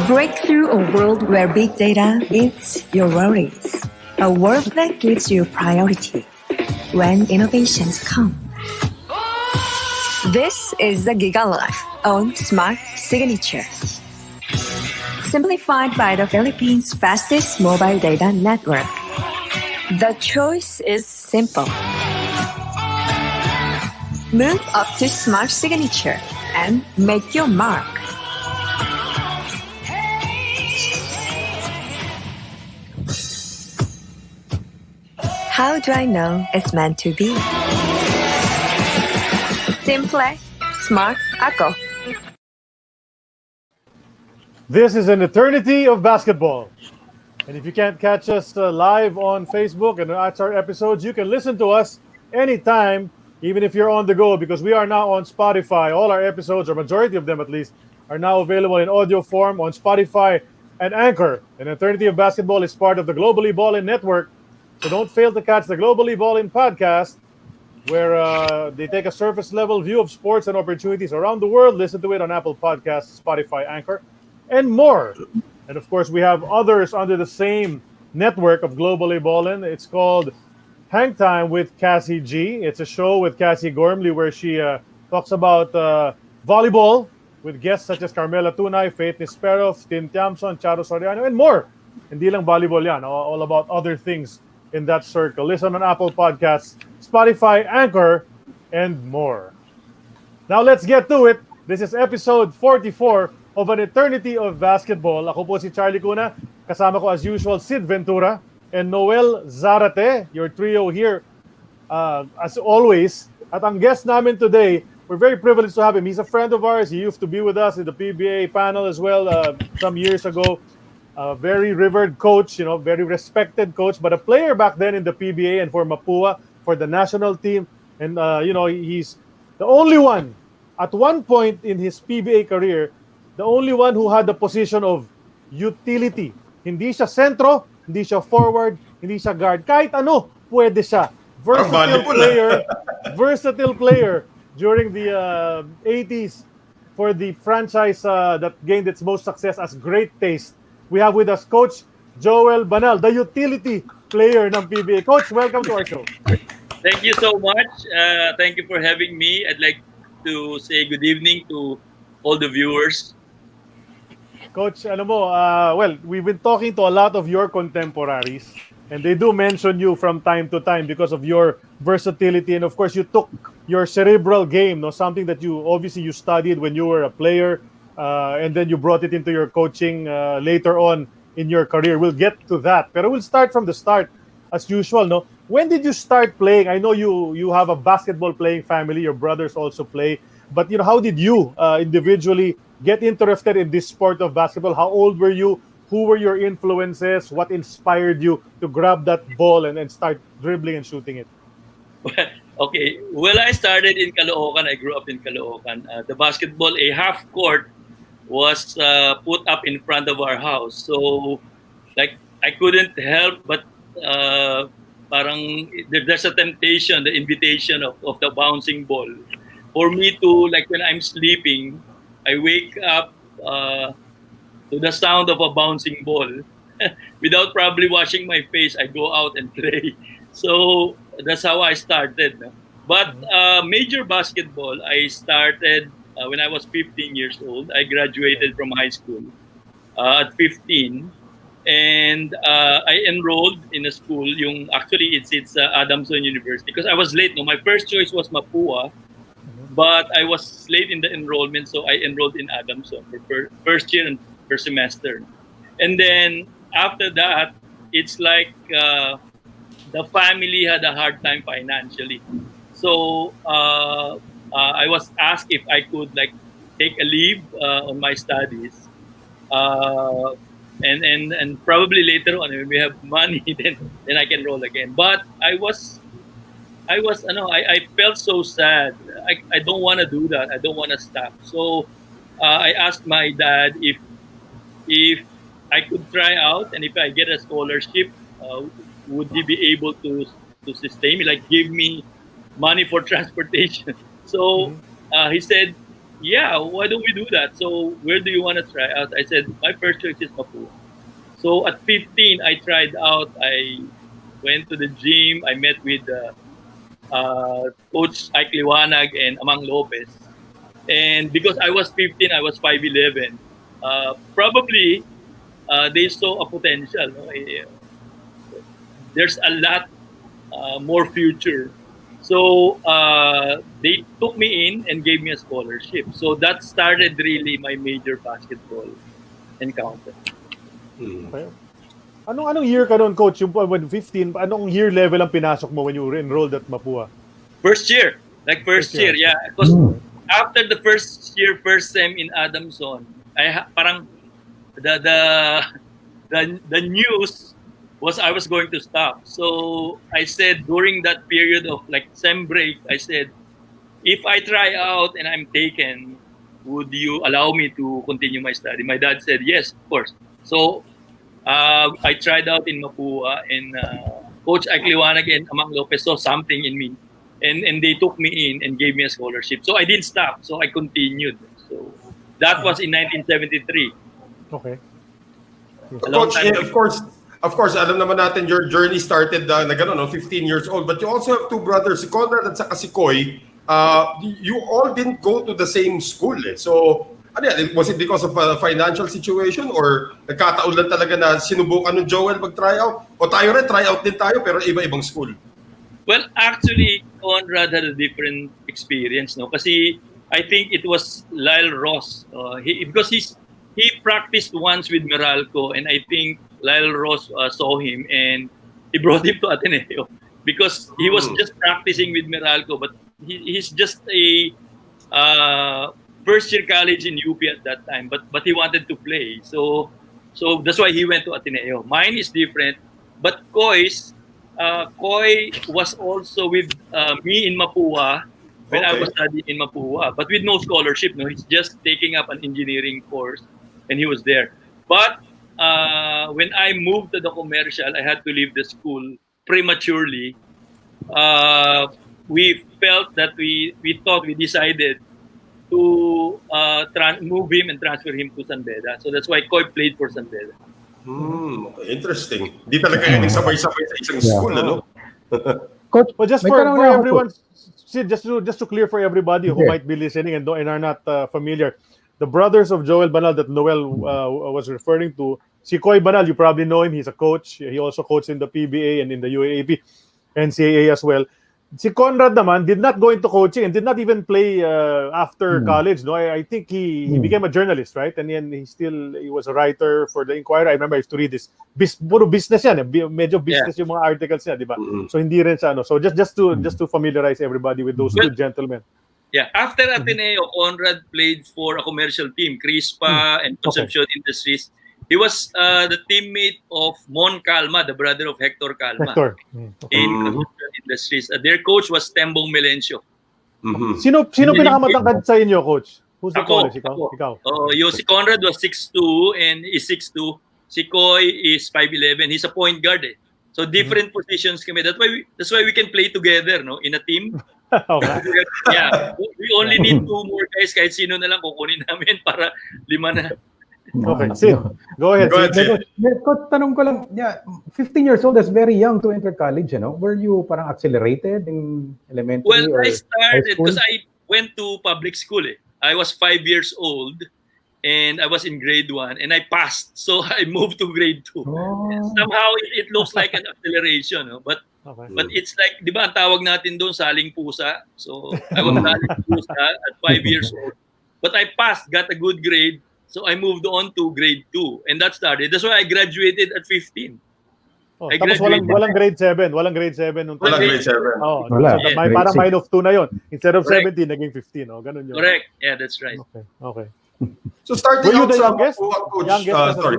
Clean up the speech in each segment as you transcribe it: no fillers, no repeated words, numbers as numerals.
Break through a world where big data is your worries. A world that gives you priority when innovations come. This is the Giga Life on Smart Signature. Simplified by the Philippines' fastest mobile data network. The choice is simple. Move up to Smart Signature and make your mark. How do I know it's meant to be? Simple, smart, ako. This is an eternity of basketball. And if you can't catch us live on Facebook and watch our episodes, you can listen to us anytime, even if you're on the go, because we are now on Spotify. All our episodes, or majority of them at least, are now available in audio form on Spotify and Anchor. And Eternity of Basketball is part of the Globally Ballin network. So don't fail to catch the Globally Ballin podcast, where they take a surface-level view of sports and opportunities around the world. Listen to it on Apple Podcasts, Spotify, Anchor, and more. And of course, we have others under the same network of Globally Ballin. It's called Hang Time with Cassie G. It's a show with Cassie Gormley where she talks about volleyball with guests such as Carmela Tunay, Faith Nisperov, Tim Tiamson, Charo Soriano, and more. Hindi lang volleyball yan, all about other things in that circle. Listen on Apple Podcasts, Spotify, Anchor, and more. Now let's get to it. This is episode 44 of An Eternity of Basketball. Ako po si Charlie Cuna. Kasama ko as usual, Sid Ventura and Noel Zarate, your trio here as always. At ang guest namin today, we're very privileged to have him. He's a friend of ours. He used to be with us in the PBA panel as well some years ago. Very revered coach, very respected coach, but a player back then in the PBA and for Mapua, for the national team. And, he's the only one, at one point in his PBA career, the only one who had the position of utility. Hindi siya sentro, hindi siya forward, hindi siya guard. Kahit ano, pwede siya. Versatile player during the 80s for the franchise that gained its most success as Great Taste. We have with us Coach Joel Banal, the utility player ng PBA. Coach, welcome to our show. Thank you so much. Thank you for having me. I'd like to say good evening to all the viewers. Coach, we've been talking to a lot of your contemporaries, and they do mention you from time to time because of your versatility. And of course, you took your cerebral game, something that you studied when you were a player. And then you brought it into your coaching later on in your career. We'll get to that. But we'll start from the start, as usual. No? When did you start playing? I know you have a basketball playing family. Your brothers also play. But how did you individually get interested in this sport of basketball? How old were you? Who were your influences? What inspired you to grab that ball and start dribbling and shooting it? Okay. Well, I started in Caloocan. I grew up in Caloocan. The basketball, a half court, was put up in front of our house. So, I couldn't help but there's a temptation, the invitation of the bouncing ball. For me to, when I'm sleeping, I wake up to the sound of a bouncing ball. Without probably washing my face, I go out and play. So, that's how I started. But major basketball, I started when I was 15 years old. I graduated from high school at 15, and I enrolled in a school. It's Adamson University because I was late. No, my first choice was Mapua, but I was late in the enrollment, so I enrolled in Adamson for first year and first semester. And then after that, it's like the family had a hard time financially, so I was asked if I could take a leave on my studies, and probably later on when we have money, then I can roll again. But I felt so sad. I don't want to do that. I don't want to stop. So I asked my dad if I could try out, and if I get a scholarship, would he be able to sustain me, give me money for transportation? So he said, yeah, why don't we do that? So where do you want to try out? I said, my first choice is Mapua. So at 15, I tried out. I went to the gym. I met with Coach Ike Liwanag and Amang Lopez. And because I was 15, I was 5'11". Probably they saw a potential. No? There's a lot more future. So they took me in and gave me a scholarship. So that started really my major basketball encounter. Okay. Anong year ka noon, coach? Yung when 15, anong year level ang pinasok mo when you were enrolled at Mapua? First year, like first year, yeah. Because after the first year, first sem in Adamson, parang the news was I was going to stop. So I said during that period of like sem break, I said, if I try out and I'm taken, would you allow me to continue my study? My dad said yes, of course. So I tried out in Mapua, and Coach Akliwanag and Amang Lopez saw something in me, and they took me in and gave me a scholarship. So I didn't stop. So I continued. So that was in 1973. Okay. Coach, of course, alam naman natin your journey started na gano'n, no, 15 years old. But you also have two brothers, si Conrad at saka si Koy. You all didn't go to the same school. So, ano yan, was it because of a financial situation or nagkataon lang talaga na sinubukan ng Joel mag-try out? O tayo rin, try out din tayo pero iba-ibang school? Well, actually, Conrad had a different experience, no? Kasi I think it was Lyle Ross. Because he practiced once with Meralco, and I think Lyle Ross saw him and he brought him to Ateneo because he was just practicing with Meralco, but he's just a first year college in UP at that time, but he wanted to play, so that's why he went to Ateneo. Mine is different, but Koy was also with me in Mapua when I was studying in Mapua, but with no scholarship. No, he's just taking up an engineering course, and he was there. But when I moved to the commercial, I had to leave the school prematurely. We felt that we decided to move him and transfer him to San Beda. So that's why Koy played for San Beda. Interesting. Di talaga yung sabay-sabay sa isang school, ano? Coach, but just for everyone, Sid, just to clear for everybody who might be listening and are not familiar, the brothers of Joel Banal that Noel was referring to, si Koy Banal, you probably know him. He's a coach. He also coached in the PBA and in the UAAP, NCAA as well. Si Conrad naman did not go into coaching and did not even play after college. No, I think he became a journalist, right? And then he was a writer for the Inquirer. I remember I used to read this. Puro business yan. Medyo business yung mga articles niya, di ba? So hindi rin siya, no? So just to familiarize everybody with those two gentlemen. Yeah, after Ateneo, Conrad played for a commercial team, Crispa and Concepcion Industries. He was the teammate of Mon Calma, the brother of Hector Calma, in Concepcion Industries. Their coach was Tembong Melencio. Sino pinakamatangkad sa inyo, coach? Who's the Ako. coach? Ikaw. Si Conrad was 6'2" and is 6'2". Si Koy is 5'11". He's a point guard. So different positions kami. That's why we can play together, no, in a team. Yeah, we only need 2 more guys. Kahit sino na lang kukunin namin para 5 na. Okay, Sid, go ahead. Coach, tanong ko lang, 15 years old is very young to enter college, you know? Were you parang accelerated in elementary? Well, or I started high school? because I went to public school. I was 5 years old and I was in grade 1 and I passed. So I moved to grade 2. Somehow it looks like an acceleration, no? But it's like, di ba ang tawag natin doon, saling pusa. So I was saling pusa at 5 years old. But I passed, got a good grade. So I moved on to grade 2 and that started. That's why I graduated at 15. Tapos walang grade 7. Walang grade 7. Walang grade 7. May parang minus 2 na yon. Instead of 17, naging 15. Ganun yun. Correct. Yeah, that's right. Okay. So starting Were you out the sa youngest? Coach, sorry.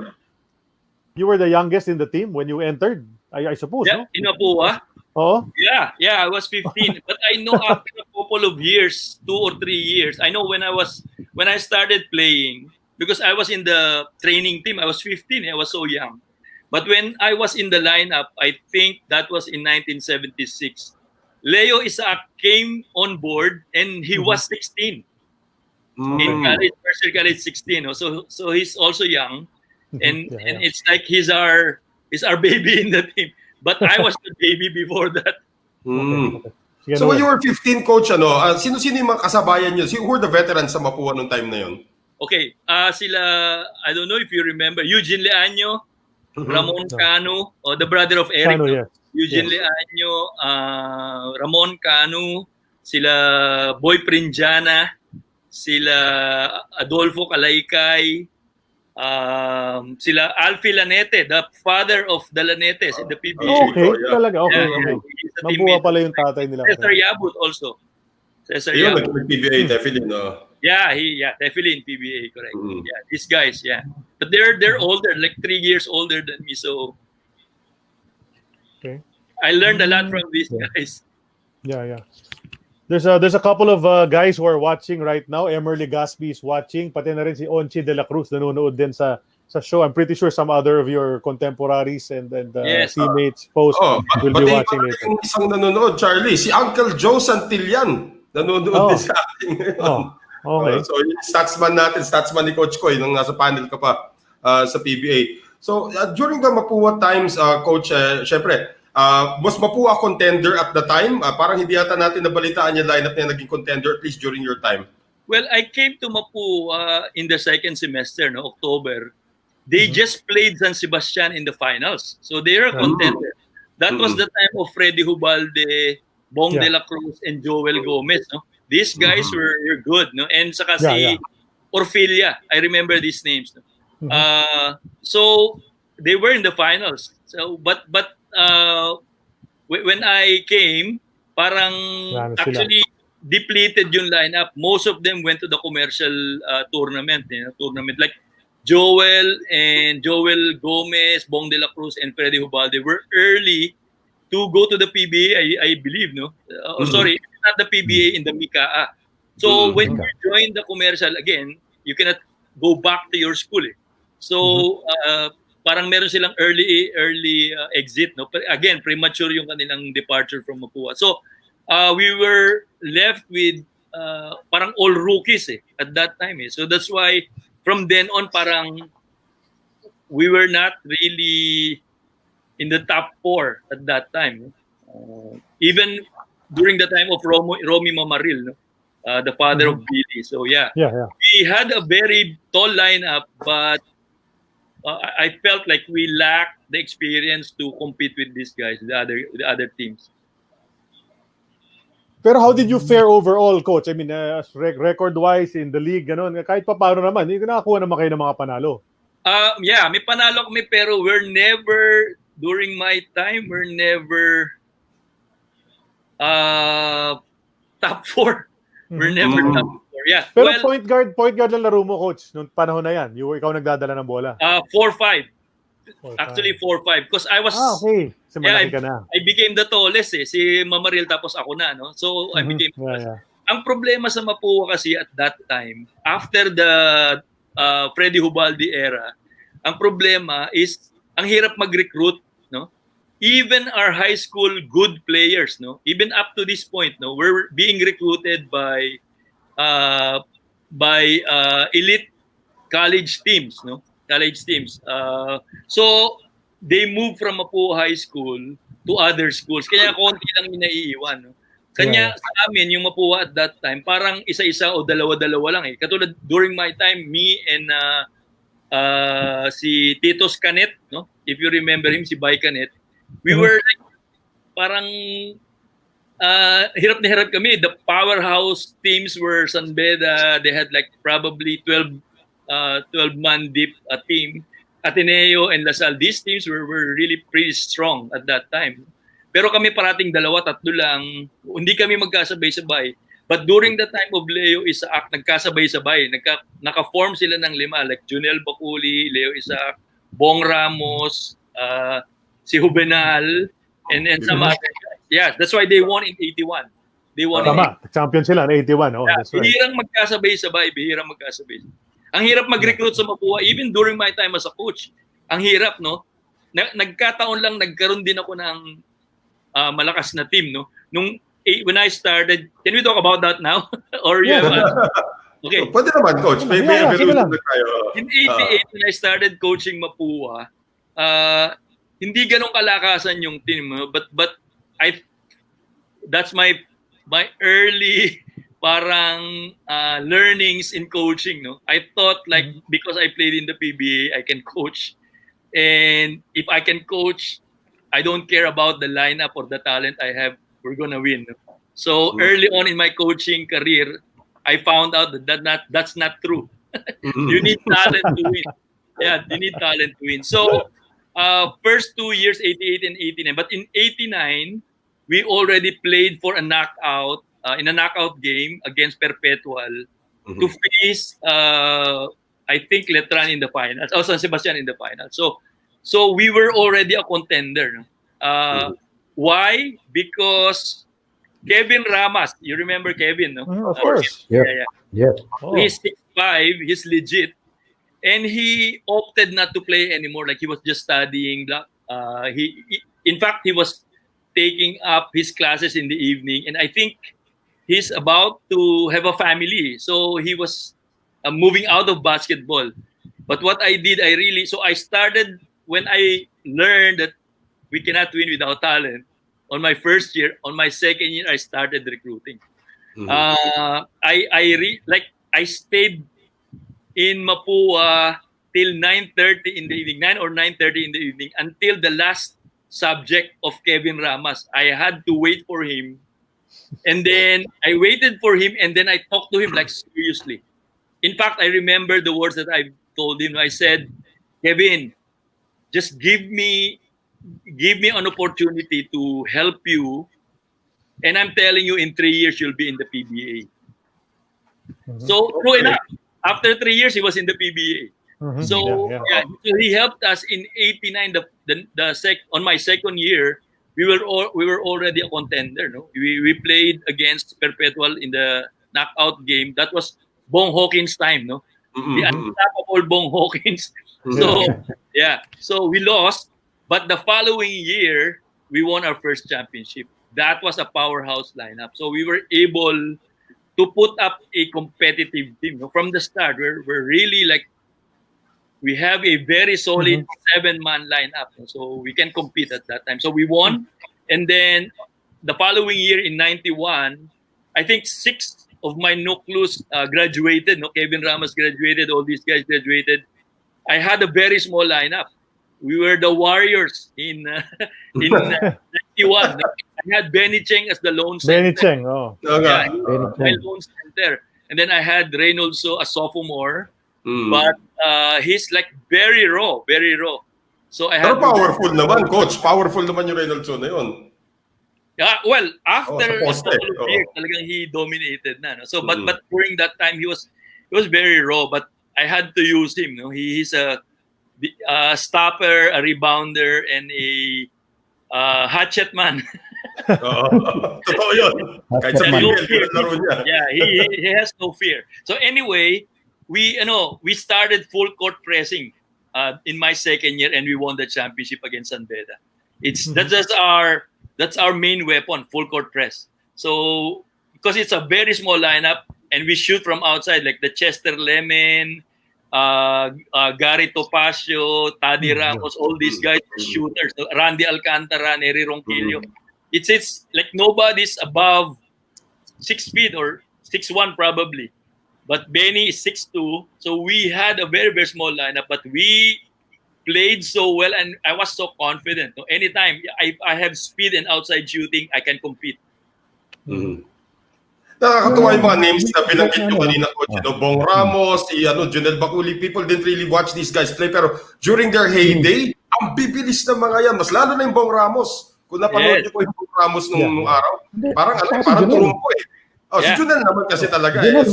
You were the youngest in the team when you entered, I suppose, Yeah, no? in Mapua. Oh? Yeah, I was 15. But I know after a couple of years, 2 or 3 years, I know when I started playing, because I was in the training team, I was 15, I was so young. But when I was in the lineup, I think that was in 1976, Leo Isaac came on board and he was 16. In college, first year college, 16. No? So he's also young, and it's like he's our baby in the team. But I was the baby before that. So when you were 15, coach, sino-sino yung mga kasabayan nyo? Who were the veterans sa Mapua nung time na yun? Okay, sila, I don't know if you remember, Eugene Leaño, Ramon Cano, the brother of Eric. Cano, yes. Eugene Leaño, Ramon Cano, sila Boy Prinjana, sila Adolfo Calaykay, sila Alfie Lanete, the father of the Lanetes in the PBA. Okay, talaga. Okay. Mapua pala yung tatay nila. Cesar Yabut also. Cesar Yun, Yabut. PBA, definitely. Yeah, definitely in PBA, correct. Yeah, these guys, but they're older, like 3 years older than me, so okay. I learned a lot from these guys. Yeah. There's a couple of guys who are watching right now. Emerly Gaspi is watching, pati na rin si Onchi de la Cruz nanonood din sa show. I'm pretty sure some other of your contemporaries and teammates post will be watching later. Yung isang nanonood, Charlie, si Uncle Joe Santillan nanonood din sa ating ngayon. Okay. So yung statsman ni Coach Koy nung nasa panel ka pa sa PBA. So during the Mapua times, Coach, syempre, was Mapua contender at the time? Parang hindi yata natin nabalitaan yung lineup na naging contender at least during your time. Well, I came to Mapua in the second semester, October. They just played San Sebastian in the finals. So they are a contender. That was the time of Freddy Hubalde, Bong de la Cruz, and Joel Gomez. These guys were good. And saka si Orfilia. I remember these names. So they were in the finals. So but when I came, parang actually depleted yung lineup. Most of them went to the commercial tournament. Like Joel Gomez, Bong de la Cruz, and Freddy Hubalde were early to go to the PBA, I believe, sorry, not the PBA, in the Mikaa. So when you join the commercial, again, you cannot go back to your school. So parang meron silang early exit. Again, premature yung kanilang departure from Mapua. So we were left with parang all rookies at that time. So that's why from then on, parang we were not really in the top 4 at that time. Even during the time of Romy Mamaril, the father of Billy. So we had a very tall lineup, but I felt like we lacked the experience to compete with these guys, the other teams. Pero how did you fare overall, Coach? I mean, record-wise in the league, kahit pa paano naman, hindi nakakuha naman kayo ng mga panalo. May panalo kami, pero during my time, we're never top 4. We're never top 4. Yeah. Pero point guard lang laro mo, Coach, nung panahon na yan. Ikaw nagdadala ng bola. 4-5. Actually 4-5 because I was okay. So, malaki ka na. I became the tallest si Mamaril tapos ako na so I became Ang problema sa Mapua kasi at that time, after the Freddy Hubalde era, ang problema is ang hirap mag-recruit, even our high school good players, even up to this point, we're being recruited by elite college teams, college teams. So they moved from Mapua High School to other schools. Kaya konti lang yung naiiwan. Kanya sa amin, yung Mapua at that time, parang isa-isa o dalawa-dalawa lang. Katulad during my time, me and si Titos Canet, if you remember him, si Bay Canet, we were like, parang hirap na hirap kami. The powerhouse teams were San Beda. They had like probably 12-man deep team. Ateneo and Lasal, these teams were really pretty strong at that time. Pero kami parating 2-3 lang. Hindi kami magkasabay-sabay. But during the time of Leo Isaac, nagkasabay-sabay. Naka-form sila ng 5. Like Junel Baculi, Leo Isaac, Bong Ramos, si Juvenal, and some other guys. Yeah, that's why they won in 81. They won champion sila in 81. That's right. Bihirang magkasabay-sabay. Ang hirap mag-recruit sa Mapua, even during my time as a coach. Ang hirap, nagkataon lang, nagkaroon din ako ng malakas na team, when I started, can we talk about that now? Or Okay. Pwede naman, Coach. May sige lang. evolution na tayo. In 88, when I started coaching Mapua, hindi ganong kalakasan yung team, but that's my early parang learnings in coaching, no. I thought like because I played in the PBA, I can coach, and if I can coach, I don't care about the lineup or the talent I have, we're gonna win. So early on in my coaching career, I found out that's not true. You need talent to win. Yeah, you need talent to win. So first 2 years, 88 and 89. But in 89, we already played for a knockout, in a knockout game against Perpetual to face, I think, Letran in the finals, or San Sebastian in the finals. So we were already a contender. Why? Because Kevin Ramas, you remember Kevin, no? Of course. Yeah. Oh. He's 6'5", he's legit. And he opted not to play anymore. Like he was just studying. In fact, he was taking up his classes in the evening. And I think he's about to have a family. So he was moving out of basketball. But what I did, I started when I learned that we cannot win without talent. On my first year, on my second year, I started recruiting. I stayed in Mapua till 9:30 in the evening, 9 or 9:30 in the evening, until the last subject of Kevin Ramas. I had to wait for him. And then I waited for him, and then I talked to him like seriously. In fact, I remember the words that I told him. I said, Kevin, just give me an opportunity to help you. And I'm telling you, in 3 years, you'll be in the PBA. So, true enough, after 3 years, he was in the PBA. So he helped us in 89. On my second year, we were already a contender. No, we played against Perpetual in the knockout game. That was Bong Hawkins' time. No, the unstoppable Bong Hawkins. So we lost, but the following year we won our first championship. That was a powerhouse lineup. So we were able to put up a competitive team. No? From the start, we're really like, we have a very solid 7-man lineup. So we can compete at that time. So we won. And then the following year in 91, I think 6 of my nucleus graduated. No? Kevin Ramos graduated. All these guys graduated. I had a very small lineup. We were the Warriors in 91. I had Benny Cheng as the lone center. Benny Cheng, oh. Yeah, my lone center. And then I had Reynolds, a sophomore. But he's like very raw. So I had. Pero powerful naman, Coach. Powerful naman yung Reynolds na yun. Yeah, well, after a poste. couple of years, talagang he dominated na. No? So, but during that time, he was very raw. But I had to use him. No, he's a stopper, a rebounder, and a hatchet man. Totoo yun. Kahit sa PBA, laro niya. Yeah, he has no fear. So anyway, we started full court pressing in my second year, and we won the championship against San Beda. That's our main weapon, full court press. So because it's a very small lineup, and we shoot from outside, like the Chester Lemon, Gary Topacio, Taddy Ramos, all these guys are shooters. Randy Alcantara, Neri Ronquillo. It's like nobody's above 6 feet or 6'1" probably. But Benny is 6'2", so we had a very, very small lineup, but we played so well, and I was so confident. So anytime I have speed and outside shooting, I can compete. Nakakatuwa yung mga names na binanggit nyo kanina, Coach. Bong Ramos, Junel Baculi. People didn't really watch these guys play, pero during their heyday, ang bibilis ng mga yan. Mas lalo na yung Bong Ramos. Kung napanood nyo po yung Bong Ramos nung araw, parang turumpo eh. Si Junel naman kasi talaga. Junel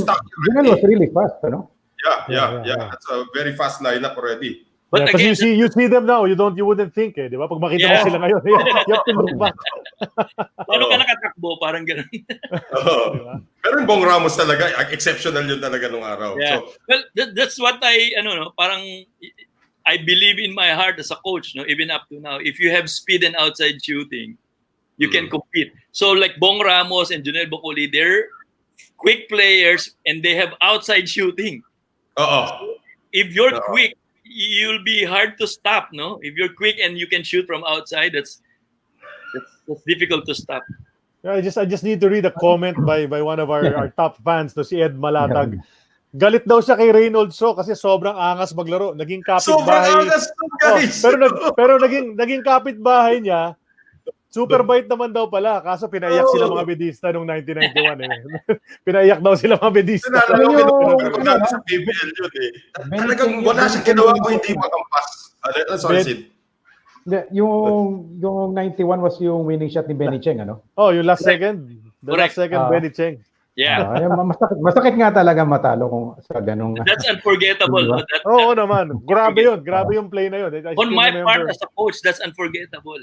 was really fast, no? Yeah. That's a very fast lineup already. But again, you see them now, you wouldn't think, di ba? Pag makita mo sila ngayon, you have to look back. Paano ka nakatakbo? Parang gano'n. Pero yung Bong Ramos talaga, exceptional yun talaga nung araw. Yeah. So, well, that's what parang I believe in my heart as a coach, no, even up to now. If you have speed and outside shooting, you can compete. So like Bong Ramos and Junel Bacoli, they're quick players and they have outside shooting. If you're quick, you'll be hard to stop, no? If you're quick and you can shoot from outside, that's difficult to stop. I just need to read a comment by one of our top fans, no, si Ed Malatag. Galit daw siya kay Reynolds kasi sobrang angas maglaro. Naging kapitbahay. Sobrang angas to, guys. Pero naging kapitbahay niya. Super bite naman daw pala. Kaso pinaiyak sila mga bedista noong 1991. Pinaiyak daw sila mga bedista. Sa PBL yun eh. Talagang wala siyang ginawa ko hindi makampas. Sorry, Sid. Yung 91 was yung winning shot ni Benny Cheng, ano? Oh, yung last second. Last second, Benny Cheng. Yeah. Masakit nga talaga matalo kung sa ganung. That's unforgettable. No? Oo naman. Grabe yun. Grabe yung play na yun. On my part as a coach, that's unforgettable.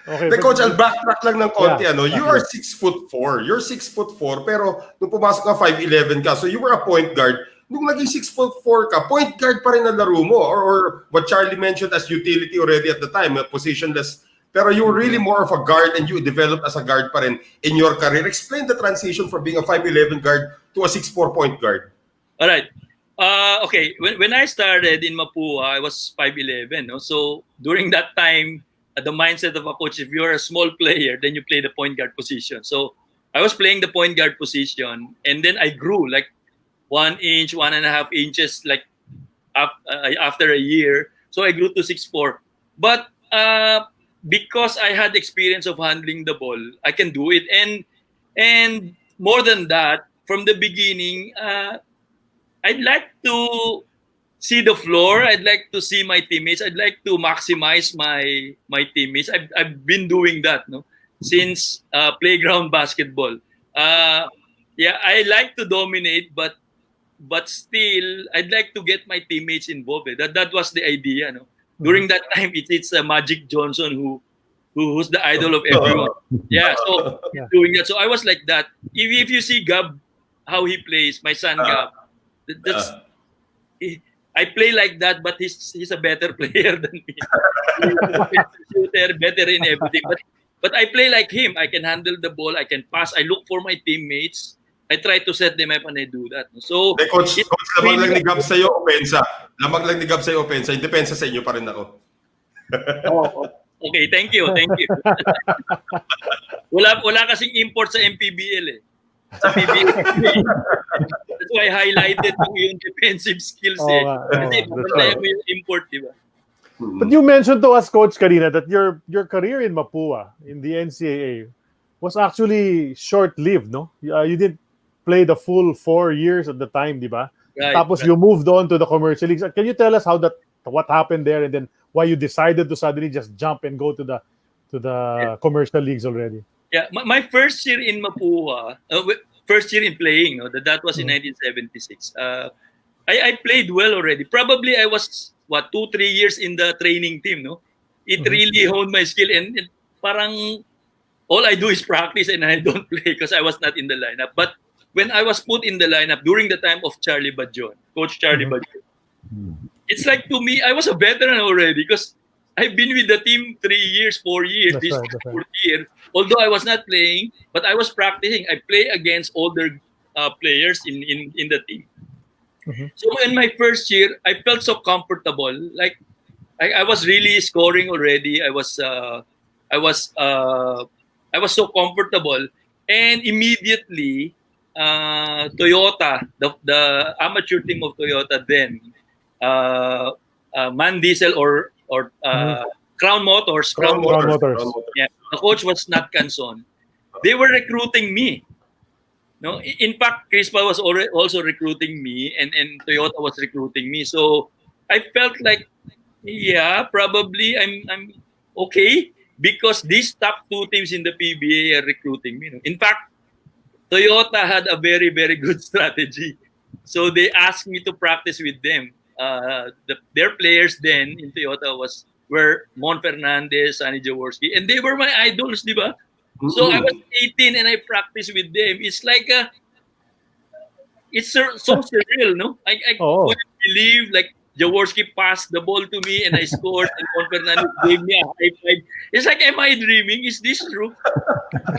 Okay, Coach, I'll backtrack lang ng konti. You are 6'4". You're 6'4", pero nung pumasok ka 5'11" ka, so you were a point guard. Nung naging 6'4" ka, point guard pa rin ang laro mo. Or what Charlie mentioned as utility already at the time, positionless. Pero you were really more of a guard and you developed as a guard pa rin in your career. Explain the transition from being a 5'11" guard to a 6'4" point guard. All right. Okay, when I started in Mapua, I was 5'11". No? So during that time, the mindset of a coach, if you're a small player, then you play the point guard position. So I was playing the point guard position, and then I grew like 1 inch, 1.5 inches, like after a year. So I grew to 6'4". But because I had experience of handling the ball, I can do it. And more than that, from the beginning, I'd like to see the floor. I'd like to see my teammates. I'd like to maximize my teammates. I've been doing that, no, since playground basketball. I like to dominate, but still, I'd like to get my teammates involved. That was the idea, no. During that time, it's Magic Johnson who's the idol of everyone. So doing that. So I was like that. If you see Gab, how he plays, my son Gab, I play like that, but he's a better player than me. Shooter, better in everything. But I play like him. I can handle the ball. I can pass. I look for my teammates. I try to set them up and I do that. So, Coach, lamang lang ni Gab sa'yo, opensa. Lamang lang ni Gab sa'yo, opensa. Yung depensa sa inyo pa rin ako. Okay, thank you. Wala kasing import sa MPBL eh. Sa PBA. That's why I highlighted yung defensive skills eh. Kasi pagkataya mo yung import, di ba? But you mentioned to us, Coach, kanina, that your career in Mapua, in the NCAA, was actually short-lived, no? You didn't play the full 4 years at the time, di ba? Right, Tapos you moved on to the commercial leagues. Can you tell us what happened there, and then why you decided to suddenly just jump and go to the commercial leagues already? Yeah, my first year in Mapua, first year in playing, no, that was in 1976. I played well already. Probably I was 2-3 years in the training team, no. It really honed my skill, and parang all I do is practice and I don't play because I was not in the lineup. But when I was put in the lineup during the time of Charlie Badjon, Coach Charlie Badjon, it's like to me, I was a veteran already because I've been with the team 3 years, 4 years, this 4th year. Although I was not playing, but I was practicing. I play against older players in the team. So in my first year, I felt so comfortable. Like I was really scoring already. I was so comfortable, and immediately Toyota, the amateur team of Toyota then, Man Diesel or Crown Motors. Yeah, the coach was Nat Canson. They were recruiting me. No, in fact, Crispa was also recruiting me, and Toyota was recruiting me. So I felt like, yeah, probably I'm okay because these top 2 teams in the PBA are recruiting me. No? In fact, Toyota had a very, very good strategy. So they asked me to practice with them. Their players then in Toyota were Mon Fernandez, Sonny Jaworski, and they were my idols, di ba? So I was 18 and I practiced with them. It's like it's so surreal, no? I couldn't believe, like, Jaworski passed the ball to me and I scored, and Juan Fernandez gave me a high five. It's like, am I dreaming? Is this true?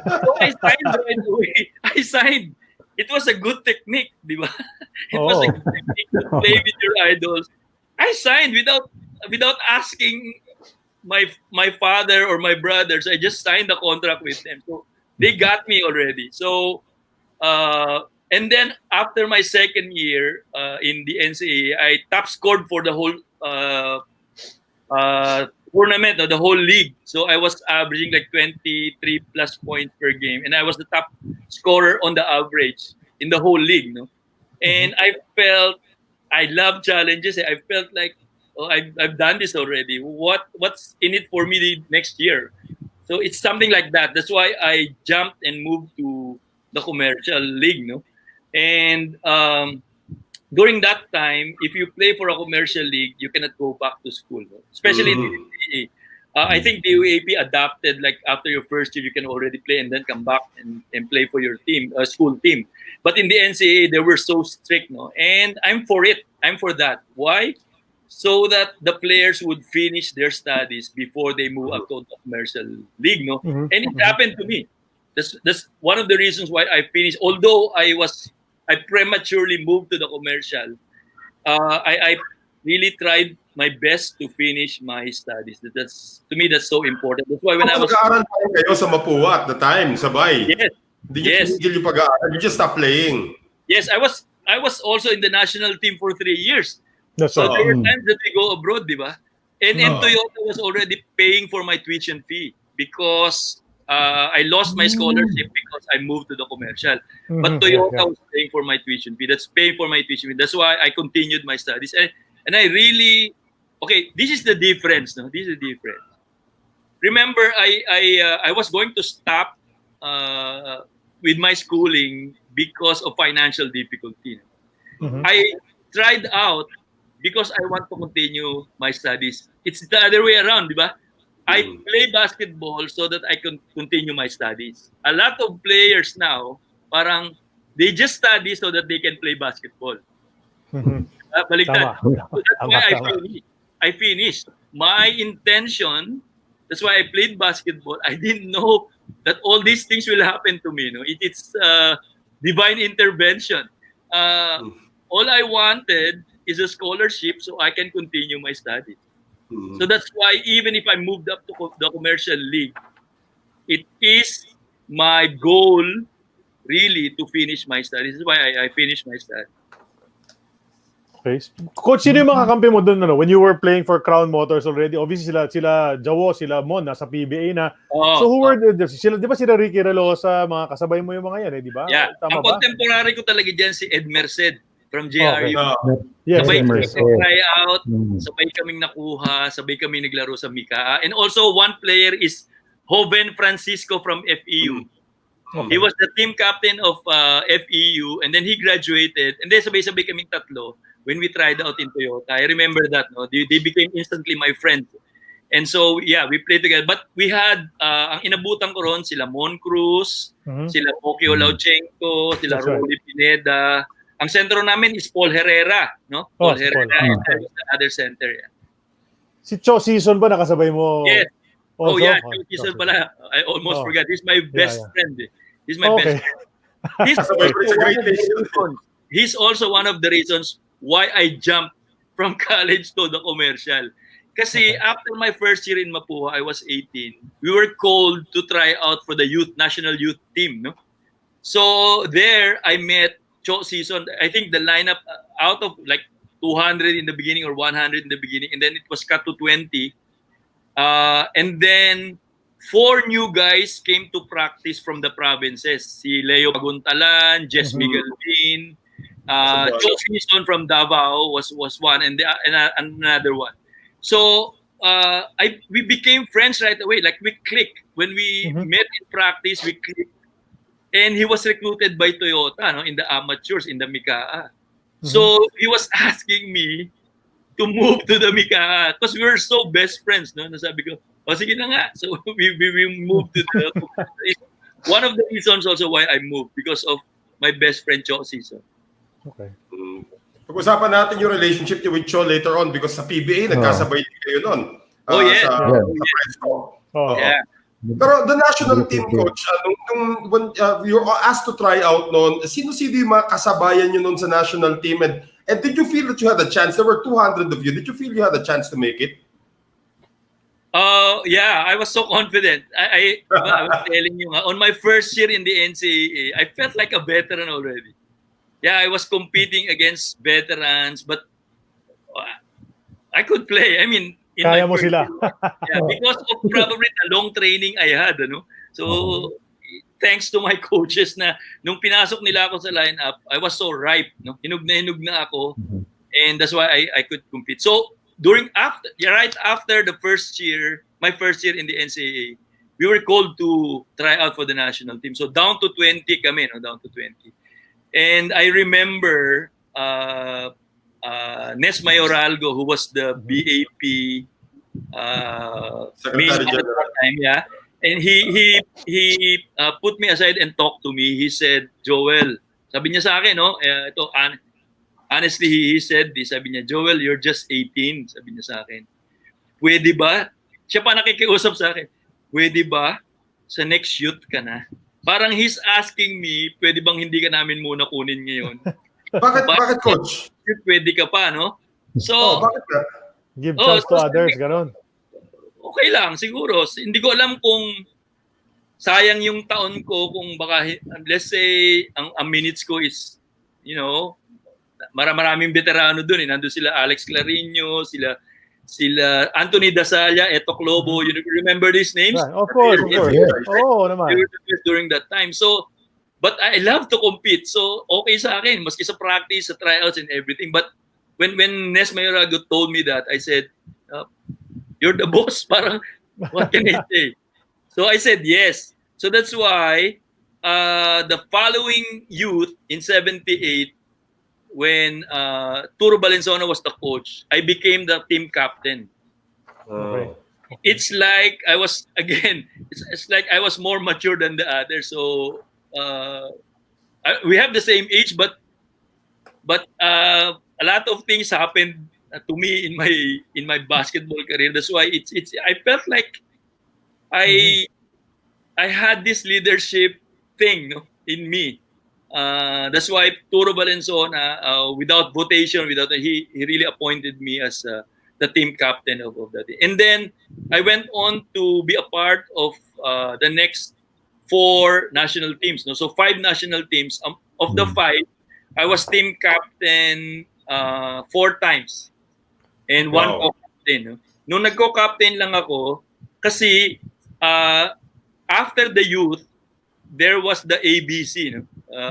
So I signed right away. I signed. It was a good technique, di ba? It was a good technique to play with your idols. I signed without asking my father or my brothers. I just signed the contract with them. So they got me already. So and then after my second year in the NCAA, I top scored for the whole tournament or the whole league. So I was averaging like 23 plus points per game, and I was the top scorer on the average in the whole league. No, and I felt I love challenges. I felt like, oh, I've done this already. What's in it for me the next year? So it's something like that. That's why I jumped and moved to the commercial league. No, and during that time, if you play for a commercial league, you cannot go back to school, no? Especially in the NCAA. I think the UAAP adapted, like after your first year, you can already play and then come back and play for your team, school team. But in the NCAA, they were so strict, no? And I'm for it. I'm for that. Why? So that the players would finish their studies before they move up to the commercial league, no? And it happened to me. That's one of the reasons why I finished. Although I prematurely moved to the commercial, I really tried my best to finish my studies. That's, to me, that's so important. That's why when I was... Nag-aaral pa rin kayo sa Mapua at the time, sabay. Yes. Did you pag-aaral? You just stopped playing. Yes, I was also in the national team for 3 years. That's So right. there were times that we go abroad, di ba? And Toyota was already paying for my tuition fee because I lost my scholarship because I moved to the commercial. But Toyota was paying for my tuition fee. That's paying for my tuition fee. That's why I continued my studies. And I really... Okay, this is the difference. No? This is the difference. Remember, I was going to stop with my schooling because of financial difficulty. I tried out because I want to continue my studies. It's the other way around, di ba? I play basketball so that I can continue my studies. A lot of players now, parang, they just study so that they can play basketball. Baliktad. So that's why I finished. My intention, that's why I played basketball. I didn't know that all these things will happen to me. No? It's divine intervention. All I wanted is a scholarship so I can continue my studies. So that's why even if I moved up to the commercial league, it is my goal really to finish my studies. That's why I finished my studies. Okay. Coach, sino yung mga kakampi mo doon, when you were playing for Crown Motors already? Obviously, sila Jawo, sila Mon, nasa PBA na. So who were sila, di ba sila Ricky Relosa, mga kasabay mo yung mga yan, di ba? Yeah. Tama Ang ba? contemporary ko talaga dyan si Ed Merced from JRU. Yes, Sabay Merced. kami try out, sabay kaming nakuha, sabay kami naglaro sa Mika. And also, one player is Joven Francisco from FEU. He was the team captain of FEU, and then he graduated, and then sabay-sabay kaming tatlo when we tried out in Toyota. I remember that. No? They became instantly my friends. And so, yeah, we played together. But we had, ang inabutan ko ron, sila Mon Cruz, sila Pokio Lauchenko, sila Rolly Pineda. Ang sentro namin is Paul Herrera. No? Paul Herrera and the other center. Yeah. Si Cho Season ba nakasabay mo? Yes. Also? Oh, yeah. Cho Season pala. I almost forgot. He's my best friend. He's my best friend. He's also one of the reasons why I jumped from college to the commercial. Kasi after my first year in Mapua, I was 18. We were called to try out for the national youth team. No? So there, I met Cho Season. I think the lineup out of like 200 in the beginning or 100 in the beginning, and then it was cut to 20. And then 4 new guys came to practice from the provinces. Si Leo Paguntalan, Jess Miguelin, Cho Season from Davao was one, and another one. So we became friends right away. Like we clicked when we met in practice. We clicked, and he was recruited by Toyota, no, in the amateurs in the Mika. So he was asking me to move to the Mika because we were so best friends. No, nasabi ko, oh, sige na nga. So we moved to the. One of the reasons also why I moved because of my best friend Cho Season. Okay. Pag-usapan natin yung relationship niyo with Cho later on because sa PBA, nagkasabay din kayo nun. Oh, yes. Sa presko. Oh. Yeah. Pero the national team, coach, when you're asked to try out noon, sino-sino yung mga kasabayan nyo noon sa national team? And did you feel that you had a chance? There were 200 of you. Did you feel you had a chance to make it? Yeah, I was so confident. I was telling you, on my first year in the NCAA, I felt like a veteran already. Yeah, I was competing against veterans, but I could play. I mean, Kaya mo sila. Yeah, because of probably the long training I had, So, thanks to my coaches na nung pinasok nila ako sa lineup, I was so ripe, Hinug na ako, and that's why I could compete. So, right after the first year, my first year in the NCAA, we were called to try out for the national team. So, down to 20 kami, down to 20. And I remember Nes Mayoralgo, who was the BAP Secretary General. Time, yeah. And he put me aside and talked to me. He said, Joel, sabi niya sa akin, honestly, he said this, sabi niya, Joel, you're just 18, sabi niya sa akin. Pwede ba? Siya pa nakikiusap sa akin. Pwede ba sa next youth ka na? Parang he's asking me, pwede bang hindi ka namin muna kunin ngayon? Bakit, coach? Pwede ka pa, no? So, bakit ka? Give chance to others, ganon. Okay lang, siguro. Hindi ko alam kung sayang yung taon ko, kung baka, let's say, ang minutes ko is, maraming veterano dun. Nandun sila Alex Clarino, sila Anthony Dasalia, Eto Clobo. You remember these names? Right. Of course. Yeah. Oh, naman. They were the best during that time. So, but I love to compete. So, okay sa akin. Maski sa practice, sa tryouts and everything. But when Nes Mayorago told me that, I said, you're the boss. Parang, what can I say? So, I said yes. So, that's why the following youth in 78, when Turo Valenzuela was the coach, I became the team captain. Okay. It's like I was, again, it's like I was more mature than the others. So we have the same age, but a lot of things happened to me in my basketball career. That's why I felt like I had this leadership thing in me. That's why Turo Valenzuela, without votation, he really appointed me as the team captain of that team. And then I went on to be a part of the next 4 national teams. So 5 national teams. Of the 5, I was team captain 4 times. And 1 co-captain. Nung nagko-captain lang ako, kasi after the youth, there was the ABC.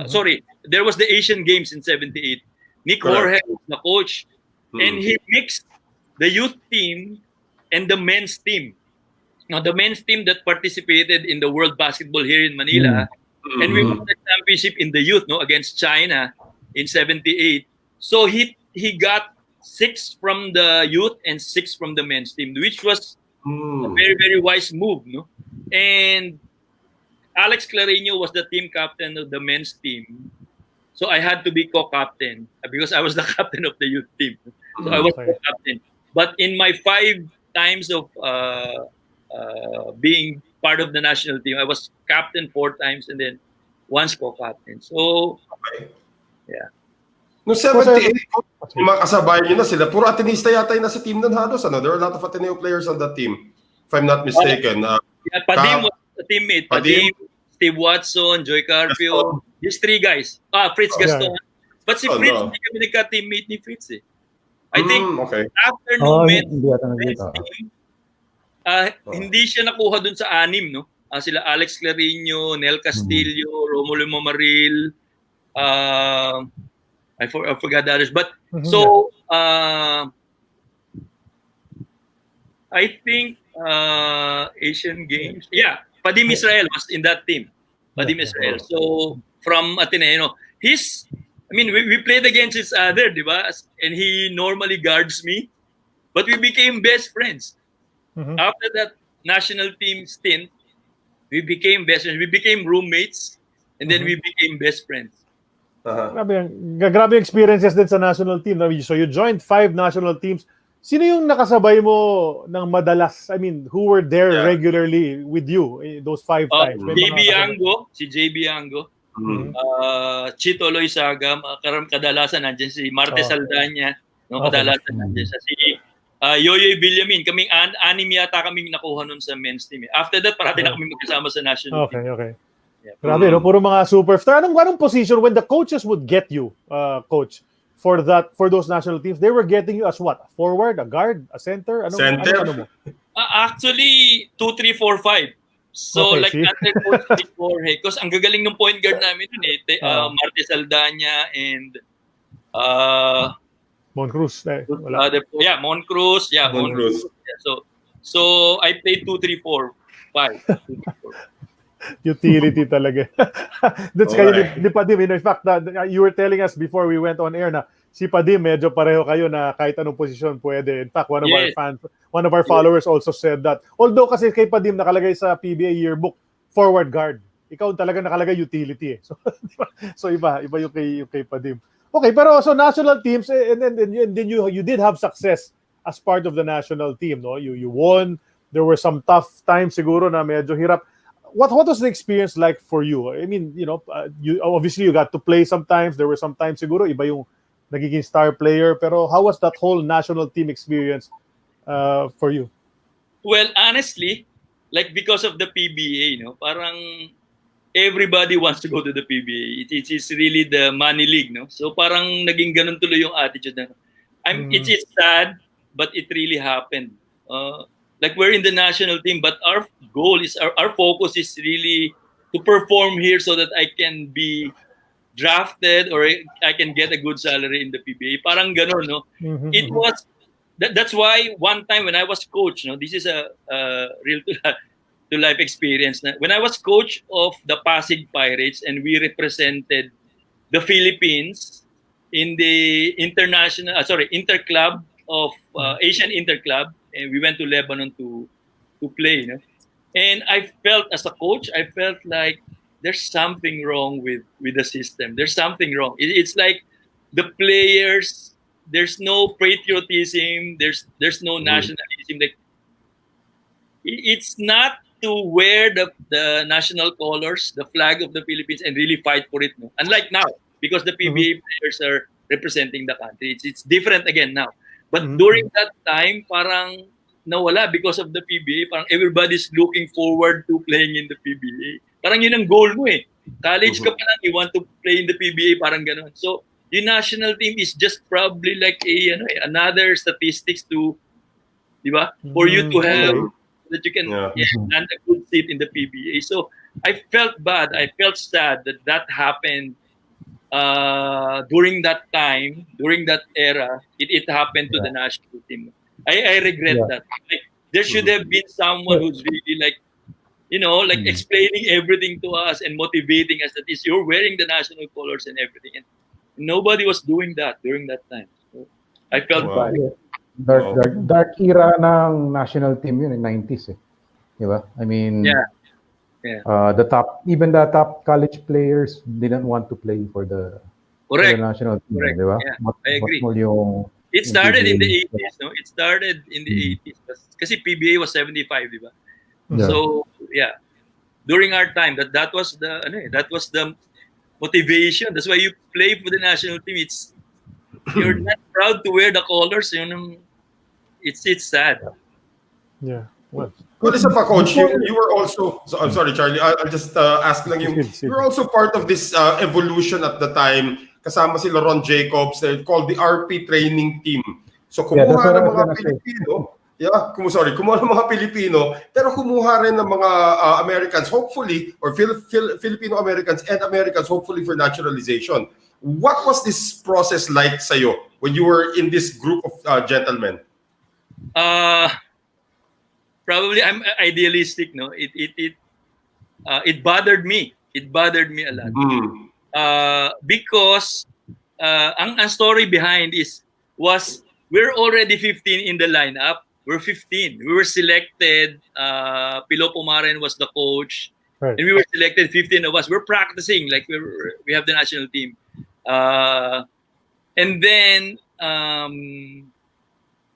Sorry, there was the Asian Games in 78. Nick Jorge was the coach. And he mixed the youth team and the men's team. Now, the men's team that participated in the World Basketball here in Manila, and we won the championship in the youth, against China in 78. So he got 6 from the youth and 6 from the men's team, which was a very, very wise move. And Alex Clarino was the team captain of the men's team. So I had to be co-captain because I was the captain of the youth team. So I was co-captain. But in my 5 times of being part of the national team, I was captain 4 times and then once co-captain. So, yeah. No 78, yung mga kasabayan nyo na sila, puro Atenista yata yung nasa team nun halos. There are a lot of Ateneo players on that team, if I'm not mistaken. Padim was a teammate. Padim, Steve Watson, Joy Carpio. These 3 guys. Fritz Gaston. But si Fritz, hindi kami nagka-teammate ni Fritz eh. I think after men's team, hindi siya nakuha dun sa 6, no? Sila Alex Clarino, Nel Castillo, Romulo Mamaril, I forgot the others. But so I think Asian Games. Yeah, Padim Israel was in that team. Padim Israel. So from Ateneo, we played against each other, di ba? And he normally guards me, but we became best friends. After that national team stint, we became best friends. We became roommates, and then we became best friends. Grabe yung experiences din sa national team. So you joined 5 national teams. Sino yung nakasabay mo ng madalas? I mean, who were there regularly with you those 5 times? JB Ango, si JB Ango. Chito Loizaga, kadalasan nandiyan si Marte Saldana, no, kadalasan nandiyan si Yoyoy Villamin. Kaming anim yata kaming nakuha nun sa men's team. After that, parati na kami magkasama sa national team. Okay. Yeah. Grabe, no? Puro mga superstar. Anong position when the coaches would get you, coach, for those national teams? They were getting you as what? A forward, a guard, a center? Center? Ano mo? Actually, 2, 3, 4, 5. So, Okay, under coach Jorge, because ang gagaling ng point guard namin nun Marte Saldana and Moncruz. Moncruz. Moncruz. So I played 2, 3, 4, 5. 2, 3, 4. Utility talaga. That's kayo ni Padim. In fact, you were telling us before we went on air na si Padim, medyo pareho kayo na kahit anong posisyon pwede. In fact, one of our followers also said that. Although kasi kay Padim nakalagay sa PBA yearbook, forward guard. Ikaw talaga nakalagay utility. So iba yung kay Padim. Okay, pero so national teams, and then you did have success as part of the national team, no? You won. There were some tough times siguro na medyo hirap. What was the experience like for you? I mean, you obviously you got to play sometimes. There were some times siguro iba yung nagiging star player. Pero how was that whole national team experience for you? Well, honestly, like because of the PBA, parang everybody wants to go to the PBA. It is really the money league, no? So parang naging ganun tuloy yung attitude na. It is sad, but it really happened. Like we're in the national team, but our goal is our focus is really to perform here so that I can be drafted or I can get a good salary in the PBA. Parang ganon, no? It was that's why one time when I was coach, this is a real to life experience. When I was coach of the Pasig Pirates and we represented the Philippines in the interclub of Asian Interclub. And we went to Lebanon to play, And I felt as a coach, I felt like there's something wrong with the system. There's something wrong. It's like the players, there's no patriotism, there's no nationalism. Like it's not to wear the national colors, the flag of the Philippines, and really fight for it. No? Unlike now, because the PBA players are representing the country, it's different again now. But during that time, parang nawala because of the PBA. Parang everybody's looking forward to playing in the PBA. Parang yun ang goal mo eh. College ka pa lang, you want to play in the PBA, parang gano'n. So, yung national team is just probably like another statistics to, di ba? For you to have, that you can land a good seat in the PBA. So, I felt bad. I felt sad that happened. During that time, during that era, it happened to the national team. I regret that. Like, there should have been someone who's really like, explaining everything to us and motivating us that is you're wearing the national colors and everything. And nobody was doing that during that time. So I felt bad. Dark era ng national team yun in 90s. Diba? I mean, the top college players didn't want to play for the national team. Correct. Diba? Yeah, I agree. It started in the 80s, no? It started in the 80s. Kasi PBA was 75, diba? So, during our time, that was the motivation. That's why you play for the national team. You're not proud to wear the colors. It's sad. Yeah. Well, isa pa, Coach, you were also, I'm sorry, Charlie, I'll just ask lang you were also part of this evolution at the time. Kasama si Ron Jacobs, called the RP training team. So kumuha ng mga Pilipino, kumuha ng mga Pilipino, pero kumuha rin ng mga Americans, hopefully, or Filipino-Americans and Americans, hopefully for naturalization. What was this process like sa'yo when you were in this group of gentlemen? Probably I'm idealistic, no? It bothered me. It bothered me a lot. Because ang story behind was we're already 15 in the lineup. We're 15. We were selected. Pilo Pumaren was the coach. Right. And we were selected, 15 of us. We're practicing like we have the national team. And then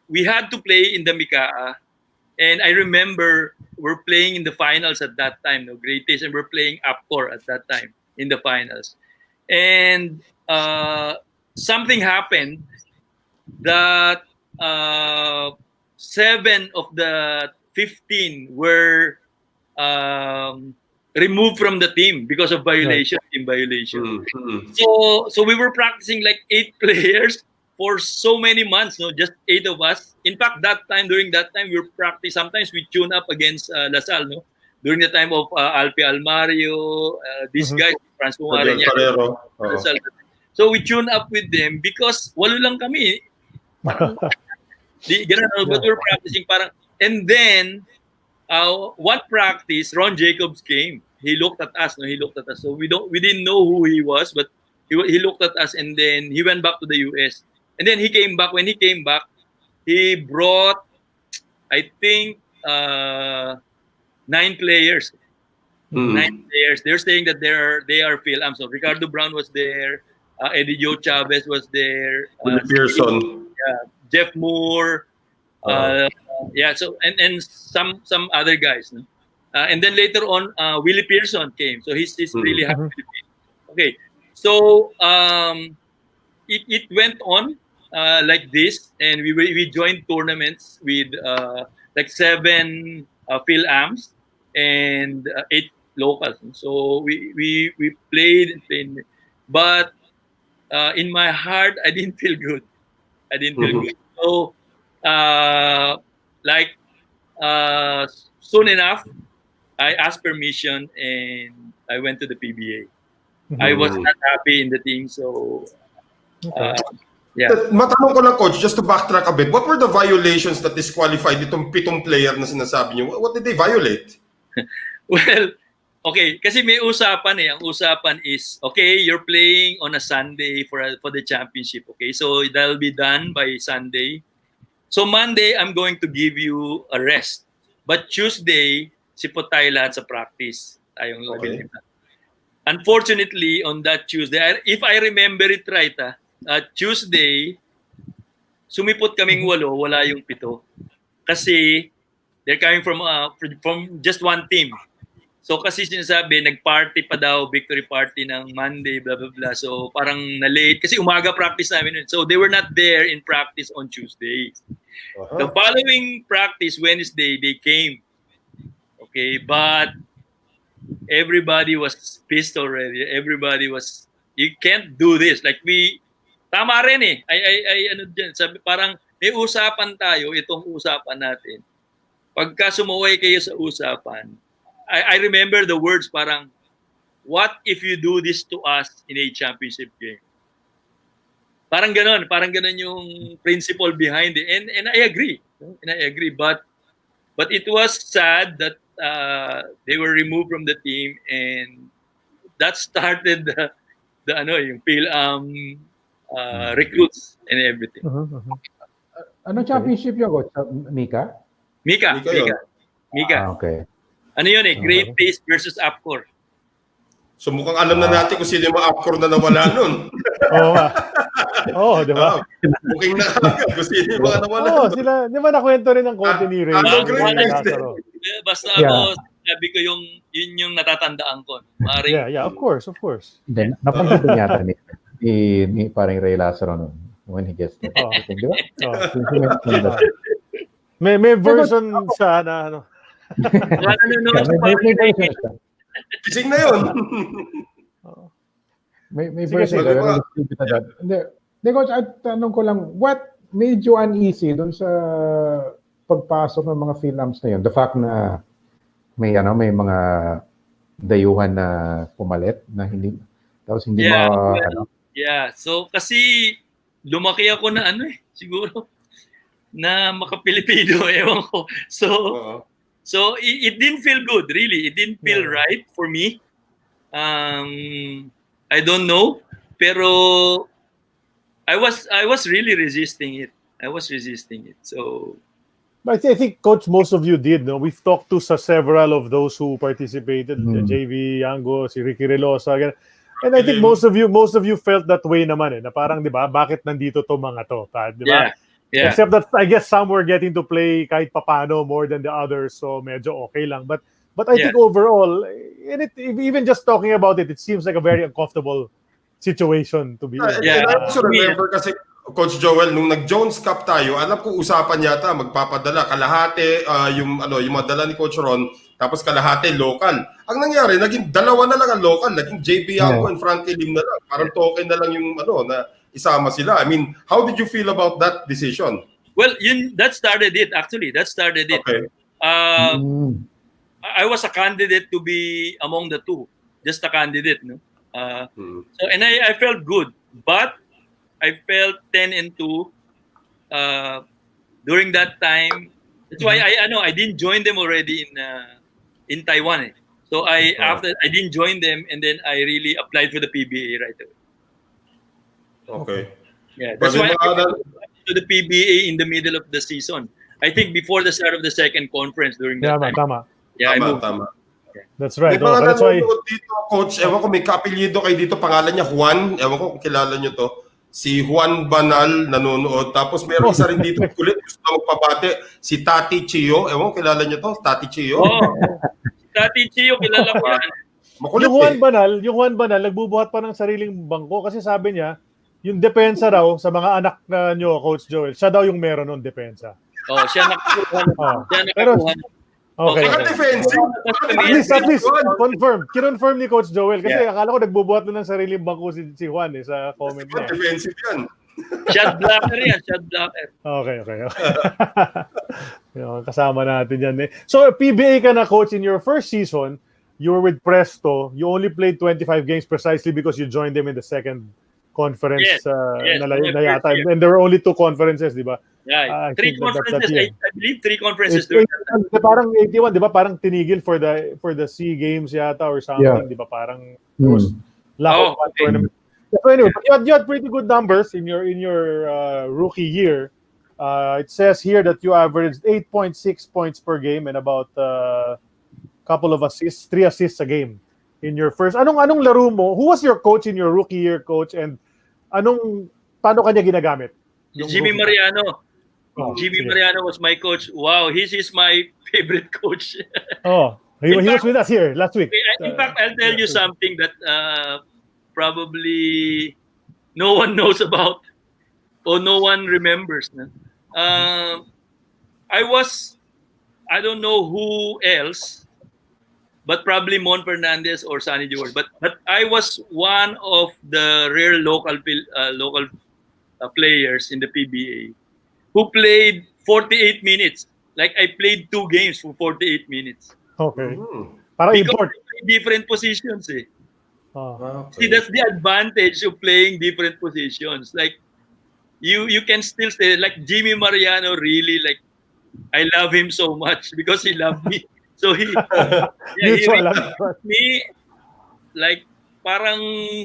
we had to play in the Mikaa. And I remember we're playing in the finals at that time, no, greatest, and we're playing Upcore at that time in the finals. And something happened that 7 of the 15 were removed from the team because of violation, team violation. So we were practicing like 8 players for so many months, no, just 8 of us. In fact, during that time, we were practicing. Sometimes we tune up against Lasal, no, during the time of Alpi Almario, these guys, Francois Marenya. So we tune up with them because walo lang kami. Parang, but we were practicing parang, and then one practice, Ron Jacobs came. He looked at us. No, he looked at us. So we didn't know who he was, but he looked at us, and then he went back to the US. And then he came back. When he came back, he brought, I think, 9 players. 9 players. They're saying that they are Phil. So Ricardo Brown was there. Eddie Joe Chavez was there. Will Pearson. Jeff Moore. So and some other guys. No? And then later on, Willie Pearson came. So he's really happy. Okay. So it went on like this, and we joined tournaments with like 7 Phil-Ams and 8 locals. So we played, but in my heart, I didn't feel good. So soon enough, I asked permission and I went to the PBA. I was not happy in the team, so Matanong ko lang, Coach, just to backtrack a bit, what were the violations that disqualified itong 7 player na sinasabi niyo? What did they violate? Well, okay, kasi may usapan eh. Ang usapan is, okay, you're playing on a Sunday for the championship. Okay, so that'll be done by Sunday. So Monday, I'm going to give you a rest. But Tuesday, sipot tayo lahat sa practice. Tayong lagay nila. Unfortunately, on that Tuesday, if I remember it right, Tuesday, sumipot kaming 8, wala yung 7. Kasi they're coming from just one team. So kasi sinasabi, nag-party pa daw, victory party ng Monday, blah, blah, blah. So parang na-late. Kasi umaga practice namin. So they were not there in practice on Tuesday. The following practice, Wednesday, they came. Okay, but everybody was pissed already. Everybody was, you can't do this. Like tama rin eh. Ano dyan, sabi, parang may usapan tayo, itong usapan natin. Pagka sumuway kayo sa usapan, I remember the words parang, what if you do this to us in a championship game? Parang ganon yung principle behind it. And I agree. But it was sad that they were removed from the team, and that started yung Phil-Am recruits and everything. Ano championship yung, Coach? Mika? Mika. Okay. Ano yun eh? Great Taste versus Upcore. So mukhang alam na natin kung sino yung mga Upcore na nawala nun. Oo, di ba? Booking na agad kung sino yung mga nawala nun. Sila, di ba nakwento rin ng konti ni Ray? Basta ako, sabi ko yun yung natatandaan ko. Yeah, of course. Then, napansin ko yata ni parang Ray Lazaro nun when he gets there. Di ba? May version siya na ano. Gising na yun. May version ka. Hindi, Coach, at tanong ko lang, what made you uneasy doon sa pagpasok ng mga Phil-Ams na yun? The fact na may mga dayuhan na pumalit na hindi so kasi lumaki ako na siguro na maka-Pilipino, ewan ko. So it didn't feel good, really. It didn't feel right for me. I don't know, pero I was really resisting it. So, but I think, Coach, most of you did. No, we've talked to several of those who participated. JV Yango, si Ricky Relosa. And I think most of you felt that way naman na parang 'di ba, bakit nandito to mga to, 'di ba? Yeah. Except that I guess some were getting to play kahit papano more than the others, so medyo okay lang. But I think overall, even just talking about it seems like a very uncomfortable situation to be in. And I also remember kasi Coach Joel, nung nag-Jones Cup tayo, alam ko usapan yata magpapadala kalahati yung mga dala ni Coach Ron, tapos kalahati local. Ang nangyari, naging dalawa na lang ang local, naging JB Bianco and Frankie Lim na lang. Parang token na lang yung na isama sila. I mean, how did you feel about that decision? Well, that started it actually. That started it. Okay. I was a candidate to be among the two, just a candidate, no. So and I felt good, but I felt 10-2 during that time. That's why I didn't join them already in Taiwan. So after I didn't join them, and then I really applied for the PBA right away. Okay. Yeah, that's why I applied to the PBA in the middle of the season. I think before the start of the second conference during that time. Tama. Yeah, tama. That's right. That's why dito, Coach, ewan ko may kapilyido kayo dito, pangalan niya Juan. Ewan ko kung kilala niyo to. Si Juan Banal nanonood. Tapos meron isa rin dito kulit gusto magpabate, si Tati Chio. Ewan ko kilala niyo to, Tati Chio. Tati Chio, kilala ko yan. Makulit yung Juan Banal nagbubuhat pa ng sariling bangko kasi sabi niya, yung depensa raw sa mga anak niyo, Coach Joel, siya daw yung meron ng depensa. Siya nakakuha. Okay. At least, confirm. Kinonfirm ni Coach Joel kasi akala ko nagbubuhat na ng sariling bangko si Juan sa comment niya. Defensive yan. Shot blocker yan, shot blocker. Okay. Kasama natin yan. So, PBA ka na, Coach, in your first season, you were with Presto. You only played 25 games precisely because you joined them in the second conference na yata. And there were only 2 conferences, di ba? Yeah, 3 conferences. I believe 3 conferences during that time. Parang 81, di ba? Parang tinigil for the SEA Games yata or something, di ba? Parang lack of tournament. So anyway, you had pretty good numbers in your rookie year. It says here that you averaged 8.6 points per game and about couple of assists, 3 assists a game in your first. Anong laro mo? Who was your coach in your rookie year, Coach? And paano kanya ginagamit? Jimmy Mariano. Jimmy Mariano was my coach. Wow, he's my favorite coach. He was with us here last week. In fact, I'll tell you something that probably no one knows about or no one remembers. I don't know who else, but probably Mon Fernandez or Sonny George. But I was one of the rare local players in the PBA who played 48 minutes. Like I played 2 games for 48 minutes. Okay. Para import. Different positions. Okay. See, that's the advantage of playing different positions. Like you can still stay. Like Jimmy Mariano, really, like I love him so much because he loved me. So he loved me. Like parang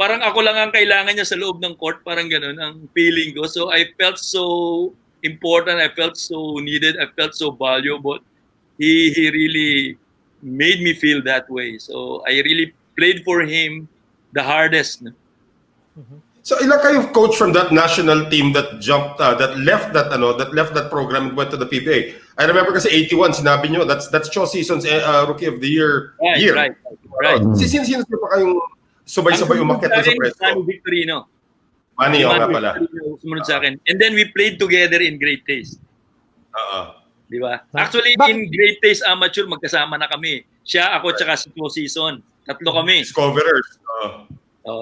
ako lang ang kailangan niya sa loob ng court, parang ganun ang feeling ko. So I felt so important, I felt so needed, I felt so valuable. He really made me feel that way. So I really played for him the hardest. So ilan kayo coach from that national team that jumped that left that program and went to the PBA? I remember kasi 81 sinabi nyo that's Cho Season's rookie of the year. Right. Sino pa kayong sabay-sabay umakyat sa Presto? Manny Victorino. Manny, nga pala. Sumunod sa akin. And then we played together in Great Taste. Di ba? Actually, in Great Taste Amateur, magkasama na kami. Siya, ako, tsaka si Two Season. 3 kami. Discoverers.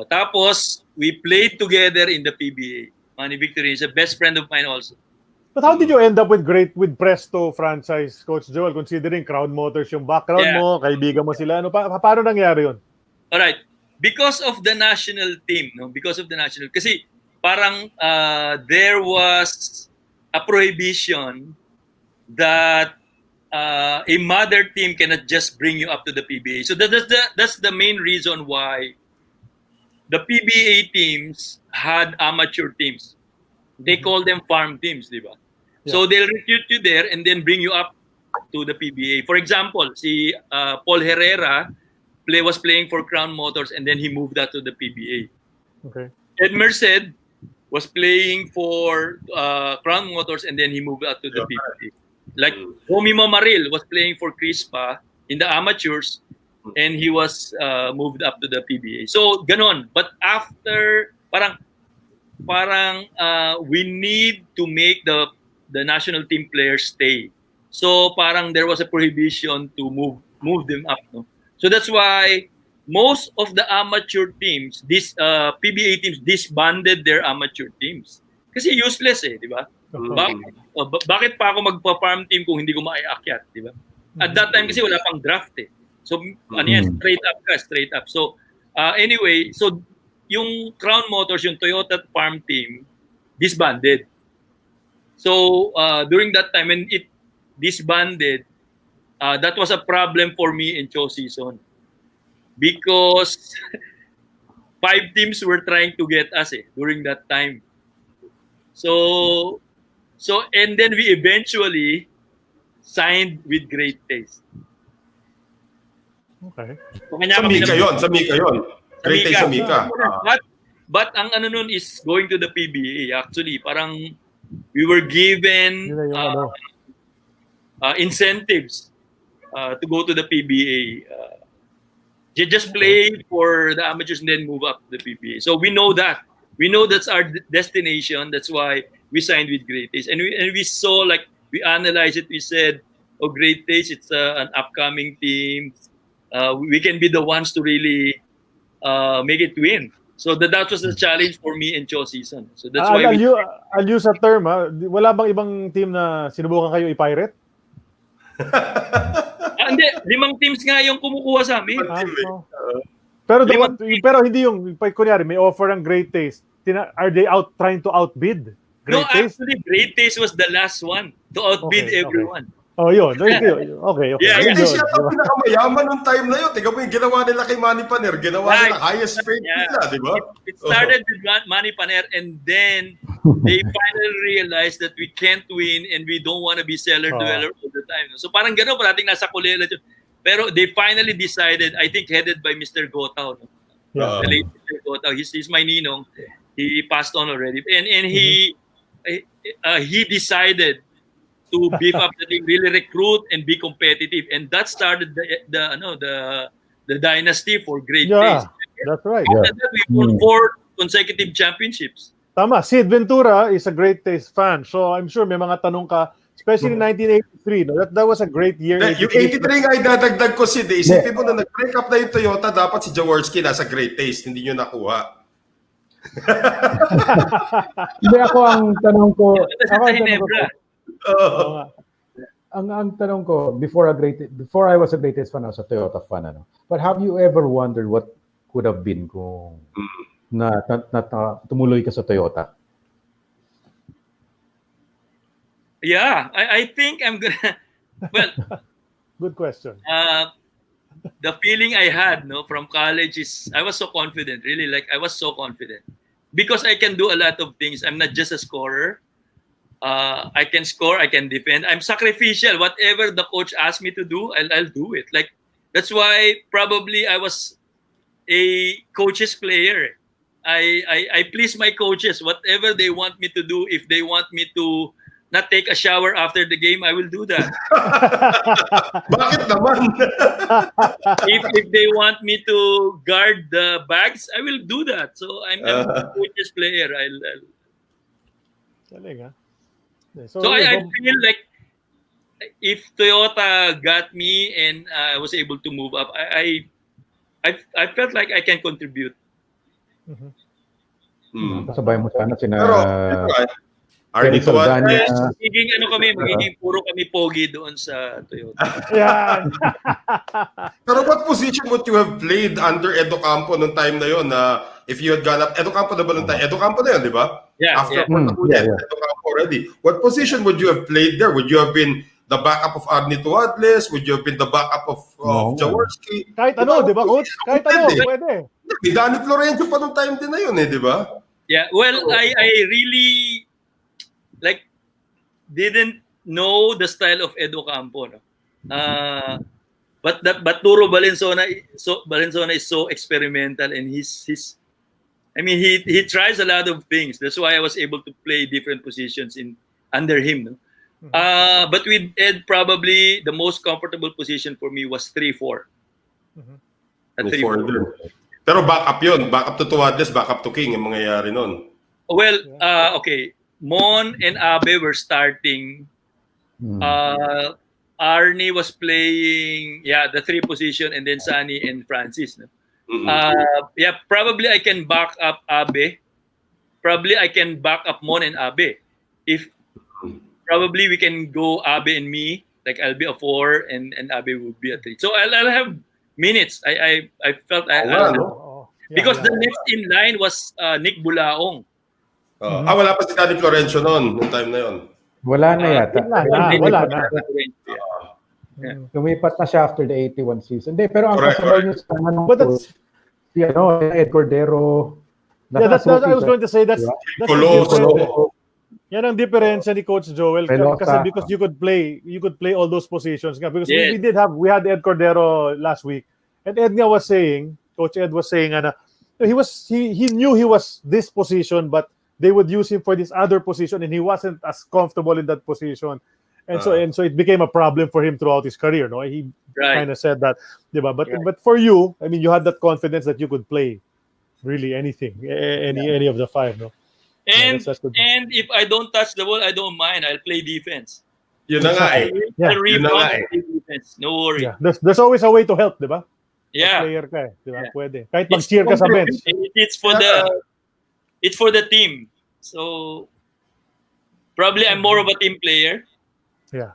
Tapos, we played together in the PBA. Manny Victorino is a best friend of mine also. But how did you end up with Presto franchise, Coach Joel, considering Crown Motors yung background mo, kaibigan mo sila? Paano nangyari yun? Alright. Because of the national team, kasi parang there was a prohibition that a mother team cannot just bring you up to the PBA. So that's the main reason why the PBA teams had amateur teams. They call them farm teams, di ba? Yeah. So they'll recruit you there and then bring you up to the PBA. For example, si Paul Herrera was playing for Crown Motors, and then he moved out to the PBA. Okay. Ed Merced was playing for Crown Motors, and then he moved out to the PBA. Like Romy Mamaril was playing for Crispa in the amateurs, and he was moved up to the PBA. So ganon. But after parang we need to make the national team players stay. So parang there was a prohibition to move them up. No? So that's why most of the amateur teams, these PBA teams, disbanded their amateur teams. Kasi useless di ba? Bakit pa ako magpa-farm team kung hindi ko maiakyat, di ba? At that time kasi wala pang draft So ano yan, straight up. So anyway, so yung Crown Motors, yung Toyota farm team, disbanded. So during that time when it disbanded, that was a problem for me in Cho season because 5 teams were trying to get us during that time. So and then we eventually signed with Great Taste. Okay. Sa Mika yun. Great Taste sa Mika. But ang ano nun is going to the PBA actually. Parang we were given incentives to go to the PBA. Just play for the amateurs and then move up to the PBA. So we know that. We know that's our destination. That's why we signed with Great Taste. And we saw, like, we analyzed it. We said, oh, Great Taste, it's an upcoming team. We can be the ones to really make it win. So that was the challenge for me in Cho season. So that's why I'll use a term. Wala bang ibang team na sinubukan kayo i-pirate? Hindi, 5 teams nga yung kumukuha sa amin. Pero hindi yung, kunyari, may offer ng Great Taste. Are they trying to outbid Great Taste? Actually, Great Taste was the last one to outbid everyone. Oh, yun. Okay. Yeah. Hindi siya ang pinakamayaman nung time na yun. Tingnan mo yung ginawa nila kay Manny Paner. Ginawa nila highest paid nila, di ba? It started with Manny Paner, and then they finally realized that we can't win and we don't want to be seller-dweller all the time. So parang gano'n, parating nasa kulela. Pero they finally decided, I think headed by Mr. Gotao. The late Mr. Gotao. He's my ninong. He passed on already. And he decided to beef up the team, really recruit and be competitive, and that started the dynasty for Great Taste. That's right. After that, we won 4 consecutive championships. Tama. Sid Ventura is a Great Taste fan, so I'm sure may mga tanong ka, especially in 1983. No? That was a great year. Yung 83 nga idadagdag ko, Sid. Isipin mo na nag-break up na yung Toyota, dapat si Jaworski nasa Great Taste, hindi nyo nakuha. Hindi, ako ang tanong ko. Ang tanong ko, before I was a Great Taste fan, I was a Toyota fan. But have you ever wondered what could have been kung na tumuloy ka sa Toyota? Yeah, I think I'm gonna. Well, good question. The feeling I had from college is I was so confident. Really, like I was so confident because I can do a lot of things. I'm not just a scorer. I can score, I can defend. I'm sacrificial. Whatever the coach asks me to do, I'll do it. Like that's why probably I was a coach's player. I please my coaches. Whatever they want me to do, if they want me to not take a shower after the game, I will do that. Bakit naman? if they want me to guard the bags, I will do that. So I'm a coach's player. So I feel like if Toyota got me and I was able to move up, I felt like I can contribute. Kasabay mo sana sina Arnie Saldana. Magiging puro kami pogi doon sa Toyota. Yeah. Pero what position would you have played under Edo Campo nung time na yun? If you had gone up, Edo Campo na ba nung time? Edo Campo na yun, di ba? Yeah. After Edo Campo already. What position would you have played there? Would you have been the backup of Arnie Tuadles? Would you have been the backup of Jaworski? Kahit ano, di ba, coach? Kahit ano, pwede. Danny Florencio pa nung time din na yun, di ba? Yeah, well, I really didn't know the style of Edo Campo. but Turo Valenzuela is so experimental, and he tries a lot of things. That's why I was able to play different positions under him. No? But with Ed, probably the most comfortable position for me was 3-4. At 3-4. Pero backup yun. Backup to Tuwadles, backup to King yung mangyayari nun. Well, okay. Mon and Abe were starting. Arnie was playing, the 3 position, and then Sunny and Francis. No? Probably I can back up Abe. Probably I can back up Mon and Abe. Probably we can go Abe and me. Like I'll be a 4 and Abe will be a 3. So I'll have minutes. I felt because the next in line was Nick Bulaong. Wala pa si Danny Florencio noon, noong time na yon. Wala na yata. Wala na. Lumipat na siya after the 81 season. Pero ang kasabay niyo sa si Ed Cordero. That's what I was going to say. That's Coloso. Yan ang diferensya ni Coach Joel kasi because you could play all those positions because we had Ed Cordero last week, and Coach Ed was saying he knew he was this position, but they would use him for this other position, and he wasn't as comfortable in that position, and so it became a problem for him throughout his career. No, he kind of said that, diba? But for you, you had that confidence that you could play really anything, any of the 5, no. And if I don't touch the ball, I don't mind. I'll play defense. Yun na nga eh. I'll rebound and play defense. No worry. Yeah. There's always a way to help, di ba? Yeah. Player ka eh, di ba? Pwede. Kahit mag-cheer ka sa bench. It's for the team. So probably I'm more of a team player. Yeah.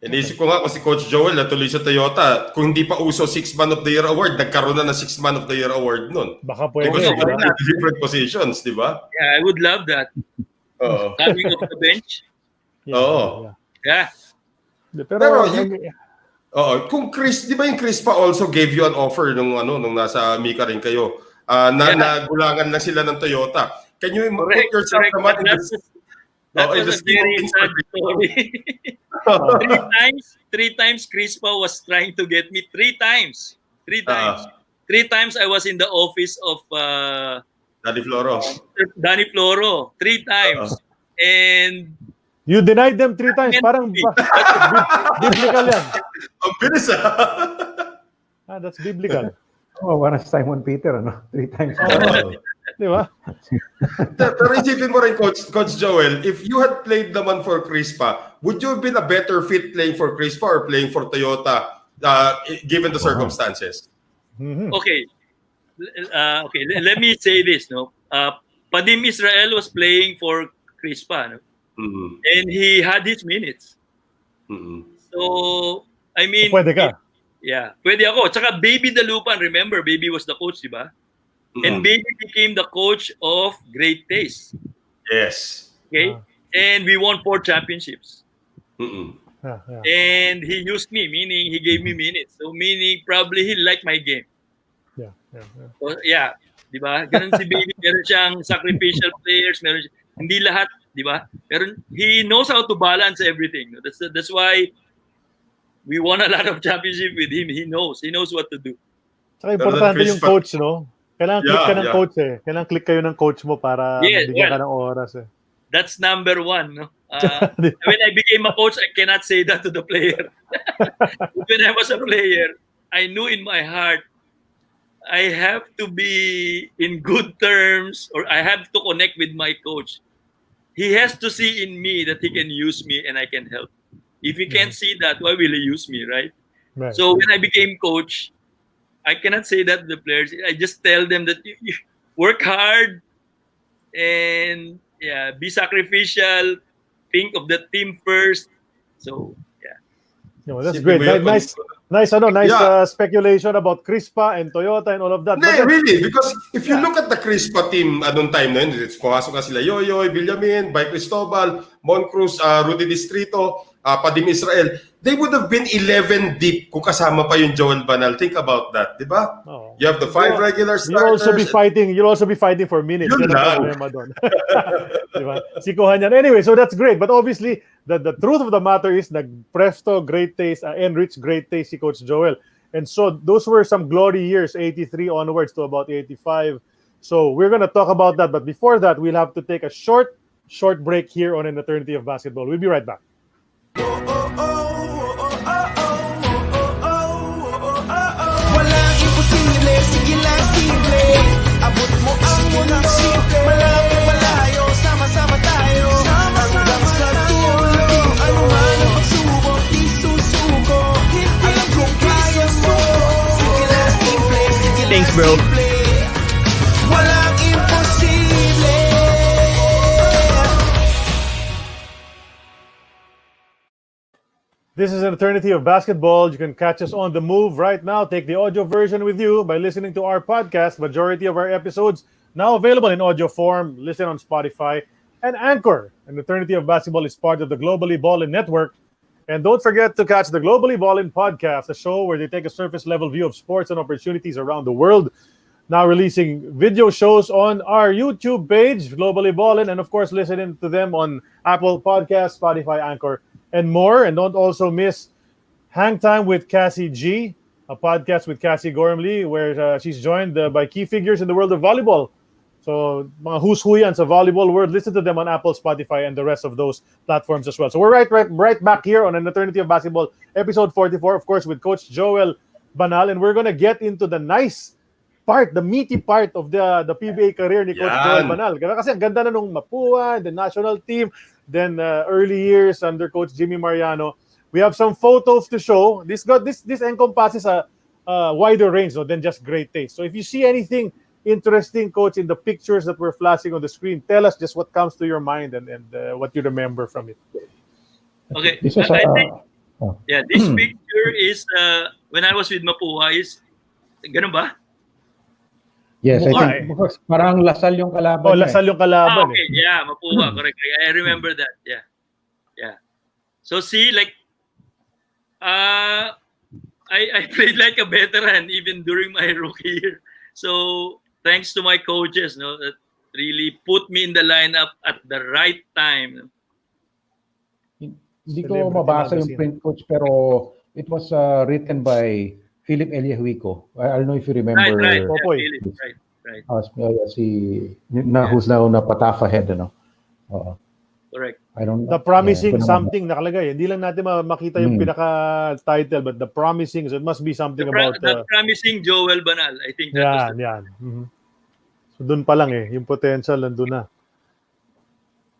Inisip ko nga kasi Coach Joel natuloy sa Toyota, kung hindi pa uso 6 Man of the Year award, nagkaroon na ng 6 Man of the Year award nun. Baka pwede. Because you can different positions, di ba? Yeah, I would love that. Coming off the bench. Yeah. Pero kung Chris, di ba yung Chris pa also gave you an offer nung nasa Mika rin kayo, nagulangan lang sila ng Toyota. Can you put yourself naman in this? That was a very sad story. 3 times Crispa was trying to get me. 3 times. 3 times I was in the office of Danny Floro. 3 times. And you denied them 3 times. Parang biblical yan. Ang bilis that's biblical. One Simon Peter, 3 times. Di ba? Pero isipin mo rin, Coach Joel, if you had played naman for Crispa, would you have been a better fit playing for Crispa or playing for Toyota, given the circumstances? Okay. Let me say this. Padim Israel was playing for Crispa, and he had his minutes. So, pwede ka. Pwede ako. Tsaka Baby Dalupan, remember, Baby was the coach, di ba? And Baby became the coach of Great Taste. Yes. Okay? And we won 4 championships. And he used me, meaning he gave me minutes. So meaning probably he liked my game. So, di ba? Ganun si Baby. Meron siyang sacrificial players. Hindi lahat, di ba? Pero he knows how to balance everything. That's why we won a lot of championship with him. He knows what to do. Saka importante yung coach, no? Kailangan click ka ng coach eh. Kailangan click kayo ng coach mo para bigyan ka ng oras eh. That's number 1, no? When I became a coach, I cannot say that to the player. When I was a player, I knew in my heart I have to be in good terms, or I have to connect with my coach. He has to see in me that he can use me and I can help. If he can't see that, why will he use me, right? So when I became coach, I cannot say that to the players. I just tell them that you work hard and be sacrificial. Think of the team first. So that's great. Nice speculation about Crispa and Toyota and all of that. Really, because if you look at the Crispa team anong time na yun, pumasok na sila Yoyoy, Villamin, Bay Cristobal, Moncruz, Rudy Distrito. Padim Israel, they would have been 11 deep kung kasama pa yung Joel Banal. Think about that, di ba? Oh. You have the 5 regular starters. You'll also be fighting for minutes. Yun Yan ang lang. problema doon. Diba? Sikuhan yan. Anyway, so that's great. But obviously, the truth of the matter is nag-presto great taste, enrich great taste si Coach Joel. And so those were some glory years, 83 onwards to about 85. So we're going to talk about that. But before that, we'll have to take a short break here on An Eternity of Basketball. We'll be right back. Walang imposible, sige lang simple. Abot mo ang unang simple. Malapit malayo, sama-sama tayo. Hanggang sa dulo, ano man ang pagsubok, di susuko. Alam kong kaya mo. Sige lang simple, sige lang simple. Walang imposible. This is An Eternity of Basketball. You can catch us on the move right now. Take the audio version with you by listening to our podcast. Majority of our episodes now available in audio form. Listen on Spotify and Anchor. An Eternity of Basketball is part of the Globally Ballin Network. And don't forget to catch the Globally Ballin podcast, a show where they take a surface-level view of sports and opportunities around the world. Now releasing video shows on our YouTube page, Globally Ballin, and of course listening to them on Apple Podcasts, Spotify, Anchor, and more. And don't also miss Hang Time with Cassie G, a podcast with Cassie Gormley, where she's joined by key figures in the world of volleyball. So, mga who's who yan sa volleyball world, listen to them on Apple, Spotify, and the rest of those platforms as well. So we're right back here on An Eternity of Basketball, episode 44, of course, with Coach Joel Banal. And we're gonna get into the nice part, the meaty part of the PBA career ni Coach Joel Banal. Kasi ang ganda na nung Mapua, the national team, then early years under Coach Jimmy Mariano. We have some photos to show. This encompasses a wider range than just great taste. So if you see anything interesting, Coach, in the pictures that we're flashing on the screen, tell us just what comes to your mind and what you remember from it. Okay, This is, I think, this picture is when I was with Mapua. Is ganun ba? Yes, I Mukha think because parang Lasal yung kalaban. Oh, Lasal yung kalaban. Okay, yeah, Mapua, correct. I remember that. Yeah. So see, like, I played like a veteran even during my rookie year. So thanks to my coaches, that really put me in the lineup at the right time. Hindi ko mabasa yung print, Coach, pero it was written by Philip Eliahuico. I don't know if you remember. Right. Popoy. Yeah, right. Who's now na Patafa head, Correct. I don't. The promising something nakalagay. Hindi lang natin makita yung pinaka-title, but the promising, so it must be something about... The promising Joel Banal. I think that was Yan. Mm-hmm. So doon pa lang yung potential nandun na.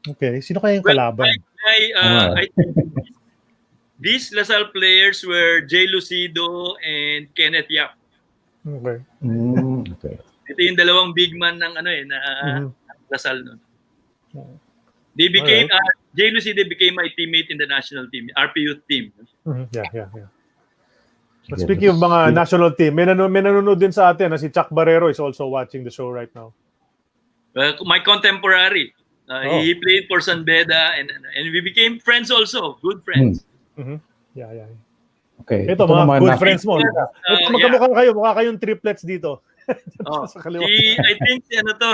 Okay, sino kaya yung kalaban? I think these Lasal players were Jay Lucido and Kenneth Yap. Okay. Okay. Ito yung dalawang big man ng Lasal noon. They became Jay Lucido became my teammate in the national team, RPU team. Mm-hmm. Yeah. But speaking of mga national team, may nanonood din sa atin na si Chuck Barrero is also watching the show right now. My contemporary. He played for San Beda and we became friends also, good friends. Mm-hmm. Yeah. Okay. Ito mga good friends mo. Mukha kayong triplets dito. I think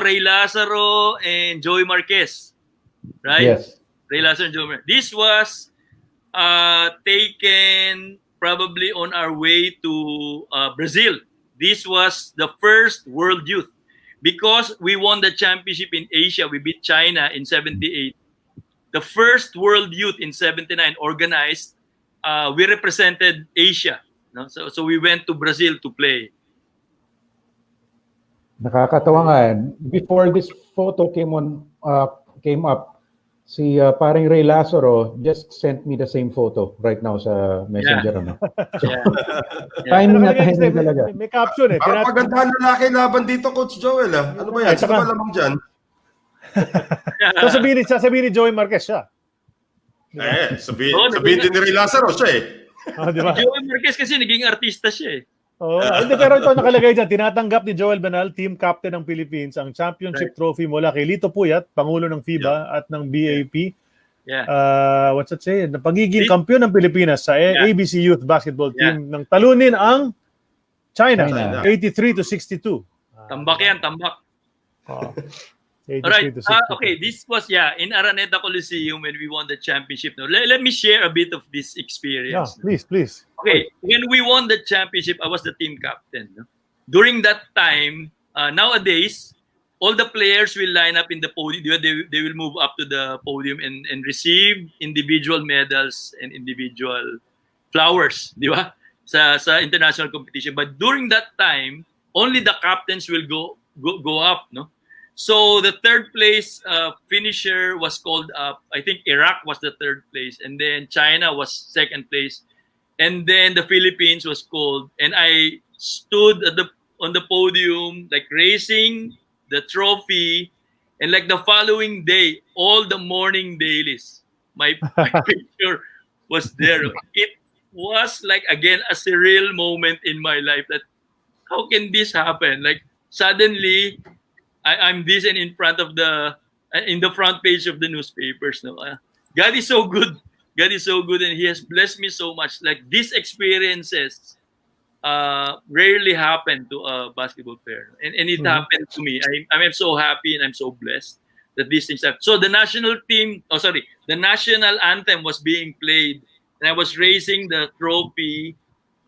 Ray Lazaro and Joey Marquez. Right? Yes. Ray Lazaro and Joey Marquez. This was taken probably on our way to Brazil. This was the first World Youth. Because we won the championship in Asia, we beat China in 78. The first World Youth in 79 organized, we represented Asia. No? So we went to Brazil to play. Nakakatawa nga. Before this photo came up, si paring Ray Lazaro just sent me the same photo right now sa Messenger. Timing na timing talaga. May caption eh. Parang pagandahan lalaki laban dito, Coach Joel. Ano ba yan? Sino ba lamang dyan? Sasabihin ni Joey Marquez siya. Sabihin din ni Ray Lazaro siya eh. Diba? Joey Marquez kasi naging artista siya eh. Hindi, pero ito nakalagay dyan. Tinatanggap ni Joel Banal, team captain ng Philippines, ang championship trophy mula kay Lito Puyat, Pangulo ng FIBA at ng BAP. what's that say? Na pagiging kampiyon ng Pilipinas sa ABC Youth Basketball Team nang talunin ang China. 83-62. Tambak yan, tambak. Alright, okay, this was in Araneta Coliseum when we won the championship. Now, let me share a bit of this experience. Yeah, please. Okay, when we won the championship, I was the team captain. No? During that time, nowadays, all the players will line up in the podium. They will move up to the podium and receive individual medals and individual flowers, di ba? Sa international competition. But during that time, only the captains will go up, no? So the third place finisher was called up. I think Iraq was the third place, and then China was second place, and then the Philippines was called. And I stood on the podium, like raising the trophy, and like the following day, all the morning dailies, my picture was there. It was like again a surreal moment in my life. That how can this happen? Like suddenly, I'm this and in front of in the front page of the newspapers. No, God is so good. God is so good, and He has blessed me so much. Like these experiences rarely happen to a basketball player, and it happened to me. I'm so happy and I'm so blessed that these things happen. So the national anthem was being played, and I was raising the trophy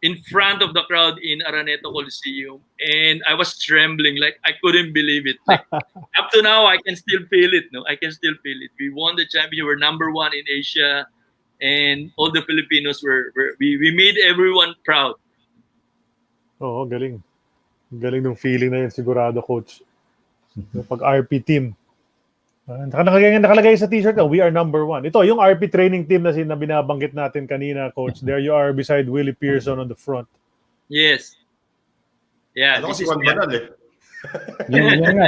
in front of the crowd in Araneta Coliseum, and I was trembling, like I couldn't believe it. Like, up to now, I can still feel it. No, I can still feel it. We won the championship. We're number 1 in Asia, and all the Filipinos we made everyone proud. Oo, galing. Galing ng feeling na yun, sigurado, coach. Pag RP team. Nakalagay sa t-shirt na, we are number 1. Ito, yung RP training team na binabanggit natin kanina, coach. There you are beside Willie Pearson on the front. Yes. Yeah. Ano si Juan Banal eh. Yun nga.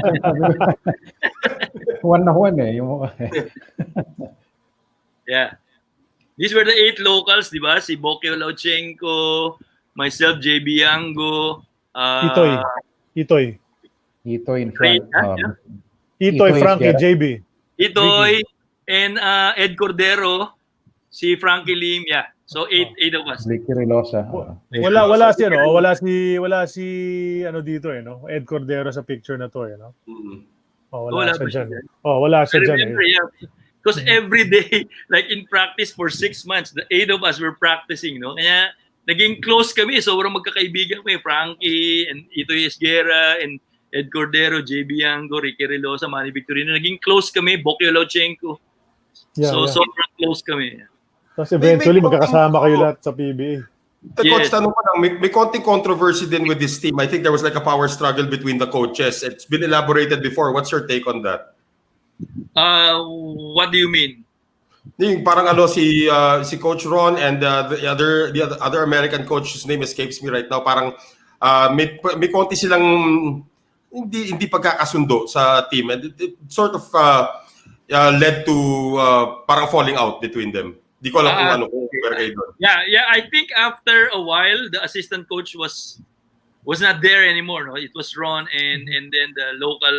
One na one eh. Yeah. These were the 8 locals, di ba? Si Bokyo Lauchenko, myself, JB Yango, Itoy in front. Itoy, Frankie, JB. Itoy, and Ed Cordero, si Frankie Lim, So 8 of us. Ricky Relosa. Wala si ano dito no? Ed Cordero sa picture na to no? Wala siya dyan. Wala siya dyan. Because every day, like in practice for 6 months, the 8 of us were practicing, no? Kaya naging close kami, sobrang magkakaibigan kami. Frankie, and Itoy Esguerra, and Ed Cordero, JB Yango, Ricky Relosa, Manny Victorino. Naging close kami, Bokyo Lauchenko. Sobrang close kami. Tapos eventually, magkakasama kayo lahat sa PBA. Coach, tanong ko lang, may konting controversy din with this team. I think there was like a power struggle between the coaches. It's been elaborated before. What's your take on that? What do you mean? Yung parang si Coach Ron and the other American coach, his name escapes me right now. Parang may konti silang hindi pagkakasundo sa team, and it sort of led to parang falling out between them. Di ko alam kung ano where kayo doon. Yeah, I think after a while the assistant coach was not there anymore. No? It was Ron and then the local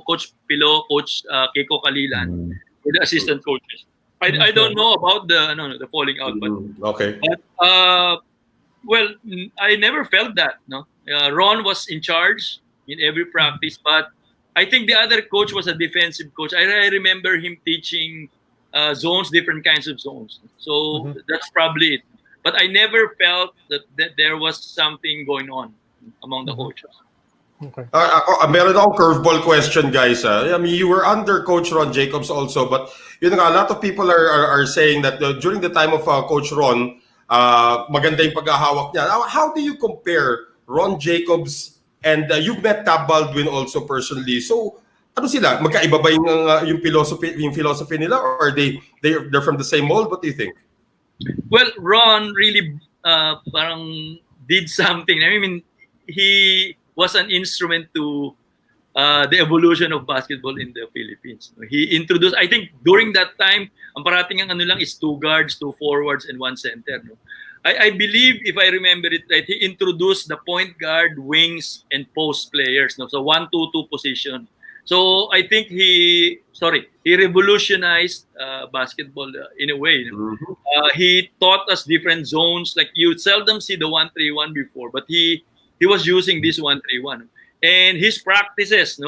Coach Pilo, Coach Keiko Kalilan, were the assistant coaches. I don't know about the falling out, but okay. But well, I never felt that. No, Ron was in charge in every practice, but I think the other coach was a defensive coach. I remember him teaching zones, different kinds of zones. So that's probably it. But I never felt that there was something going on among the coaches. Okay. Meron akong curveball question, guys. I mean, you were under Coach Ron Jacobs also, but a lot of people are saying that during the time of Coach Ron, maganda yung paghahawak niya. How do you compare Ron Jacobs and you've met Tab Baldwin also personally? So, ano sila? Magkaiba ba yung philosophy nila, or they're from the same mold? What do you think? Well, Ron really parang did something. I mean, he was an instrument to the evolution of basketball in the Philippines. He introduced, I think during that time, ang parating ang ano lang is 2 guards, 2 forwards, and 1 center. No? I believe, if I remember it right, he introduced the point guard, wings, and post players. No? So 1-2-2 position. So I think he revolutionized basketball in a way. He taught us different zones. Like you seldom see the 1-3-1 before, but he was using this 1-3-1, and his practices,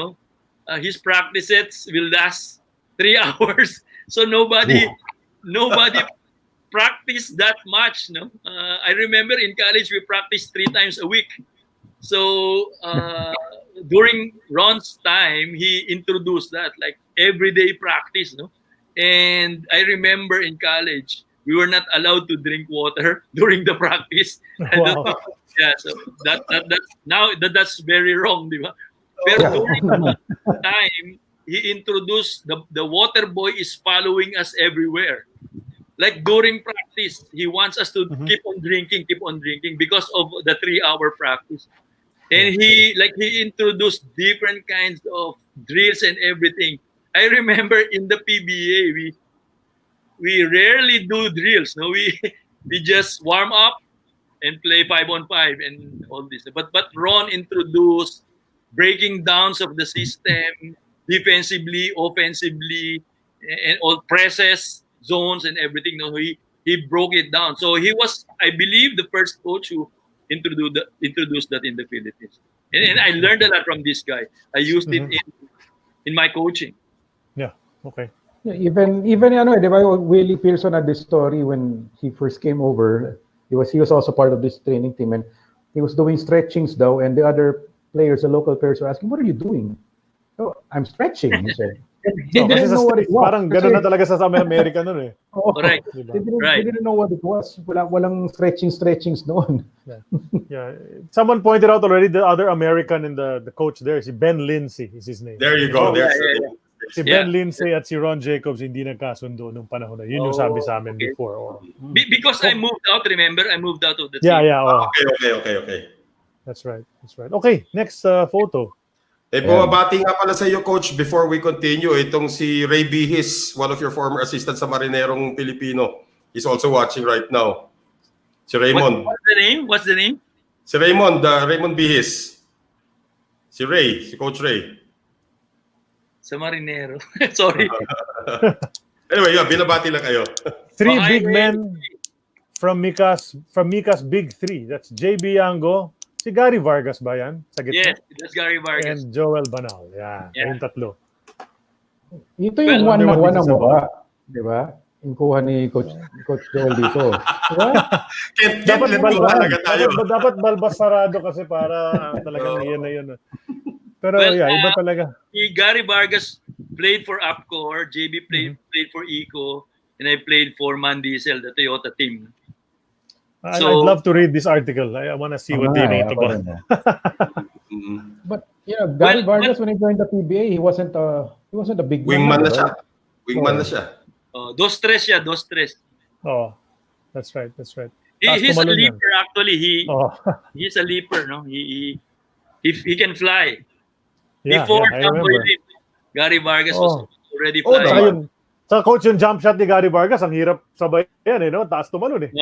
his practices will last 3 hours. So nobody practiced that much. No, I remember in college we practiced 3 times a week. So during Ron's time, he introduced that like everyday practice, no? And I remember in college, we were not allowed to drink water during the practice. Wow. So that's very wrong, di ba? Pero during that time, he introduced the water boy is following us everywhere. Like during practice, he wants us to keep on drinking because of the 3-hour practice. And he introduced different kinds of drills and everything. I remember in the PBA, we rarely do drills. No, we just warm up and play 5-on-5 and all this. But Ron introduced breaking downs of the system, defensively, offensively, and all presses, zones, and everything. No, he broke it down. So he was, I believe, the first coach who introduced that in the Philippines. And I learned a lot from this guy. I used it in my coaching. Yeah. Okay. Yeah, even di ba, Willie Pearson had this story when he first came over. He was also part of this training team, and he was doing stretchings though, and the other players, the local players, were asking, "What are you doing?" "Oh, I'm stretching," he said. They didn't know what it was. Parang gano'n na talaga sa Amerika nun eh. Correct. They didn't know what it was. Walang stretchings noon. Yeah. Someone pointed out already the other American in the coach there, si Ben Lindsay is his name. There you go. Si Ben Lindsay at si Ron Jacobs hindi nagkasundo nung panahon na. Yun yung sabi sa amin before. Because I moved out, remember? I moved out of the team. Yeah. Okay. That's right. Okay, next photo. Bumabati nga pala sa iyo, Coach, before we continue, itong si Ray Bihis, one of your former assistants sa Marinerong Pilipino, is also watching right now. Si Raymond. What's the name? Si Raymond, Raymond Bihis. Si Ray, si Coach Ray. Sa Marinero. Sorry. Anyway, binabati lang kayo. 3 big men from Mika's Big 3. That's JB Yango. Si Gary Vargas ba yan? Sa gitna? Yes, that's Gary Vargas. And Joel Banal. Yeah. Yung tatlo. Ito yung one na mukha. Di ba? Yung kuha ni Coach Joel dito. Diba? Dapat balbas sarado kasi para talagang iyan na yun. Pero iba talaga. Gary Vargas played for Apcor, JB played for Eco, and I played for Mandisel, the Toyota team. I'd love to read this article. I want to see what they wrote about. But Gary Vargas, when he joined the PBA, he wasn't a big wingman na siya. Wingman na siya. Dos tres. Oh, that's right. He's a leaper actually. He's a leaper, no? He can fly. Before Gary Vargas was already flying. Sa coach yung jump shot ni Gary Vargas, ang hirap sabay yan, taas tumalon eh.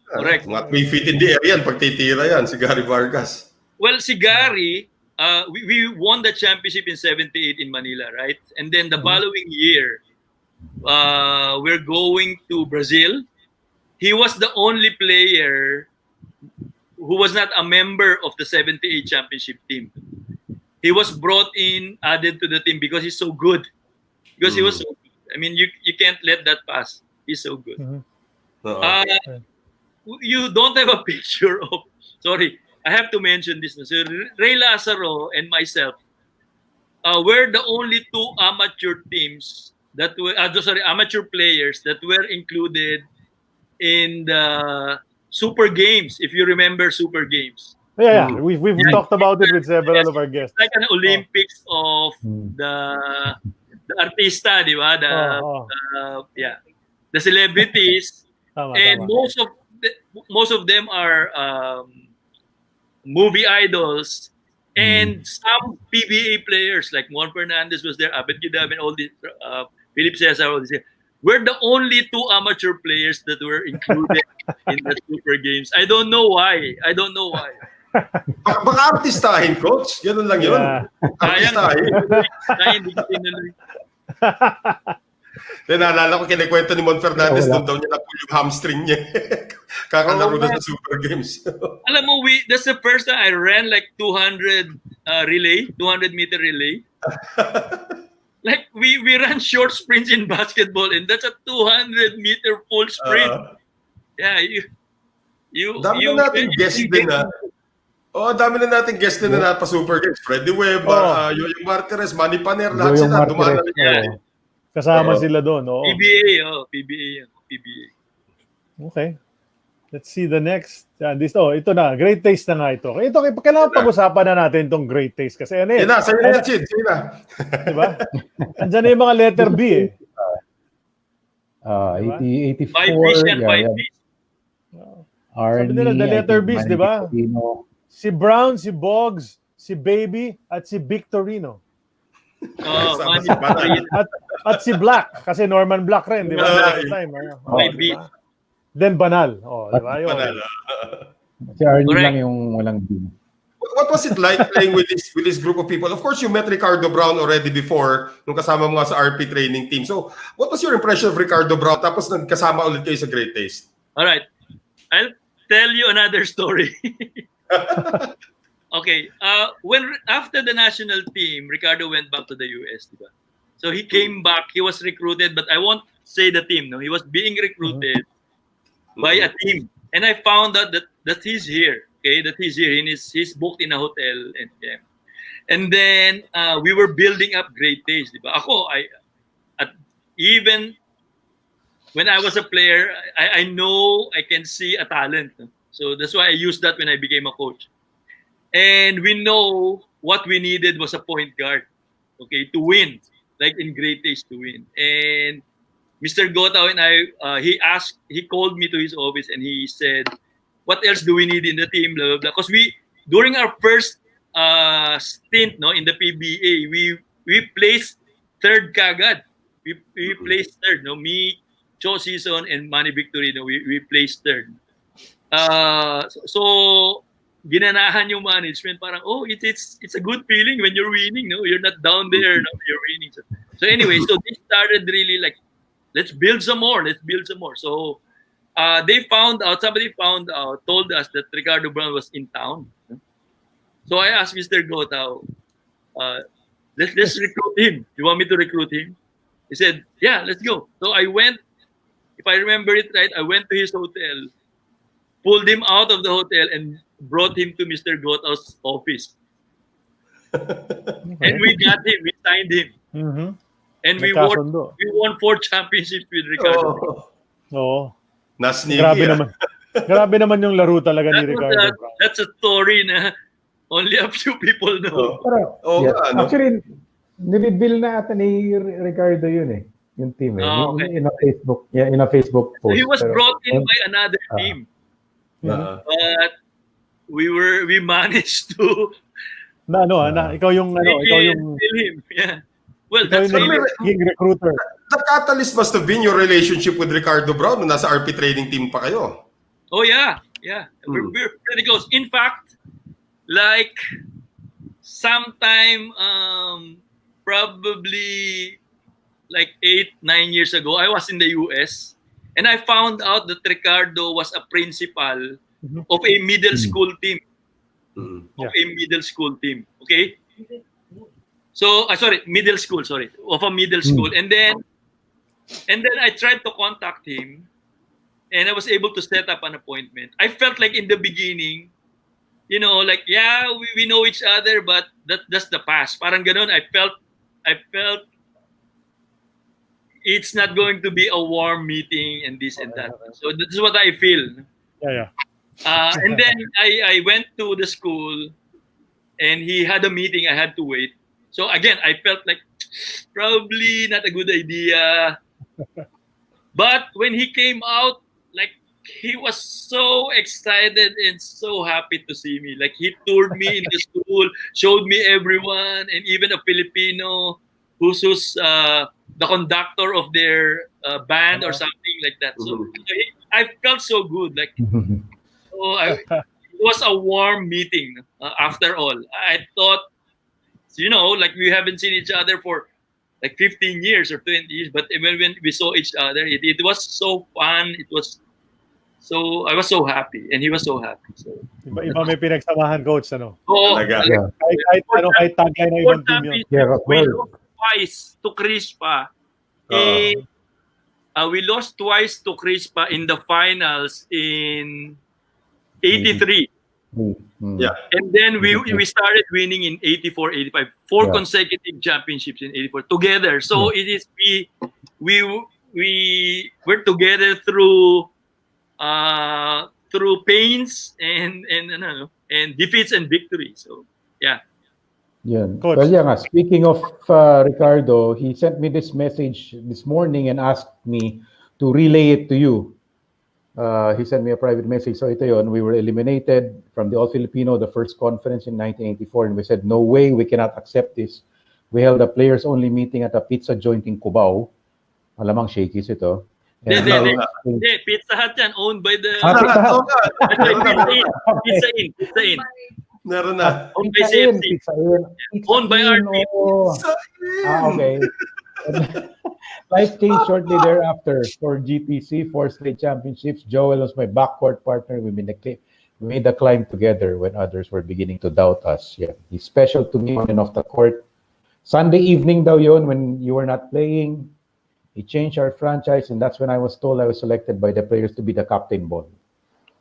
Correct. Mga 3 feet in the air yan, pagtitira yan, si Gary Vargas. Well, si Gary, we won the championship in 78 in Manila, right? And then the following year, we're going to Brazil. He was the only player who was not a member of the 78 championship team. He was brought in, added to the team because he's so good. Because he was so good. I mean, you can't let that pass. He's so good. You don't have a picture of... Sorry, I have to mention this. So Ray Lazaro and myself were the only 2 amateur teams that were... amateur players that were included in the Super Games, if you remember Super Games. Yeah. We've talked about it with several of our guests. It's like an Olympics of the artista, di ba? The celebrities. And most of them are movie idols, and some PBA players like Juan Fernandez was there, Abed Gidab, and all these Philip Cesar, all these. We're the only 2 amateur players that were included in the Super Games. I don't know why. Baka artistahin, coach. Ganun lang yun. Yeah. Artistahin. Hindi ko tinuloy. Naalala ko, kinikwento ni Mon Fernandez, doon daw niya na-pull yung hamstring niya. Kakalaro na sa Super Games. Alam mo, that's the first time I ran like 200 200-meter relay. Like, we ran short sprints in basketball, and that's a 200-meter full sprint. Yeah, dami na natin guest din na. Dami na natin guest din na pa Super Games. Freddy Weber, Yoyo Martirez, Manny Paner, lahat sila. Dumaan na niya. Kasama sila doon. PBA. Okay. Let's see the next. Ito na. Great taste na nga ito. Kailangan pag-usapan na natin itong great taste. Kasi ano Sa'yo na, Sid. Sa'yo na. Diba? Andyan na yung mga letter B eh. 84. 5 fish and 5 fish. Sabi nila, the letter B's, di ba? Si Brown, si Boggs, si Baby, at si Victorino. At si Black, kasi Norman Black rin, di ba? Diba? Then Banal. Di ba? Banal. Si Arnie lang yung walang B. What was it like playing with this group of people? Of course, you met Ricardo Brown already before nung kasama mo nga sa RP training team. So, what was your impression of Ricardo Brown? Tapos nagkasama ulit kayo sa Great Taste. Alright. I'll tell you another story. Okay. After the national team, Ricardo went back to the US, diba? So he came back. He was recruited, but I won't say the team. No, he was being recruited by a team, and I found out that he's here. Okay, that he's here. He's booked in a hotel, and then we were building up Great Taste, diba? Even when I was a player, I know I can see a talent. No? So that's why I used that when I became a coach. And we know what we needed was a point guard, okay, to win, like in Great Taste to win. And Mr. Gotao and I, he called me to his office and he said, "What else do we need in the team?" Blah blah blah. Because during our first stint, no, in the PBA, we placed third kagad. We placed third. No, me, Cho Season, and Manny Victorino, we placed third. So ginanahan yung management, parang it's a good feeling when you're winning, no, you're not down there, no, you're winning. So anyway, so this started really like, let's build some more. So somebody found out, told us that Ricardo Brown was in town. So I asked Mr. Gotao, let's recruit him. You want me to recruit him? He said, yeah, let's go. So I went, if I remember it right, I went to his hotel, pulled him out of the hotel and brought him to Mr. Gotao's office. And we got him, we signed him. Mm-hmm. And we won 4 championships with Ricardo. Grabe naman yung laro talaga ni Ricardo. That's a story na only a few people know. Actually, nireveal na ata ni Ricardo yun eh. Yung team eh. Okay. In a Facebook post. He was brought in by another team. But we managed to ikaw yung him. Yeah. Well, that's yung recruiter. The catalyst must have been your relationship with Ricardo Brown nung nasa RP training team pa kayo. Oh yeah. We're pretty close. In fact, like sometime probably like 8-9 years ago, I was in the US and I found out that Ricardo was a principal of a middle school team. Okay? So, middle school, of a middle school. And then I tried to contact him and I was able to set up an appointment. I felt like in the beginning, you know, like, yeah, we know each other, but that's the past. Parang ganun, I felt it's not going to be a warm meeting and this and that. So this is what I feel. Yeah. And then I went to the school and he had a meeting. I had to wait. So again, I felt like probably not a good idea. But when he came out, like he was so excited and so happy to see me. Like he toured me in the school, showed me everyone, and even a Filipino who's the conductor of their band or something like that. So I felt so good. Like, was a warm meeting. After all, I thought, like we haven't seen each other for like 15 years or 20 years, but when we saw each other, it was so fun. It was so, I was so happy, and he was so happy. So, Iba may pinagsamahan, coach, ano? Talaga. Kahit tagline ng ibang team yun. We lost twice to Crispa. We lost twice to Crispa in the finals in 83. Yeah. And then we started winning in 84, 85. Four consecutive championships in 84 together. So it is we're together through pains and defeats and victories. So yeah. Coach. Well, speaking of Ricardo, he sent me this message this morning and asked me to relay it to you. He sent me a private message. So ito yun, we were eliminated from the All-Filipino, the first conference in 1984, and we said, no way, we cannot accept this. We held a players-only meeting at a pizza joint in Cubao. Malamang Shakey's ito. Hindi, Pizza Hut yan, owned by the... Pizza Inn. Meron na. Owned by CFC. Owned by RP. Okay. Life changed shortly thereafter for GTC, 4 straight championships. Joel was my backcourt partner. We made the climb together when others were beginning to doubt us. Yeah, he's special to me on and off the court. Sunday evening daw yun, when you were not playing, he changed our franchise, and that's when I was told I was selected by the players to be the captain ball.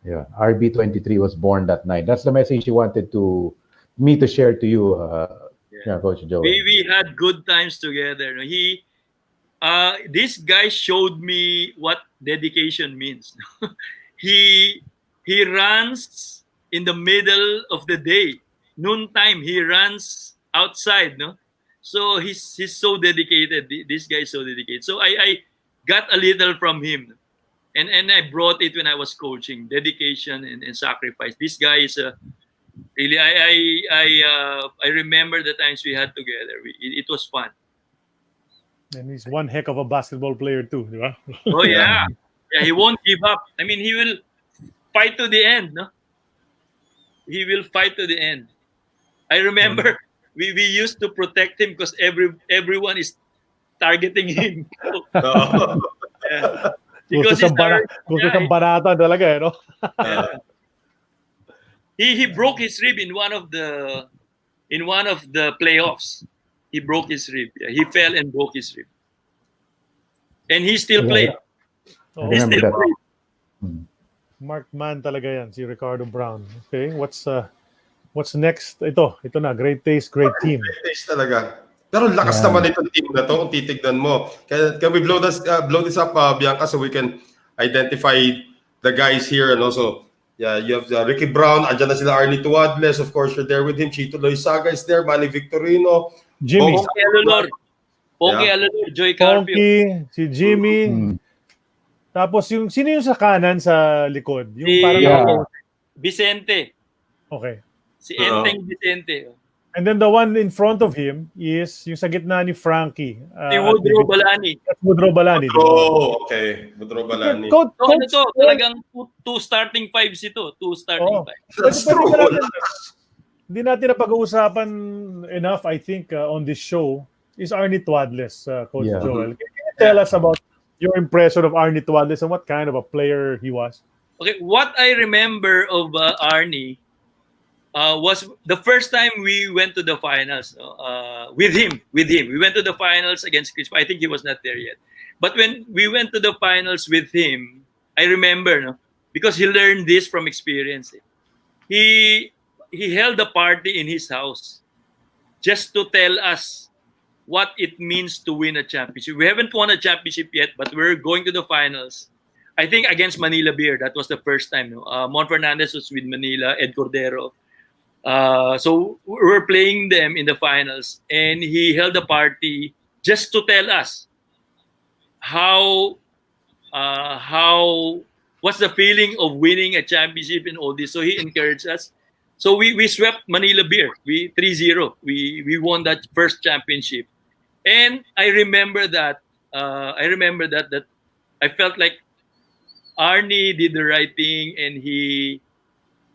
Yeah, RB23 was born that night. That's the message he wanted me to share to you, Coach Joel. We had good times together. This guy showed me what dedication means. He runs in the middle of the day, noontime. He runs outside, no. So he's so dedicated. This guy is so dedicated. So I got a little from him, and I brought it when I was coaching. Dedication and sacrifice. This guy is really. I remember the times we had together. It was fun. And he's one heck of a basketball player too, di ba? Oh yeah, he won't give up. I mean, he will fight to the end, no? He will fight to the end. I remember we used to protect him because everyone is targeting him. Because gusto siyang banata talaga, no? He broke his rib in one of the playoffs. He broke his rib. Yeah, he fell and broke his rib. And he still played. He still played. Marked man talaga yan, si Ricardo Brown. Okay, what's next? Ito na, great taste, great team. Great taste talaga. Pero lakas naman itong team na to kung titignan mo. Can we blow this up, Bianca, so we can identify the guys here and also you have Ricky Brown, andyan na sila Arnie Tuadles, of course you're there with him. Chito Loizaga is there, Manny Victorino, Jimmy, Pogi Alonor, Joy Carpio, si Jimmy. Tapos sino yung sa kanan sa likod? Yung parang Vicente. Okay. Si Enteng Vicente. And then the one in front of him is yung sa gitna ni Frankie. Si Woodrow Balani. Woodrow Balani. Oh, okay. Woodrow Balani. Talagang two starting fives ito. Two starting fives. That's true. Hindi natin napag-uusapan enough, I think, on this show is Arnie Tuadles, Coach Joel. Can you tell us about your impression of Arnie Tuadles and what kind of a player he was? Okay, what I remember of Arnie was the first time we went to the finals with him. We went to the finals against Chris. I think he was not there yet. But when we went to the finals with him, I remember, because he learned this from experience. He held a party in his house just to tell us what it means to win a championship. We haven't won a championship yet, but we're going to the finals. I think against Manila Beer. That was the first time. Mon Fernandez was with Manila, Ed Cordero. So we're playing them in the finals, and he held a party just to tell us what's the feeling of winning a championship and all this. So he encouraged us. So we swept Manila Beer. 3-0. We won that first championship, and I remember that. That I felt like Arnie did the right thing, and he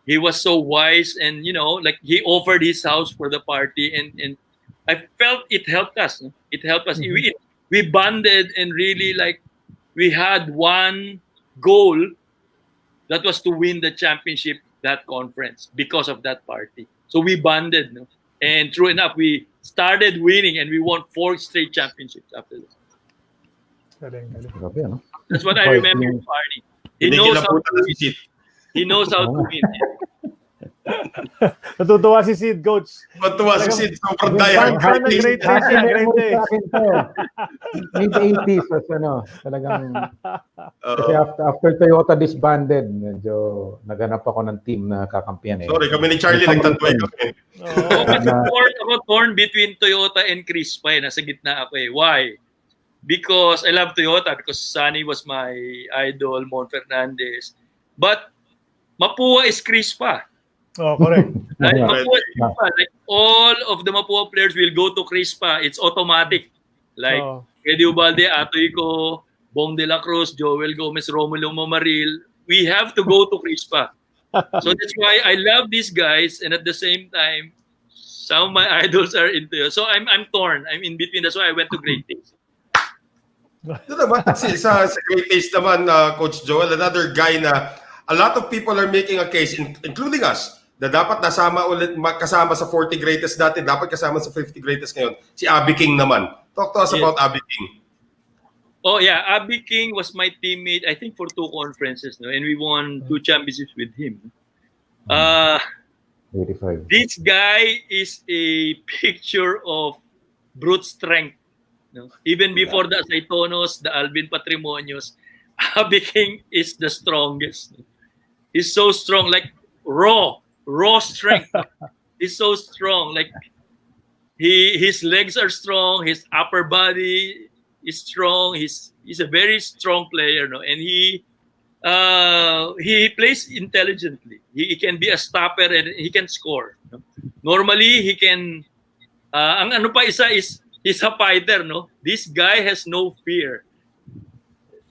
he was so wise, and like he offered his house for the party, and I felt it helped us. No? It helped us. We bonded, and really like we had one goal, that was to win the championship that conference because of that party. So we bonded, no? And true enough, we started winning, and we won 4 straight championships after that. Galing. That's what I remember the party. He knows how to win. He knows how to win. Natutuwa si Sid, Coach. Natutuwa si Sid. Sobrang Fan diehard. ng great days. Great days. Mid-80s, talagang, kasi after Toyota disbanded, medyo naganap ako ng team na kakampiyan. Sorry, kami ni Charlie nagtatuloy kami. Ako torn between Toyota and Crispa. Nasa gitna ako. Why? Because I love Toyota, because Sunny was my idol, Mon Fernandez. But Mapua is Crispa. Oh, correct. Mapua is Crispa. Like all of the Mapua players will go to Crispa. It's automatic. Like Eddie Ubalde, Atoy Ko, Bong de la Cruz, Joel Gomez, Romulo Mamaril. We have to go to Crispa. So that's why I love these guys, and at the same time, some of my idols are into it. So I'm torn. I'm in between. That's why I went to Great Taste. Ito naman, sa Great Taste naman, Coach Joel, another guy na a lot of people are making a case, including us, na dapat kasama sa 40 greatest dati, dapat kasama sa 50 greatest ngayon. Si Abby King naman. Talk to us about Abby King. Oh yeah, Abby King was my teammate, I think, for 2 conferences, no? And we won 2 championships with him. 85. This guy is a picture of brute strength. No? Even before the Saitonos, the Alvin Patrimonios, Abby King is the strongest. He's so strong, like raw strength. He's so strong, like his legs are strong, his upper body is strong. He's a very strong player, no? And he plays intelligently. He can be a stopper, and he can score. No? Normally, he can. Ang ano pa isa is he's a fighter, no? This guy has no fear.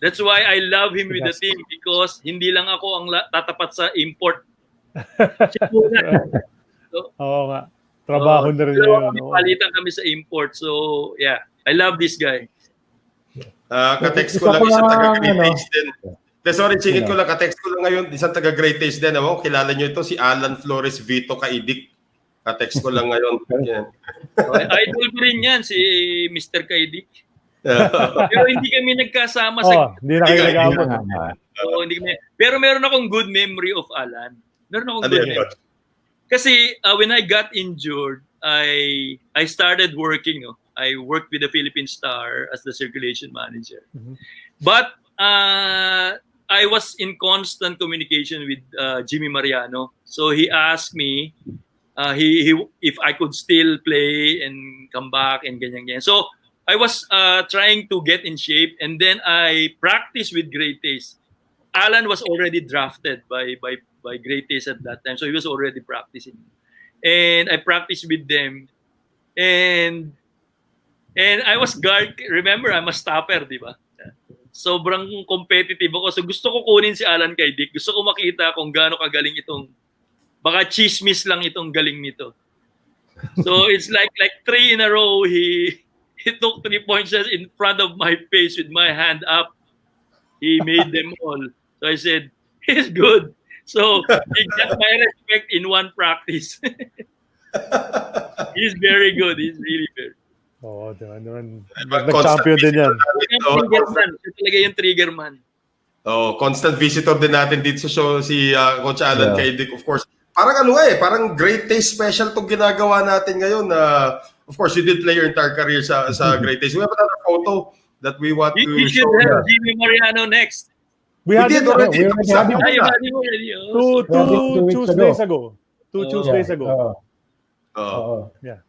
That's why I love him with the team, because hindi lang ako ang tatapat sa import. Oo nga. Trabaho na rin yun. Palitan kami sa import. So, yeah. I love this guy. Ka-text ko lang isang taga-Great Taste din. Sorry, singit ko lang. Ka-text ko lang ngayon, isang taga-Great Taste din. Kilala nyo ito, si Alan Flores Vito Kaidik. Ka-text ko lang ngayon. Yan. Idol ko rin yan, si Mr. Kaidik. Pero hindi kami nagkasama sa... Hindi na kayo nag-abot. Pero meron akong good memory of Alan. Meron akong good memory. Kasi when I got injured, I started working. No? I worked with the Philippine Star as the circulation manager. Mm-hmm. But I was in constant communication with Jimmy Mariano. So he asked me if I could still play and come back and ganyan. So I was trying to get in shape, and then I practiced with Great Taste. Alan was already drafted by Great Taste at that time, so he was already practicing. And I practiced with them, and I was guard. Remember, I'm a stopper, di ba? Sobrang competitive ako. So gusto ko kunin si Alan kay Dick. Gusto ko makita kung gaano kagaling itong, baka chismis lang itong galing nito. So it's like 3 in a row, he took 3 points in front of my face with my hand up. He made them all. So I said, he's good. So he got my respect in one practice. He's very good. He's really good. Oo, nag-champion din yan. Siya talaga yung trigger man. Constant visitor din natin dito sa show, si Coach Alan Kaidik, of course. Parang parang Great Taste special itong ginagawa natin ngayon. Of course, you did play your entire career sa Great Taste. We have another photo that we want to show. We should have Jimmy Mariano next. We did already. Two Tuesdays ago. Yeah.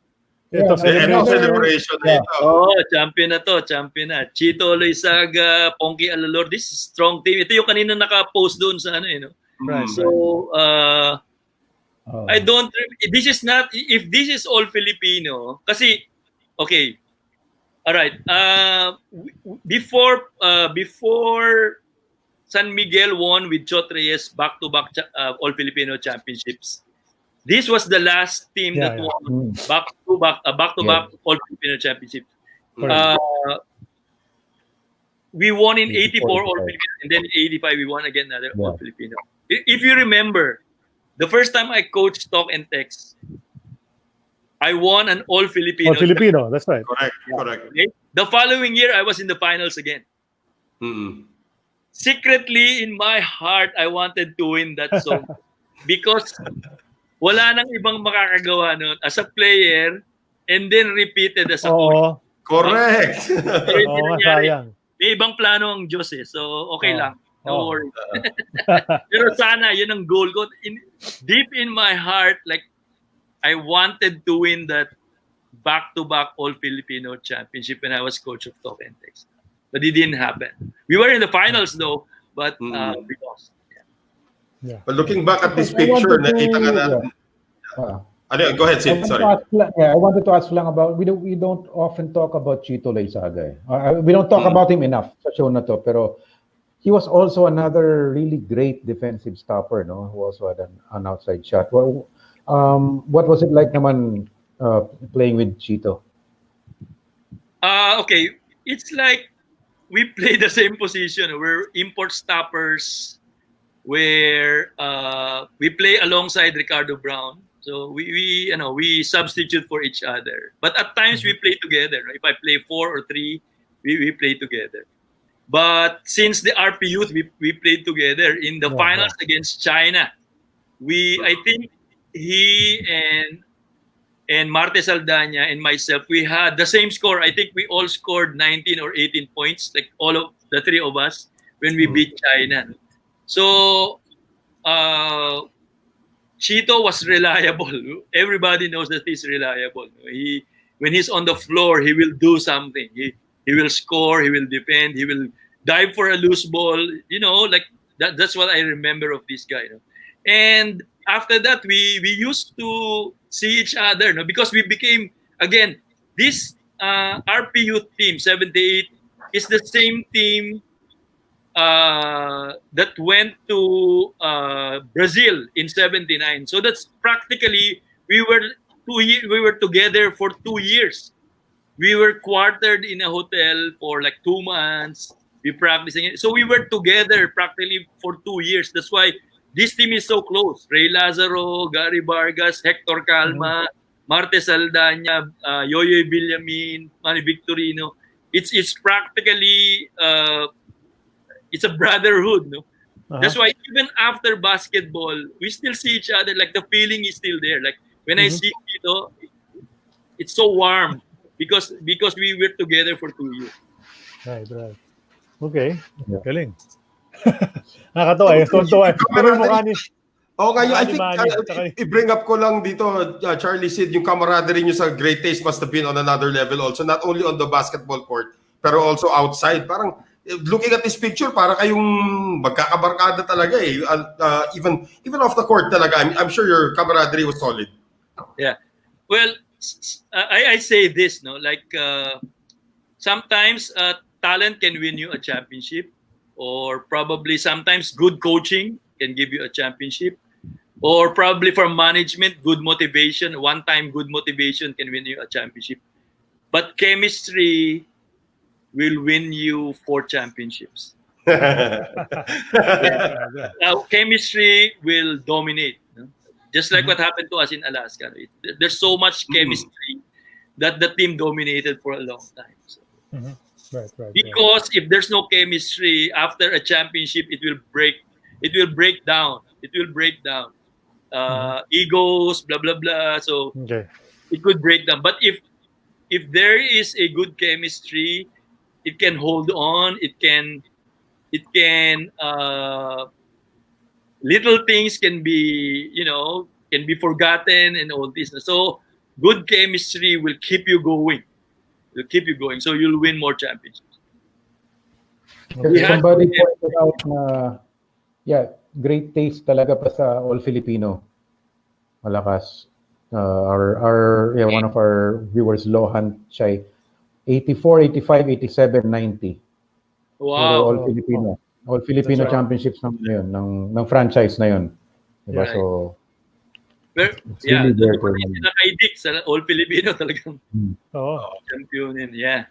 Ito, celebration nito. Champion na. Chito Loizaga, Ponky Alalor. This is strong team. Ito yung kanina naka-post doon sa no? Right. So, I don't, this is not, if this is all Filipino, kasi, okay, all right, before San Miguel won with Chot Reyes back-to-back All Filipino championships. This was the last team that won back-to-back All Filipino championships. We won in 84 All Filipino, and then in 85 we won again another All Filipino. If you remember, the first time I coached Talk and Text, I won an All Filipino. All Filipino, that's right. Correct. Okay? The following year, I was in the finals again. Secretly, in my heart, I wanted to win that song because wala nang ibang makakagawa nun as a player and then repeated as a coach. Correct. May ibang plano ang Diyos eh. So, okay lang. No worry. Pero sana, yun ang goal ko. Deep in my heart, like, I wanted to win that back-to-back All-Filipino championship when I was coach of Talk and Text. But it didn't happen. We were in the finals though, but we lost. But looking back at this picture, nakita nga natin. Go ahead, Sid. Sorry. I wanted to ask lang about, we don't often talk about Chito Leizaga. We don't talk about him enough sa show na to, pero he was also another really great defensive stopper, no? Who also had an outside shot. Well, what was it like naman playing with Chito? Okay, it's like we play the same position. We're import stoppers where we play alongside Ricardo Brown. So we substitute for each other. But at times we play together. If I play 4 or 3, we play together. But since the RP Youth, we played together in the finals against China. I think he and Marte Saldaña and myself, we had the same score. I think we all scored 19 or 18 points, like all of the 3 of us, when we beat China. So, Chito was reliable. Everybody knows that he's reliable. When he's on the floor, he will do something. He will score, he will defend, he will dive for a loose ball. Like that's what I remember of this guy. And after that, we used to see each other, because we became, again, this RP Youth team, 78, is the same team that went to Brazil in 79. So that's practically, we were together for 2 years. We were quartered in a hotel for like 2 months. We practicing it. So we were together practically for 2 years. That's why this team is so close. Ray Lazaro, Gary Vargas, Hector Calma, Marte Saldaña, Yoyoy Villamin, Manny Victorino. It's practically it's a brotherhood, no? That's why even after basketball, we still see each other. Like the feeling is still there. Like when I see Tito, it's so warm because we were together for 2 years. Right. Okay. Galing. Nakakatawa eh. Tonto eh. Pero yung mukha ni... I think i-bring up ko lang dito, Charlie Sid, yung camaraderie nyo sa Great Taste must have been on another level also. Not only on the basketball court, pero also outside. Parang, looking at this picture, parang kayong magkakabarkada talaga eh. Even off the court talaga, I'm sure your camaraderie was solid. Yeah. Well, I say this, no? Like, sometimes talent can win you a championship, or probably sometimes good coaching can give you a championship, or probably from management, good motivation, one-time good motivation can win you a championship. But chemistry will win you 4 championships. Chemistry will dominate. No? Just like what happened to us in Alaska. There's so much chemistry that the team dominated for a long time. So. Right. Because if there's no chemistry after a championship, it will break down. Egos, blah blah blah. So it could break down. But if there is a good chemistry, it can hold on. It can little things can be forgotten and all this. So good chemistry will keep you going. So you'll win more championships. Somebody pointed out great taste talaga pa sa All Filipino. Malakas. One of our viewers, Lohan Chay, 84, 85, 87, 90. Wow. All Filipino. All Filipino That's right. championships ng franchise na yun. Diba? Right. So, Well, it's really there to... sila kay Dick sa All Filipino talagang Oo. champion yun. Yeah.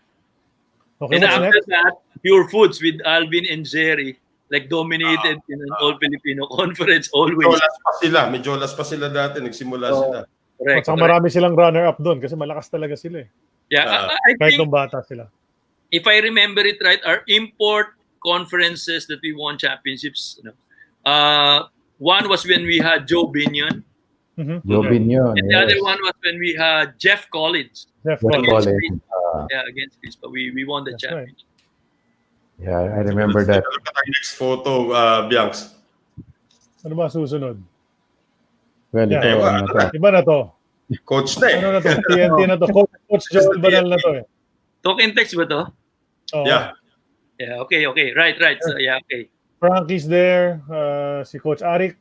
Okay, And what's after next? that, Pure Foods with Alvin and Jerry, like dominated in an All Filipino conference always. May Jolas pa sila dati, nagsimula sila. Correct. At marami silang runner-up doon kasi malakas talaga sila eh. Yeah, I Kahit think nung bata sila. if I remember it right, our import conferences that we won championships, one was when we had Joe Binion. Joe Binion, And the other one was when we had Jeff Collins. Jeff Collins. Against Crispa. We won the championship. Right. Yeah, I remember that. Look at our next photo, Biancs. Ano ba susunod? Well, Iba na to. Coach na eh. Ano na to? TNT na to. Coach Joel Banal na to eh. Talk in text ba to? Oo. Yeah. Yeah, okay. Right. So, yeah, okay. Frankie's there. Si Coach Arik.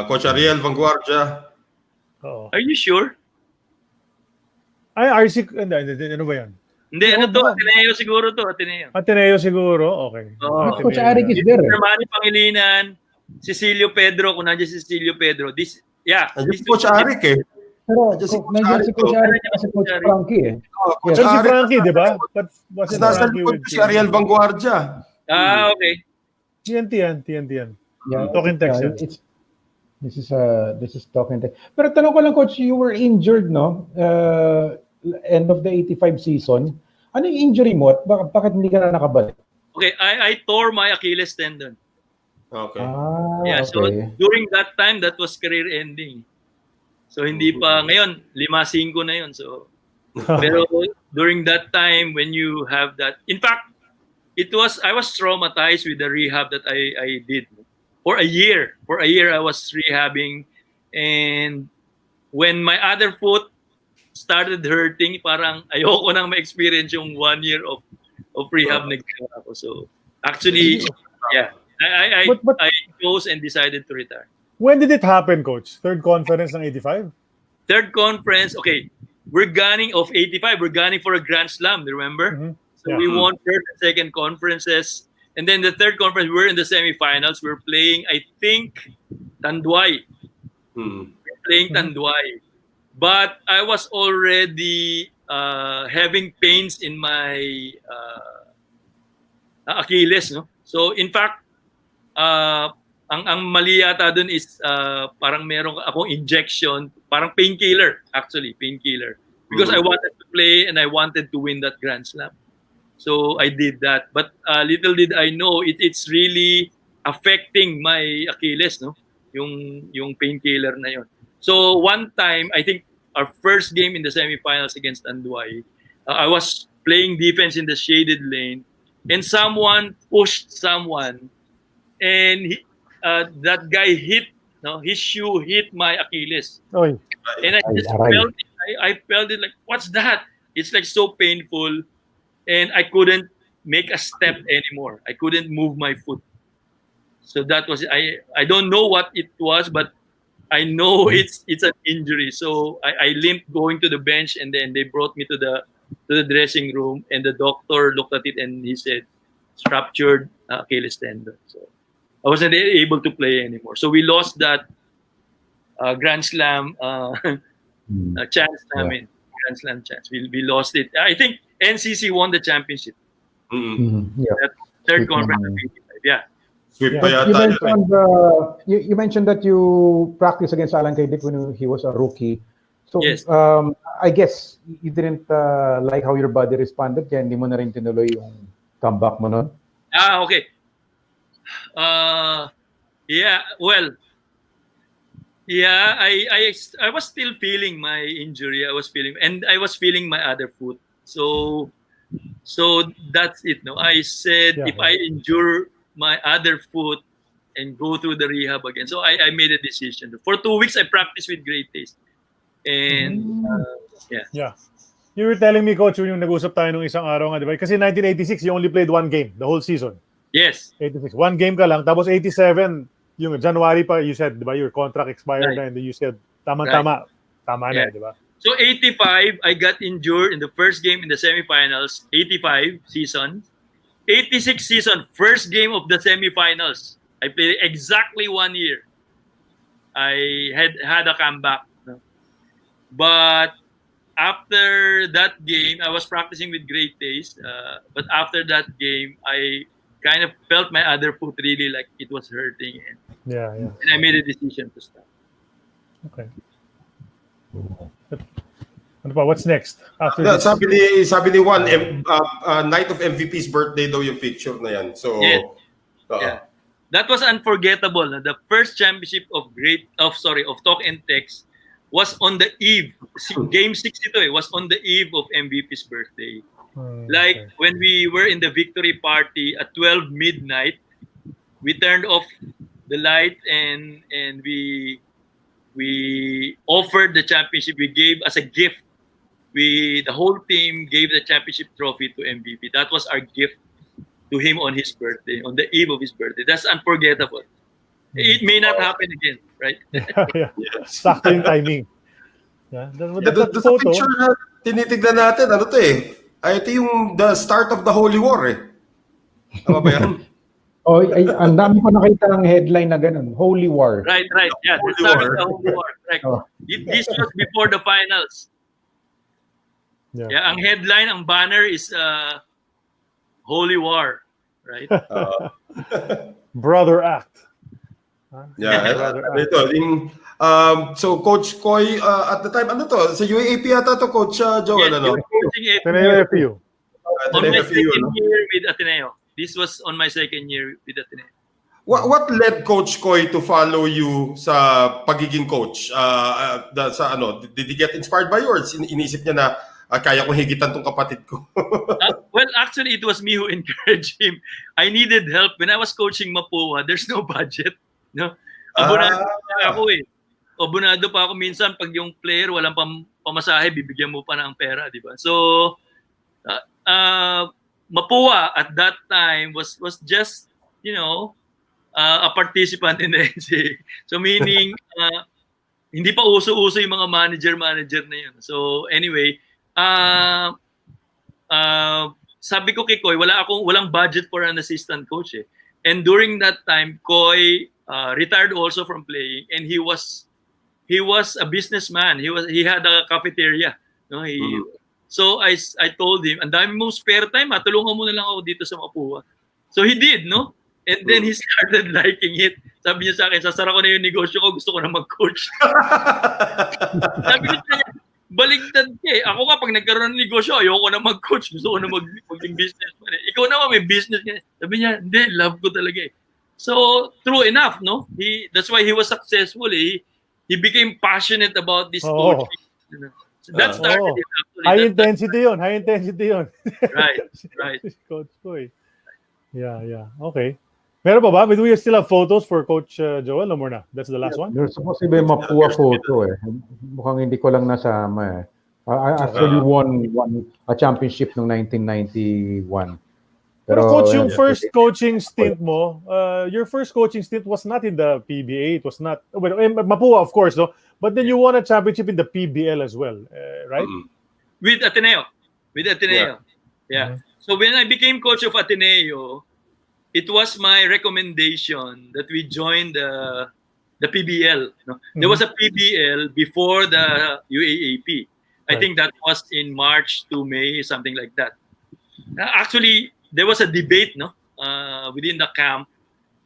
Coach Ariel Vanguardia. Oo. Are you sure? Ay, RC. Hindi, ano ba yan? Hindi, ano to? Ateneo siguro to. Ateneo. Ateneo siguro. Okay. Coach Arik is there. Manny Pangilinan, Cecilio Pedro, kung nandiyan si Cecilio Pedro. This Coach Arik eh. Pero nandiyan si Coach Arik kasi Coach Frankie eh. Coach si Frankie, di ba? But wasn't Nasa Frankie likod with si Ariel Vanguardia. Okay. TNT yan. Yeah, Talking text yan. This is talking text. Pero tanong ko lang, Coach, you were injured, no? End of the 85 season. Ano yung injury mo? Bakit hindi ka na nakabalik? Okay, I tore my Achilles tendon. Okay. Yeah, okay. so during that time, that was career ending. So hindi pa, ngayon, 5-5 na yun. So, pero during that time, when you have that, in fact, I was traumatized with the rehab that I did. For a year I was rehabbing, and when my other foot started hurting, parang ayoko nang ma-experience yung 1 year of rehab na ginawa ko. So actually, yeah, I chose and decided to retire. When did it happen, Coach? Third conference ng 85? Third conference, okay. We're gunning of 85. We're gunning for a Grand Slam, remember? So we won third and second conferences. And then the third conference, we're in the semifinals. We're playing, I think, Tanduay. We're playing Tanduay. But I was already having pains in my Achilles. No? So in fact, ang mali yata dun is parang meron akong injection, parang painkiller, because I wanted to play and I wanted to win that Grand Slam. So I did that, but little did I know it's really affecting my Achilles, no? Yung painkiller na yon. So one time, I think our first game in the semifinals against Anduay, I was playing defense in the shaded lane, and someone pushed someone, and that guy his shoe hit my Achilles. Oy. And I felt it like, what's that? It's like so painful, and I couldn't make a step anymore. I couldn't move my foot. So that was I don't know what it was, but I know it's an injury. So I limped going to the bench, and then they brought me to the dressing room, and the doctor looked at it and he said, ruptured Achilles tendon. So I wasn't able to play anymore. So we lost that Grand Slam chance. Grand Slam chance. We lost it. I think NCC won the championship. That third conference. Yeah. But you mentioned that you practiced against Alan Kaydik when he was a rookie. So yes. I guess you didn't like how your body responded, kaya hindi mo na rin tinuloy yung comeback mo nun? Okay. Yeah, well, yeah, I was still feeling my injury. I was feeling my other foot. So that's it. No, I said if I injure my other foot and go through the rehab again. So I made a decision. For 2 weeks, I practiced with great taste. And yeah. You were telling me, Coach, yung nag-usap tayo nung isang araw nga, di ba? Kasi 1986, you only played one game the whole season. Yes. 86. One game ka lang. Tapos 87, yung January pa, you said, di ba, your contract expired na, and then you said, tama-tama. Tama na, di ba? So 85, I got injured in the first game in the semifinals, 85 season. 86 season, first game of the semifinals. I played exactly 1 year. I had a comeback. No? But after that game, I was practicing with Great Days. But after that game, I kind of felt my other foot really like it was hurting. And I made a decision to stop. Okay. Ano pa? What's next? After this? Sabi ni Juan, night of MVP's birthday daw yung picture na yan. So, yeah. That was unforgettable. The first championship of Talk and Text was on the eve. Game 62 was on the eve of MVP's birthday. Like when we were in the victory party at 12 midnight, we turned off the light and we offered the championship. We gave as a gift. The whole team gave the championship trophy to MVP. That was our gift to him on his birthday, on the eve of his birthday. That's unforgettable. It may not happen again, right? Sakto yung timing. The picture na tinitignan natin, ano to eh? Ito yung the start of the Holy War eh. Tama ba yan? Ang dami ko nakita ang headline na ganun. Holy War. Right. Yeah, the start of the Holy War. Correct. This was before the finals. Yeah, ang headline, ang banner is Holy War, right? Brother Act. So Coach Koy, at the time, ano to? Sa UAAP yata to, Coach Joel, ano? Ateneo FU. On my second year with Ateneo. This was on my second year with Ateneo. What led Coach Koy to follow you sa pagiging coach? Did he get inspired by yours? Inisip niya na kaya kong higitan tong kapatid ko. Well, actually, it was me who encouraged him. I needed help. When I was coaching Mapua, there's no budget. No? Abonado pa ako eh. Abonado pa ako minsan pag yung player walang pamasahe, bibigyan mo pa ng pera, di ba? So, Mapua at that time was just, a participant in the NCAA. So meaning, hindi pa uso-uso yung mga manager na yun. So anyway, sabi ko kay Koy, walang budget for an assistant coach eh. And during that time, Koy retired also from playing, and he was a businessman. He had a cafeteria. No, So I told him, ang dami mong spare time, tulungan mo na lang ako dito sa Mapua. So he did, no? And then he started liking it. Sabi niya sa akin, sasara ko na yung negosyo ko, gusto ko na mag-coach. Sabi niya, baligtad ka eh. Ako nga, pag nagkaroon ng negosyo, ayoko na mag-coach. Gusto ko na maging businessman eh. Ikaw naman may business ka. Sabi niya, hindi, love ko talaga eh. So, true enough, no? That's why he was successful eh. He became passionate about this coaching. So that started it actually. High intensity yun. Right. Coach Koy. Yeah. Okay. Meron pa ba? Do we still have photos for Coach Joel? No more na. That's the last one? There's supposed to be a Mapua photo eh. Mukhang hindi ko lang nasama eh. I actually won a championship noong 1991. Pero Coach, yung first coaching stint mo, your first coaching stint was not in the PBA. It was not, Mapua of course, no? But then you won a championship in the PBL as well, right? With Ateneo. Yeah. Mm-hmm. So when I became coach of Ateneo, it was my recommendation that we join the PBL. No? There was a PBL before the UAAP. I think that was in March to May, something like that. Actually, there was a debate, within the camp.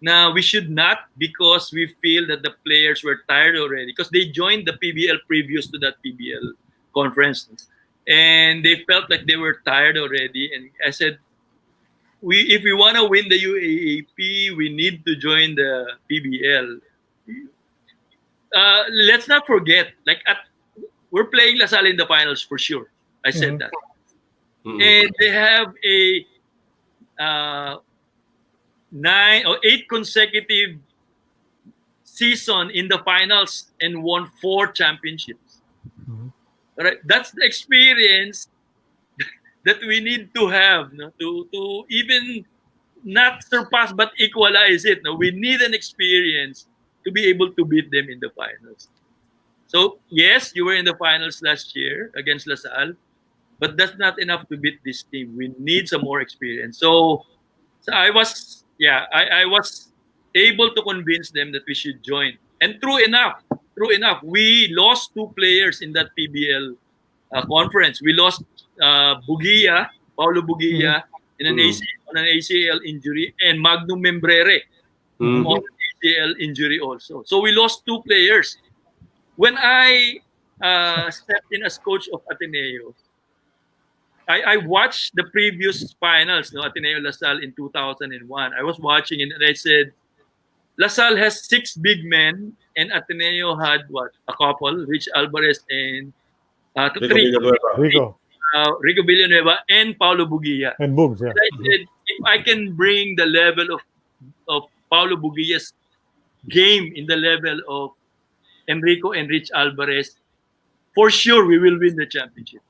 Now we should not, because we feel that the players were tired already, because they joined the PBL previous to that PBL conference, and they felt like they were tired already. And I said, if we want to win the UAAP, we need to join the PBL. Let's not forget, we're playing La Salle in the finals for sure. I said that, and they have a 9 or 8 consecutive season in the finals and won 4 championships. Right? That's the experience that we need to have, to even not surpass but equalize it. We need an experience to be able to beat them in the finals. So yes, you were in the finals last year against La Salle, but that's not enough to beat this team. We need some more experience. So So I was able to convince them that we should join. And true enough, we lost 2 players in that PBL conference. We lost Paulo Bugia, in an ACL injury, and Magnum Membrere on an ACL injury also. So we lost 2 players. When I stepped in as coach of Ateneo, I watched the previous finals, Ateneo LaSalle in 2001. I was watching it and I said, LaSalle has 6 big men, and Ateneo had a couple, Rich Alvarez and 3. Rico Villanueva and Paulo Bugia. And Boogs, yeah. I said, if I can bring the level of Paulo Bugia's game in the level of Enrico and Rich Alvarez, for sure we will win the championship.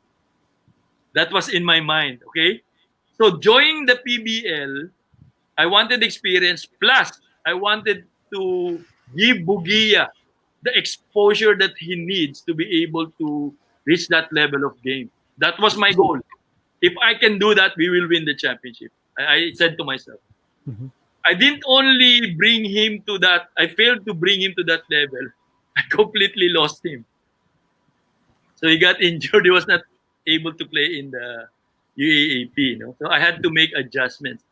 That was in my mind, okay? So joining the PBL, I wanted experience, plus I wanted to give Bugia the exposure that he needs to be able to reach that level of game. That was my goal. If I can do that, we will win the championship. I said to myself. I didn't only bring him to that, I failed to bring him to that level. I completely lost him. So he got injured. He was not able to play in the UAAP. So I had to make adjustments.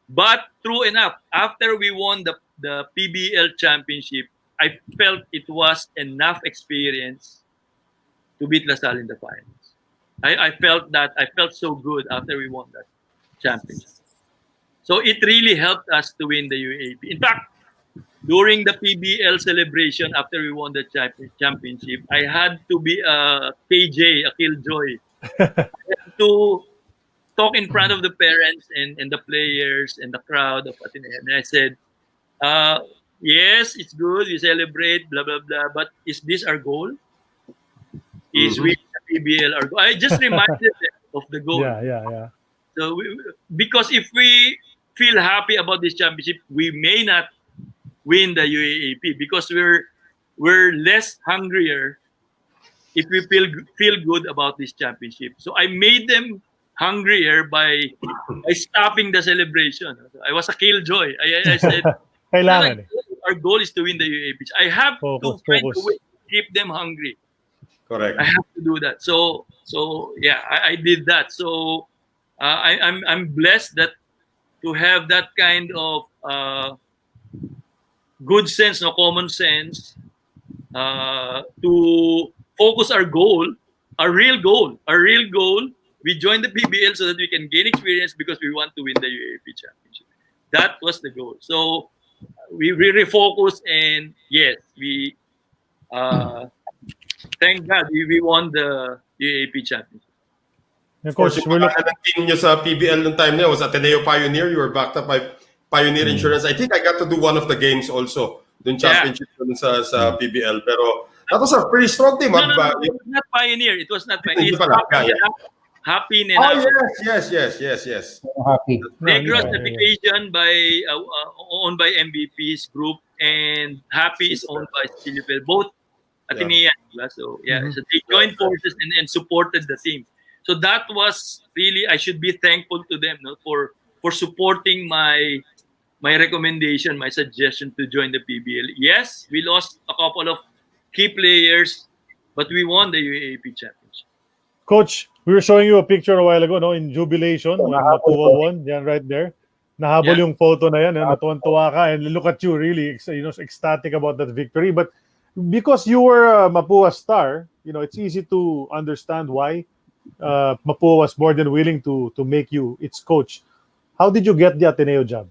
But true enough, after we won the PBL championship, I felt it was enough experience to beat LaSalle in the finals. I felt that. I felt so good after we won that championship. So it really helped us to win the UAAP. In fact, during the PBL celebration after we won the championship, I had to be a KJ, a killjoy, to talk in front of the parents and the players and the crowd of Ateneo. And I said, yes, it's good, we celebrate, blah, blah, blah, but is this our goal? Is winning the PBL our goal? I just reminded them of the goal. Yeah. So because if we feel happy about this championship, we may not win the UAAP because we're less hungrier if we feel good about this championship. So I made them hungrier by stopping the celebration. I was a killjoy. I said, our goal is to win the UAAP. I have to find a way to keep them hungry. Correct. I have to do that. So yeah, I did that. So I'm blessed that to have that kind of good sense, common sense, to focus our goal, our real goal. We joined the PBL so that we can gain experience because we want to win the UAAP championship. That was the goal. So we refocused, and yes, we thank God we won the UAAP championship. Of course, yung team nyo sa PBL nung time niya was Ateneo Pioneer. You were backed up by Pioneer Insurance. I think I got to do one of the games also. Dun championship sa PBL. Pero that was a pretty strong team. No, it was not Pioneer. It was not Pioneer. Happy Nena. Oh, yes. Happy. Negros Navigation owned by MVP's group, and Happy is owned by Philippine. Both Ateneo. So yeah, so they joined forces and supported the team. So that was really, I should be thankful to them for supporting my recommendation, my suggestion to join the PBL. Yes, we lost a couple of key players, but we won the UAAP championship. Coach, we were showing you a picture a while ago, in jubilation when Mapua won. Yan, right there. Nahabol yung photo na yan. Natuwan-tuwa ka, and look at you, really, ecstatic about that victory. But because you were a Mapua star, it's easy to understand why Mapua was more than willing to make you its coach. How did you get the Ateneo job?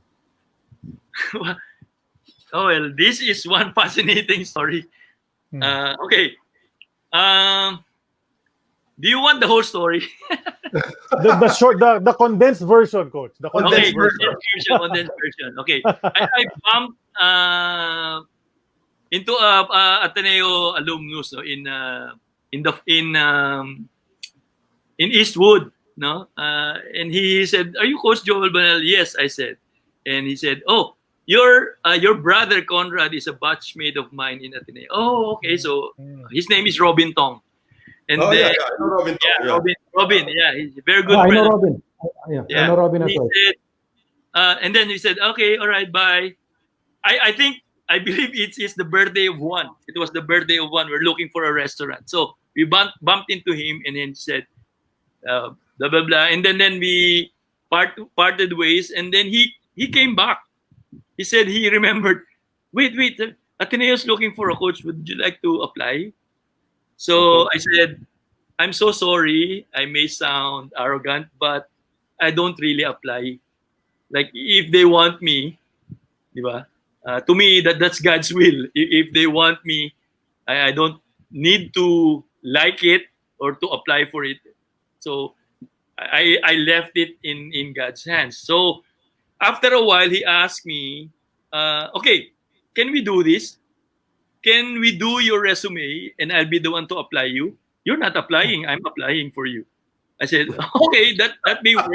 Well, this is one fascinating story. Okay. Do you want the whole story? the condensed version, coach. The condensed condensed version. Okay. I bumped into Ateneo alumnus in Eastwood, and he said, "Are you Coach Joel Banal?" Yes, I said, and he said, "Oh, your brother Conrad is a batchmate of mine in Ateneo." Oh, okay. So his name is Robin Tong, and I know Robin Tong. Robin, he's a very good friend. I know Robin. I know Robin as well. He said, And then he said, okay, all right, bye. I believe it's the birthday of one. It was the birthday of one. We're looking for a restaurant. So we bumped into him, and then he said, blah, blah, blah. And then we parted ways. And then he came back. He said he remembered, wait, Ateneo's looking for a coach. Would you like to apply? So I said, I'm so sorry. I may sound arrogant, but I don't really apply. Like, if they want me, diba? To me, that's God's will. If they want me, I don't need to like it or to apply for it. So I left it in God's hands. So after a while, he asked me, okay, can we do this? Can we do your resume and I'll be the one to apply you? You're not applying. I'm applying for you. I said, okay, that may work.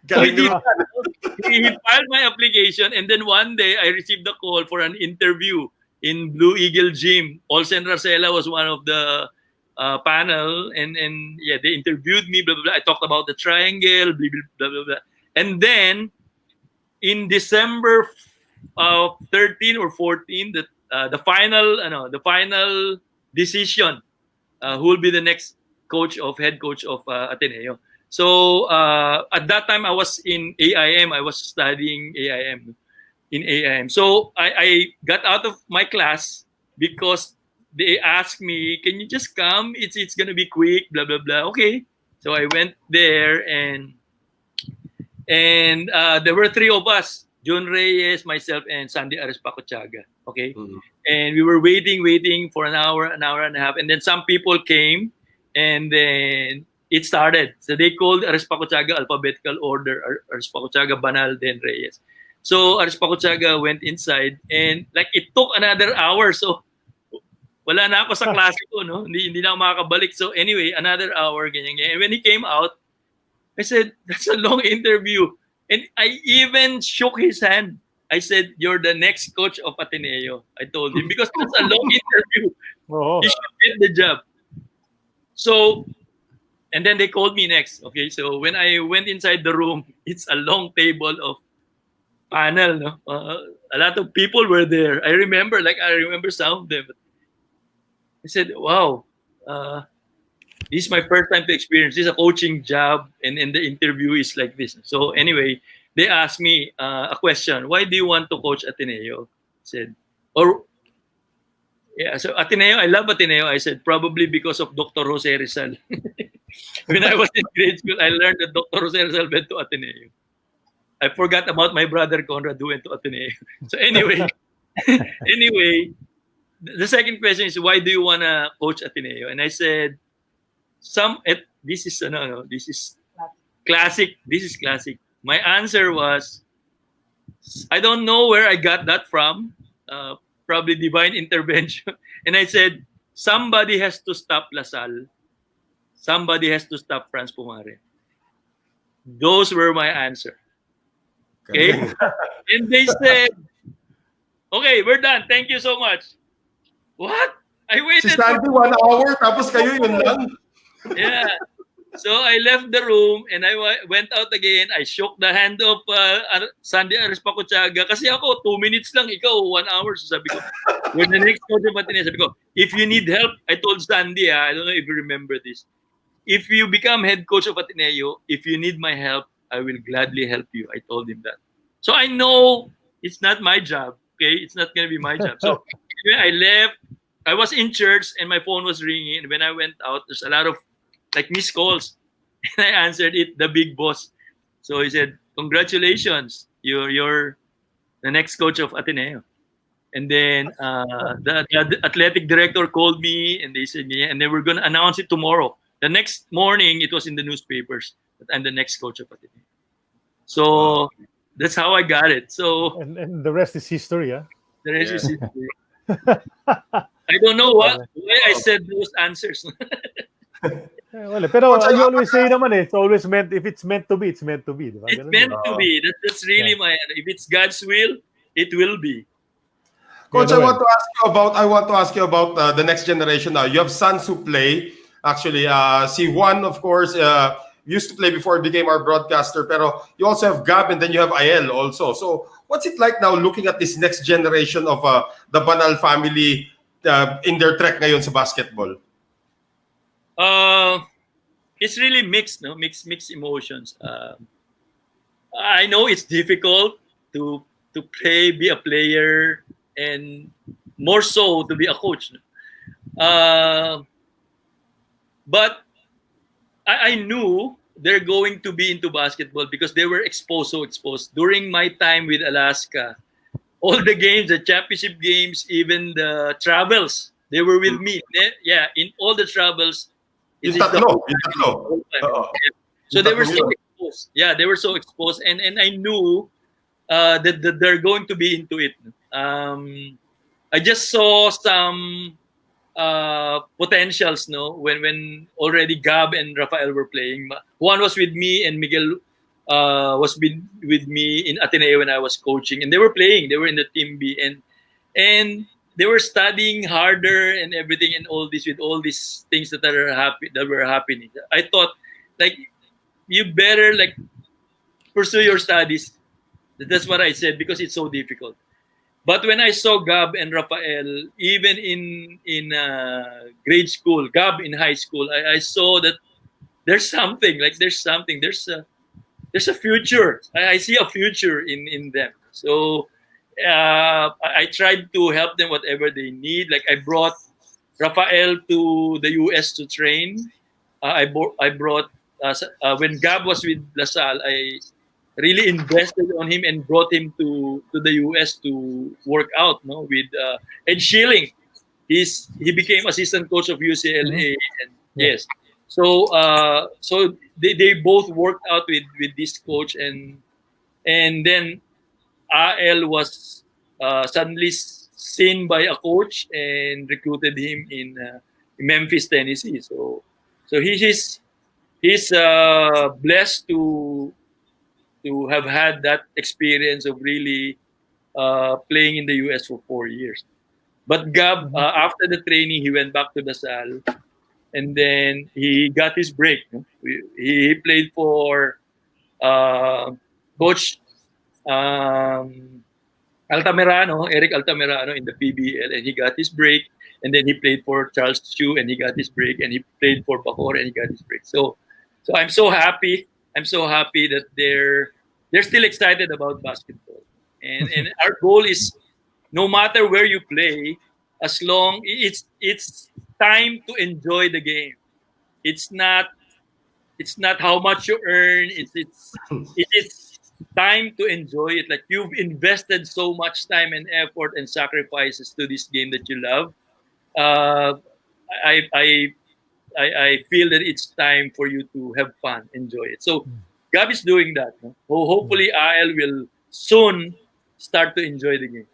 So he filed my application, and then one day I received a call for an interview in Blue Eagle Gym. Olsen Racela was one of the panel, and yeah, they interviewed me. Blah, blah, blah. I talked about the triangle, blah, blah, blah, blah. And then in December 13 or 14, the final decision, who will be the next head coach of Ateneo. So at that time I was in AIM. I was studying in AIM. So I got out of my class because they asked me, "Can you just come? It's gonna be quick." Blah blah blah. Okay. So I went there, and there were three of us: John Reyes, myself, and Sandy Arespacochaga. Okay. Mm-hmm. And we were waiting for an hour and a half, and then some people came, and then it started. So they called Arespacochaga alphabetical order, Arespacochaga, Banal, then Reyes. So Arespacochaga went inside, and like it took another hour. So wala na ako sa klase ko, no? Hindi na ako makakabalik. So anyway, another hour, ganyan. And when he came out, I said, that's a long interview. And I even shook his hand. I said, you're the next coach of Ateneo. I told him, because that's a long interview. Oh. He should get the job. So, and then they called me next. Okay, so when I went inside the room, it's a long table of panel. No? A lot of people were there. I remember some of them. I said, wow, this is my first time to experience. This is a coaching job, and the interview is like this. So anyway, they asked me a question. Why do you want to coach Ateneo? I said, so Ateneo, I love Ateneo. I said, probably because of Dr. Jose Rizal. When I was in grade school, I learned that Dr. Jose Rizal went to Ateneo. I forgot about my brother Conrad who went to Ateneo. So anyway, the second question is, why do you want to coach Ateneo? And I said, this is classic. This is classic. My answer was, I don't know where I got that from. Probably divine intervention. And I said, somebody has to stop Lasal. Somebody has to stop Franz Pumare. Those were my answer. Okay? And they said, okay, we're done. Thank you so much. What? I waited. Si Sandy, 1 hour, tapos kayo yun lang. Yeah. So I left the room and I went out again. I shook the hand of Sandy Arespacochaga. Kasi ako, 2 minutes lang. Ikaw, 1 hour. So sabi ko, when the next coach of Ateneo, sabi ko, if you need help, I told Sandy, I don't know if you remember this. If you become head coach of Ateneo, if you need my help, I will gladly help you. I told him that. So I know it's not my job. Okay, it's not going to be my job. So anyway, I left. I was in church and my phone was ringing. And when I went out, there's a lot of like missed calls. And I answered it, the big boss. So he said, congratulations, you're the next coach of Ateneo. And then the athletic director called me and they said, yeah, and they were going to announce it tomorrow. The next morning, it was in the newspapers that I'm the next coach of Ateneo. So that's how I got it. So and the rest is history, huh? The rest is history. I don't know why I said those answers. Well, pero you always say naman it's always meant, if it's meant to be, it's meant to be. Diba? It's meant to be. That's really if it's God's will, it will be. Coach, I want to ask you about the next generation now. You have sons who play. Actually, si Juan, of course, used to play before he became our broadcaster. Pero you also have Gab and then you have Ael also. So what's it like now looking at this next generation of the Banal family in their trek ngayon sa basketball? It's really mixed, no? Mixed emotions. I know it's difficult to be a player, and more so to be a coach. But I knew they're going to be into basketball because they were so exposed. During my time with Alaska, all the games, the championship games, even the travels, they were with me. Yeah, in all the travels. Yung tatlo. So they were so exposed. Yeah, they were so exposed. And I knew that they're going to be into it. I just saw some potentials, no, when already Gab and Rafael were playing. Juan was with me and Miguel was with me in Ateneo when I was coaching, and they were playing. They were in the team B, and they were studying harder and everything, and all this with all these things that were happening. I thought, like, you better like pursue your studies. That's what I said, because it's so difficult. But when I saw Gab and Rafael, even in grade school, Gab in high school, I saw that there's something. Like there's a future. I see a future in them. So I tried to help them whatever they need. Like I brought Rafael to the US to train. I brought when Gab was with LaSalle, I really invested on him and brought him to the US to work out, no, with Ed Schilling. He became assistant coach of UCLA, and yes, so they both worked out with this coach, and then AL was suddenly seen by a coach and recruited him in Memphis, Tennessee. So he's blessed to have had that experience of really playing in the US for 4 years. But Gab, after the training, he went back to LaSalle, and then he got his break. He played for Coach Altamirano, Eric Altamirano in the PBA, and he got his break. And then he played for Charles Chu, and he got his break. And he played for Bacoor, and he got his break. So I'm so happy. I'm so happy that they're still excited about basketball. And our goal is, no matter where you play, as long it's time to enjoy the game. It's not how much you earn. It is time to enjoy it. Like, you've invested so much time and effort and sacrifices to this game that you love. I feel that it's time for you to have fun, enjoy it. So Gab is doing that. No? Hopefully, AL will soon start to enjoy the game.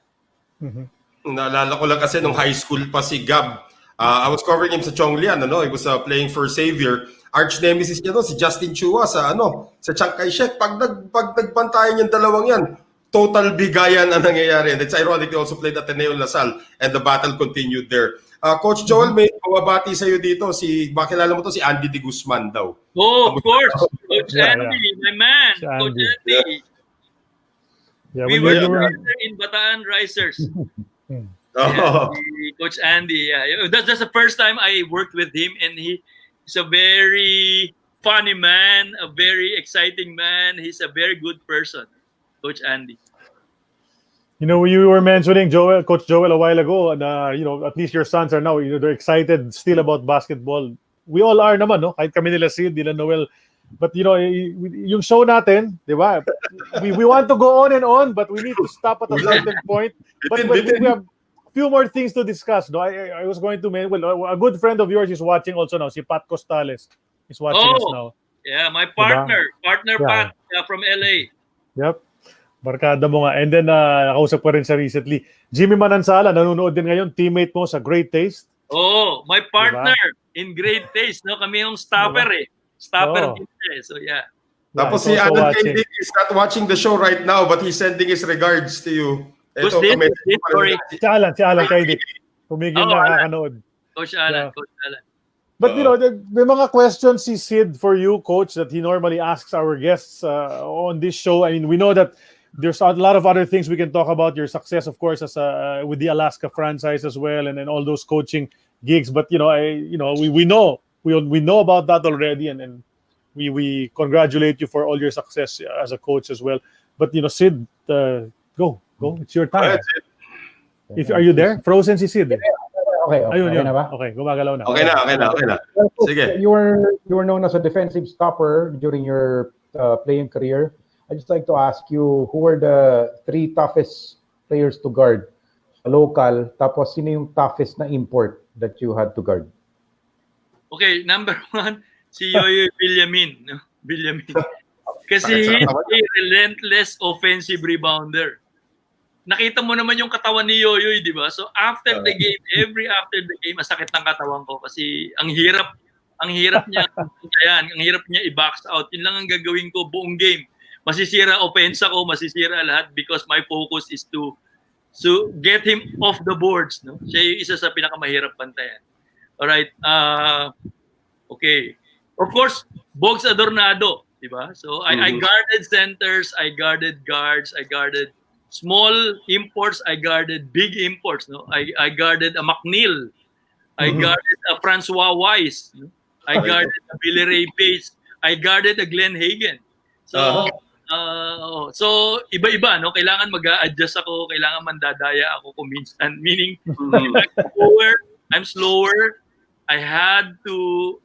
Naalala ko lang kasi nung high school pa si Gab. I was covering him sa Chonglian. He was playing for Xavier. Arch nemesis niya si Justin Chua sa Chiang Kai-shek. Pag nagbantayan yung dalawang yan, total bigayan ang nangyayari. And it's ironic, they also played Ateneo LaSalle, and the battle continued there. Coach Joel, may mababati sa'yo dito. Makilala mo to, si Andy De Guzman daw. Oh, of course. Coach Andy, my man. Coach Andy. Yeah, we were together in Bataan Risers. Coach Andy, yeah. That's the first time I worked with him, and he's a very funny man, a very exciting man. He's a very good person, Coach Andy. You know, you were mentioning Coach Joel a while ago, and at least your sons are now, they're excited still about basketball. We all are naman, no? Kahit kami nila Sid, nila Noel. But yung show natin, di ba? We want to go on and on, but we need to stop at a certain point. But we have a few more things to discuss. No, I was going to mention, a good friend of yours is watching also now. Si Pat Costales is watching us now. Yeah, my partner, Pat from LA. Yep. Barkada mo nga. And then, nakausap ko rin siya recently. Jimmy Manansala, nanonood din ngayon, teammate mo sa Great Taste. Oh, my partner in Great Taste. No? Kami yung stopper Stopper din siya. So, yeah. Tapos si Alan Kennedy is not watching the show right now, but he's sending his regards to you. Who's this? Sorry. Si Alan Kennedy. Tumigil na kakanood. Coach Alan. But may mga questions si Sid for you, Coach, that he normally asks our guests on this show. I mean, we know that there's a lot of other things we can talk about. Your success, of course, as with the Alaska franchise as well, and all those coaching gigs. But we know about that already, and we congratulate you for all your success as a coach as well. But Sid, go, it's your time. Are you there? Frozen si Sid. Okay, Ayun, okay na ba? Okay, gumagalaw na. Okay na. Sige. You were known as a defensive stopper during your playing career. I'd just like to ask you, who were the 3 toughest players to guard local? Tapos, sino yung toughest na import that you had to guard? Okay, number 1, si Yoyoy Villamin. No? Villamin. Kasi he's a relentless offensive rebounder. Nakita mo naman yung katawan ni Yoyoy, di ba? So after the game, after the game, masakit ng katawan ko kasi ang hirap niya ang hirap niya i-box out. Yun lang ang gagawin ko buong game. Masisira offense ako, masisira lahat because my focus is to get him off the boards, no? Siya yung isa sa pinakamahirap bantayan. All right. Okay. Of course, Bogs Adornado, di ba? So I guarded centers, I guarded guards, I guarded small imports, I guarded big imports. No, I guarded a McNeil, I guarded a Francois Weiss, no? I guarded a Billy Ray Pace, I guarded a Glenn Hagen. So, so iba-iba, no? Kailangan mag-a-adjust ako, kailangan mandadaya ako kung minsan. Meaning, I'm slower. I had to,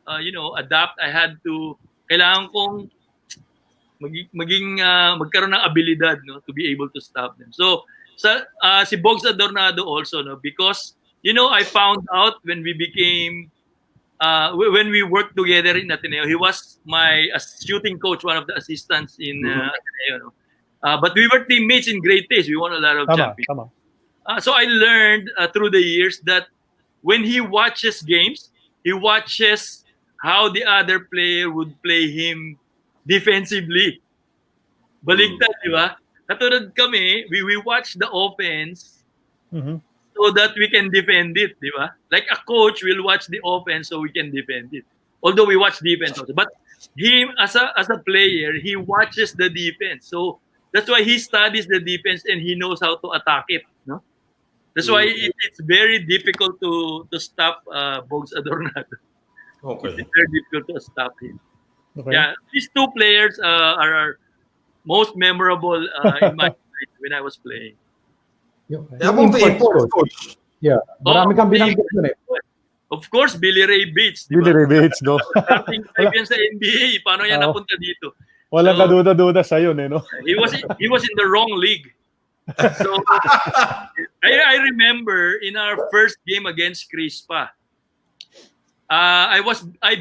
adapt. I had to. Kailangan kong magkaroon ng abilidad, no, to be able to stop them. So si Bogs Adornado also, no, because I found out when we became when we worked together in Ateneo, he was my shooting coach, one of the assistants in Ateneo, no? But we were teammates in great days. We won a lot of championships. So I learned through the years that when he watches games, he watches how the other player would play him defensively. Baligtad, di ba? Katulad kami, we watch the offense so that we can defend it, di ba? Like a coach will watch the offense so we can defend it. Although we watch defense also. But him, as a player, he watches the defense. So that's why he studies the defense and he knows how to attack it, no? That's why it's very difficult to stop Bogs Adornado. Okay. It's very difficult to stop him. Okay. Yeah, these 2 players are most memorable in my life when I was playing. Yung import, coach. Yeah, marami kang binanggit dun eh. Of course, Billy Ray Bates. Billy Ray Bates, no? Starting 5 yan sa NBA. Paano yan napunta dito? Walang kaduda-duda sa yun, no? He was in the wrong league. So I remember in our first game against Crispa, I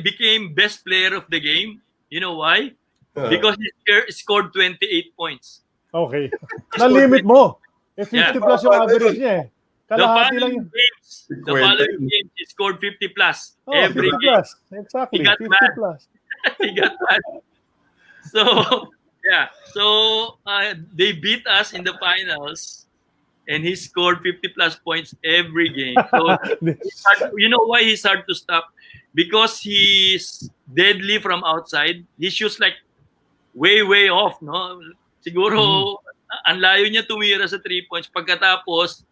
became best player of the game. You know why? Because he scored 28 points. Okay. Na-limit mo. 50 plus yung average niya eh. The Kalahati lang following yun. games, he scored 50 plus. Oh, Every 50 game. plus. Exactly. He got 50 mad. plus. He got mad. So, yeah. So, they beat us in the finals and he scored 50 plus points every game. So, you know why he's hard to stop? Because he's deadly from outside. He shoots like way off, no? Siguro, ang layo niya tumira sa 3 points. Pagkatapos,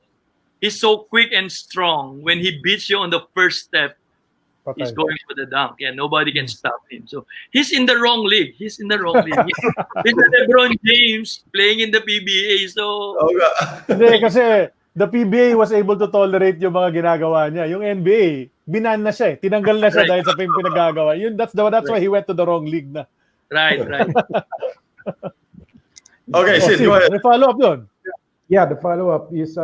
he's so quick and strong. When he beats you on the first step, he's going for the dunk. Yeah, nobody can stop him. So, he's in the wrong league. He's the LeBron James playing in the PBA. So, Hindi, kasi the PBA was able to tolerate yung mga ginagawa niya. Yung NBA, binan na siya eh. Tinanggal na siya dahil sa pinagagawa. That's why he went to the wrong league na. Right. Okay, Sid, go ahead. May follow-up doon. Yeah, the follow-up is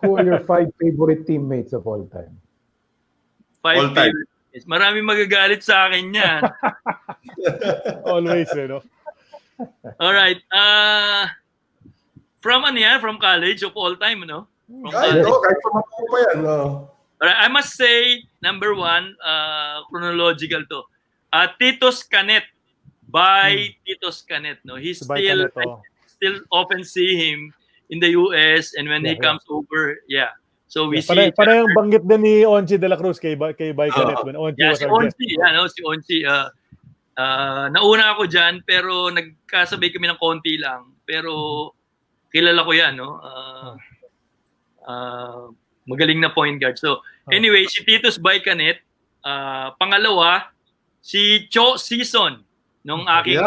who are your 5 favorite teammates of all time? 5 All time. favorites. Marami magagalit sa akin yan. Always, no? All right. From college of all time, no? Kahit pumapako pa yan. All right, I must say, number 1, chronological to. Titos Canet by Titos Canet, no? He's still often see him in the US and when he comes over, So we see each Parang other. banggit din ni Onchi de la Cruz kay Baicanet when Onchi was si our guest. Onchi, si Onchi, nauna ako dyan, pero nagkasabay kami ng konti lang. Pero kilala ko yan, no? Magaling na point guard. So, anyway, si Titus Baicanet, pangalawa, si Cho Season, nung aking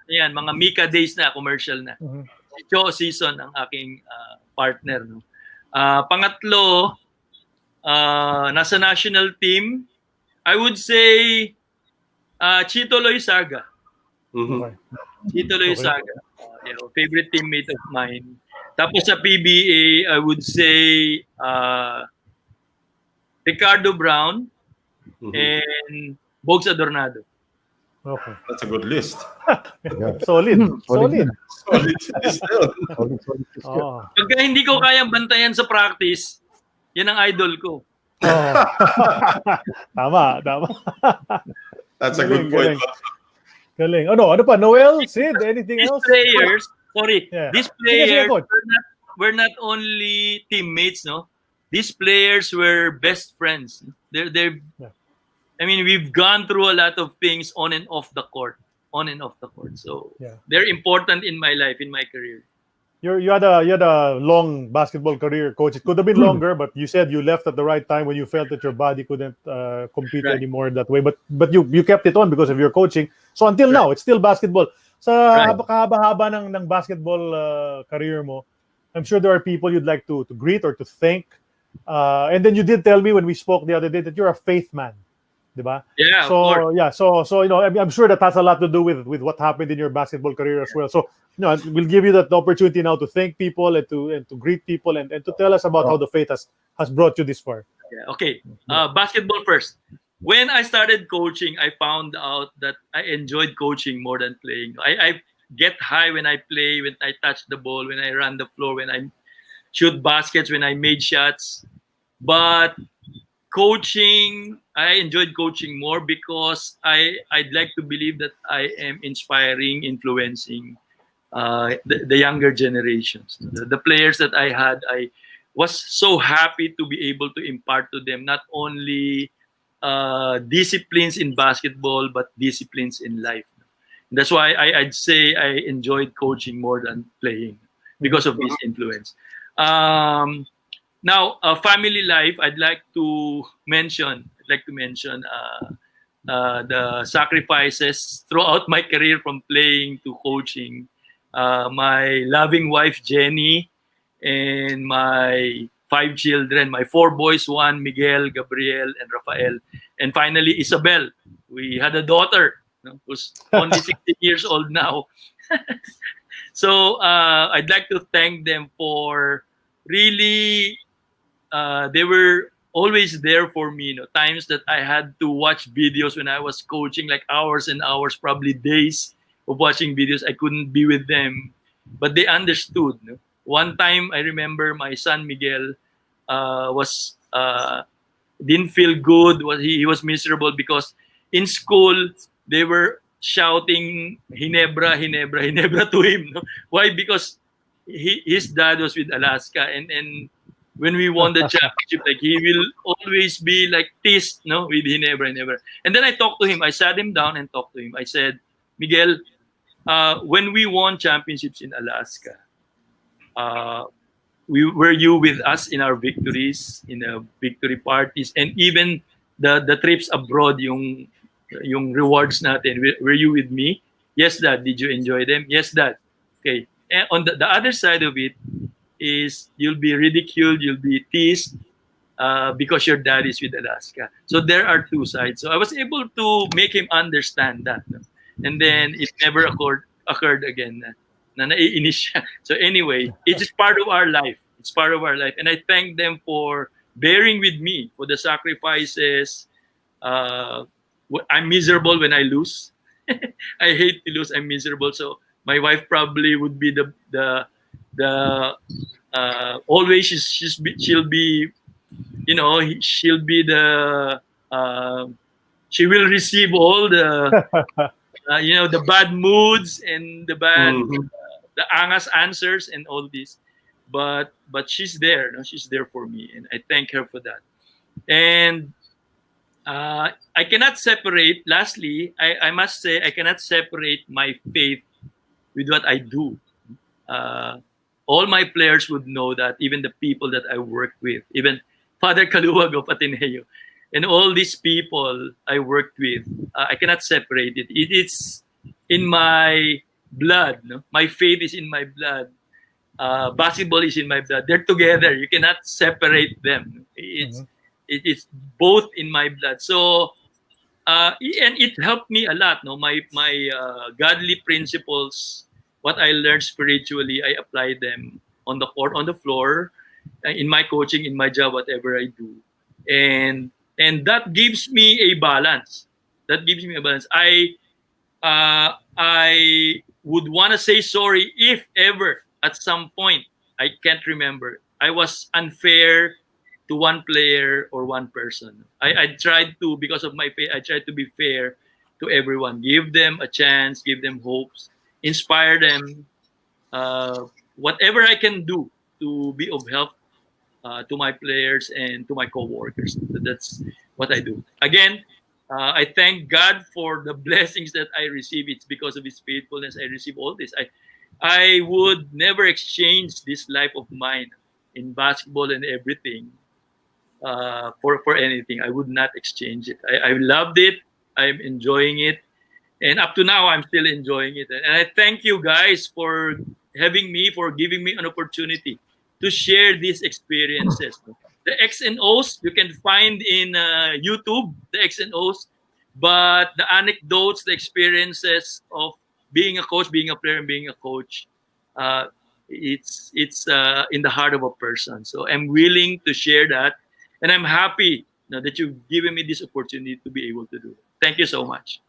yan, mga Mika Days na, commercial na. Si Cho Season ang aking partner, no? Pangatlo, nasa national team, I would say Chito Loizaga. Chito Loizaga. Favorite teammate of mine. Tapos sa PBA, I would say Ricardo Brown and Bogs Adornado. Okay. That's a good list. Solid. Solid. Pagka hindi ko kayang bantayan sa practice, yan ang idol ko. Tama. That's a good point. Galing. Ano pa? Noel? Sid? Anything else? These players were not only teammates, no? These players were best friends. I mean, we've gone through a lot of things on and off the court. So they're important in my life, in my career. You had a long basketball career, coach. It could have been longer, but you said you left at the right time when you felt that your body couldn't compete anymore that way. But you kept it on because of your coaching. So until now, it's still basketball. Sa kahaba-haba ng basketball career mo, I'm sure there are people you'd like to greet or to thank. And then you did tell me when we spoke the other day that you're a faith man. Diba? Yeah, so of course. So I'm sure that has a lot to do with what happened in your basketball career as well. So we'll give you that opportunity now to thank people and to greet people and to tell us about how the faith has brought you this far. Yeah, okay. Basketball first. When I started coaching, I found out that I enjoyed coaching more than playing. I get high when I play, when I touch the ball, when I run the floor, when I shoot baskets, when I made shots. But coaching, I enjoyed coaching more because I'd like to believe that I am inspiring, influencing the younger generations. The players that I had, I was so happy to be able to impart to them not only disciplines in basketball, but disciplines in life. That's why I'd say I enjoyed coaching more than playing because of this influence. Now, family life, I'd like to mention the sacrifices throughout my career from playing to coaching. My loving wife, Jenny, and my 5 children, my 4 boys, Juan, Miguel, Gabriel, and Rafael. And finally, Isabel. We had a daughter who's only 16 years old now. So I'd like to thank them for really, they were always there for me. Times that I had to watch videos when I was coaching, like hours and hours, probably days of watching videos. I couldn't be with them, but they understood. One time, I remember my son Miguel didn't feel good. He was miserable because in school they were shouting Hinebra, Hinebra, Hinebra to him. Why? Because his dad was with Alaska, and when we won the championship, like he will always be like teased, with Hinebra, Hinebra. And then I talked to him. I sat him down and talked to him. I said, Miguel, when we won championships in Alaska, were you with us in our victories, in the victory parties, and even the trips abroad, yung rewards natin? Were you with me? Yes, Dad. Did you enjoy them? Yes, Dad. Okay. And on the other side of it is you'll be ridiculed, you'll be teased because your dad is with Alaska. So there are two sides. So I was able to make him understand that. And then it never occurred again. Na naiinis siya. So anyway, it is part of our life. It's part of our life. And I thank them for bearing with me, for the sacrifices. I'm miserable when I lose. I hate to lose. I'm miserable. So my wife probably would be always she'll be she will receive all the the bad moods and the bad the angas answers and all this. but she's there. No? She's there for me, and I thank her for that. And I cannot separate. Lastly, I must say I cannot separate my faith with what I do. All my players would know that, even the people that I work with, even Father Kaluwag of Ateneo, and all these people I worked with, I cannot separate it. It is in my blood. No? My faith is in my blood. Basketball is in my blood. They're together. You cannot separate them. It's both in my blood. So, and it helped me a lot. No, my godly principles, what I learned spiritually, I apply them on the court, on the floor, in my coaching, in my job, whatever I do, and that gives me a balance. That gives me a balance. I would want to say sorry if ever at some point, I can't remember, I was unfair to one player or one person. I tried to, because of my faith, I tried to be fair to everyone. Give them a chance, give them hopes, inspire them. Whatever I can do to be of help to my players and to my co-workers. That's what I do. Again, I thank God for the blessings that I receive. It's because of His faithfulness I receive all this. I would never exchange this life of mine in basketball and everything for anything. I would not exchange it. I loved it. I'm enjoying it. And up to now, I'm still enjoying it. And I thank you guys for having me, for giving me an opportunity to share these experiences. The X and O's you can find in YouTube, the X and O's, but the anecdotes, the experiences of being a coach, being a player, and being a coach, it's in the heart of a person. So I'm willing to share that, and I'm happy that you've given me this opportunity to be able to do it. Thank you so much.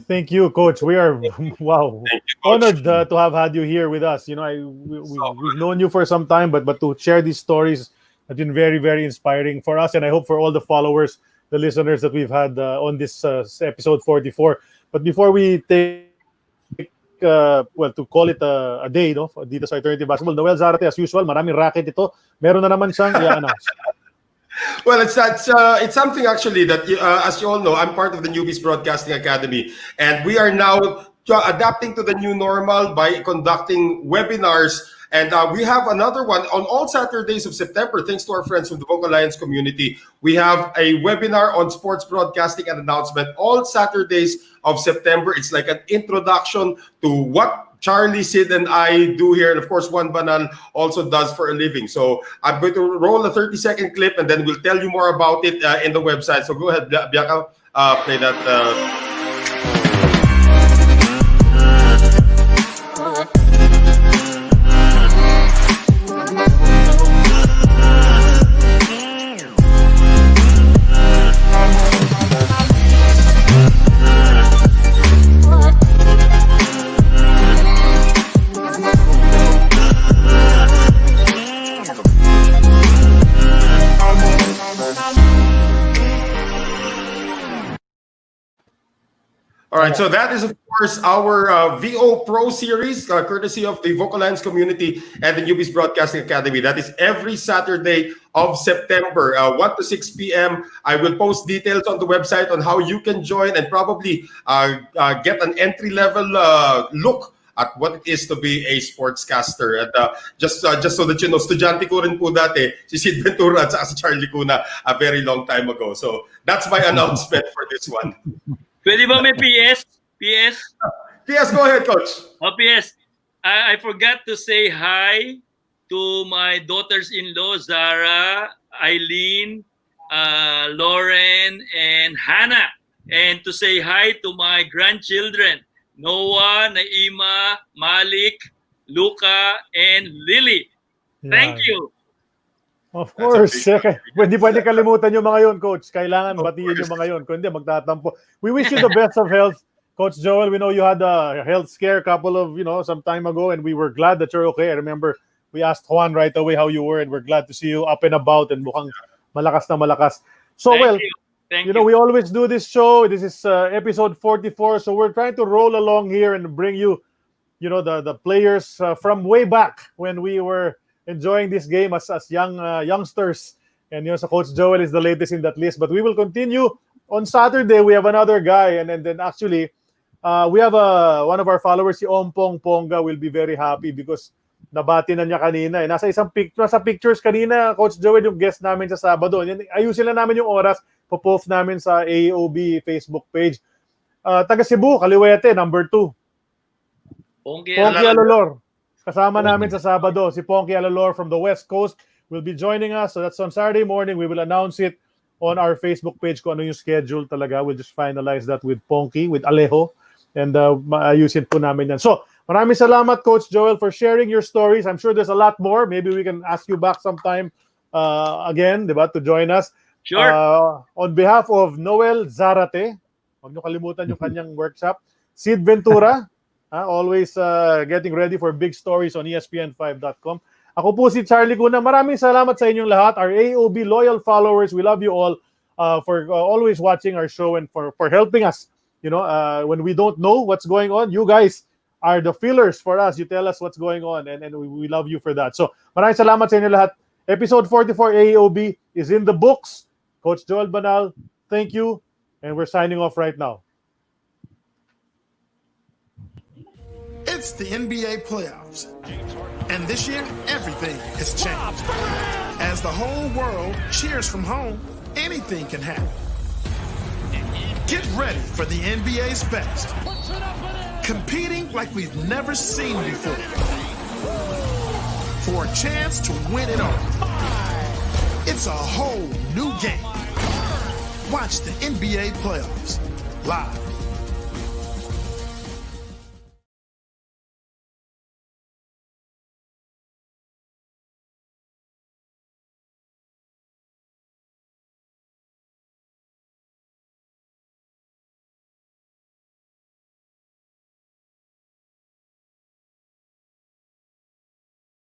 Thank you, Coach. We are wow honored to have had you here with us. You know, we've known you for some time, but to share these stories have been very, very inspiring for us, and I hope for all the followers, the listeners that we've had on this episode 44. But before we take to call it a day, no, dito sa Eternity Basketball, Noel Zarate, as usual, maraming racket ito. Meron na naman siyang i-announce. Well, it's something actually that, as you all know, I'm part of the Newbies Broadcasting Academy, and we are now adapting to the new normal by conducting webinars. And we have another one on all Saturdays of September, thanks to our friends from the Vocal Alliance community. We have a webinar on sports broadcasting and announcement all Saturdays of September. It's like an introduction to what Charlie, Sid, and I do here, and of course, Juan Banal also does for a living. So I'm going to roll a 30-second clip, and then we'll tell you more about it in the website. So go ahead, Biaka, play that. All right, so that is, of course, our VO Pro series, courtesy of the Vocal Alliance community and the Newbies Broadcasting Academy. That is every Saturday of September, 1 to 6 p.m. I will post details on the website on how you can join and probably get an entry-level look at what it is to be a sportscaster. And just so that you know, estudyante ko rin po dati, si Sid Ventura at si Charlie Cuna a very long time ago. So that's my announcement for this one. Pwede ba may PS? PS? PS, go ahead, Coach. Oh, PS. I forgot to say hi to my daughters-in-law, Zara, Eileen, Lauren, and Hannah. And to say hi to my grandchildren, Noah, Naima, Malik, Luca, and Lily. Thank you. Of course. Hindi pwede kalimutan yung mga yun, Coach. Kailangan batiin yung mga yun. Kung hindi, magtatampo. We wish you the best of health, Coach Joel. We know you had a health scare some time ago, and we were glad that you're okay. I remember we asked Juan right away how you were, and we're glad to see you up and about and mukhang malakas na malakas. So, Thank you. We always do this show. This is episode 44, so we're trying to roll along here and bring you, the players from way back when we were enjoying this game as youngsters. And sa Coach Joel is the latest in that list. But we will continue. On Saturday, we have another guy. And then actually, we have one of our followers, si Ompong Ponga, will be very happy because nabati na niya kanina. Nasa pictures kanina, Coach Joel, yung guest namin sa Sabado. Ayusin lang namin yung oras, popost namin sa AEOB Facebook page. Taga Cebu, Kaliwete, number 2. Ponky Alolor. Kasama namin sa Sabado. Si Ponky Alolor from the West Coast will be joining us. So that's on Saturday morning. We will announce it on our Facebook page kung ano yung schedule talaga. We'll just finalize that with Ponky, with Alejo. And maayusin po namin yan. So, maraming salamat, Coach Joel, for sharing your stories. I'm sure there's a lot more. Maybe we can ask you back sometime again, diba, to join us. Sure. On behalf of Noel Zarate, huwag niyo kalimutan yung kanyang workshop. Sid Ventura, always getting ready for big stories on ESPN5.com. Ako po si Charlie Cuna. Maraming salamat sa inyong lahat. Our AEOB loyal followers, we love you all for always watching our show and for helping us. When we don't know what's going on, you guys are the fillers for us. You tell us what's going on, and we love you for that. So, maraming salamat sa inyo lahat. Episode 44 AEOB is in the books. Coach Joel Banal, thank you, and we're signing off right now. It's the NBA playoffs. And this year, everything has changed. As the whole world cheers from home, anything can happen. Get ready for the NBA's best. Competing like we've never seen before. For a chance to win it all. It's a whole new game. Watch the NBA playoffs live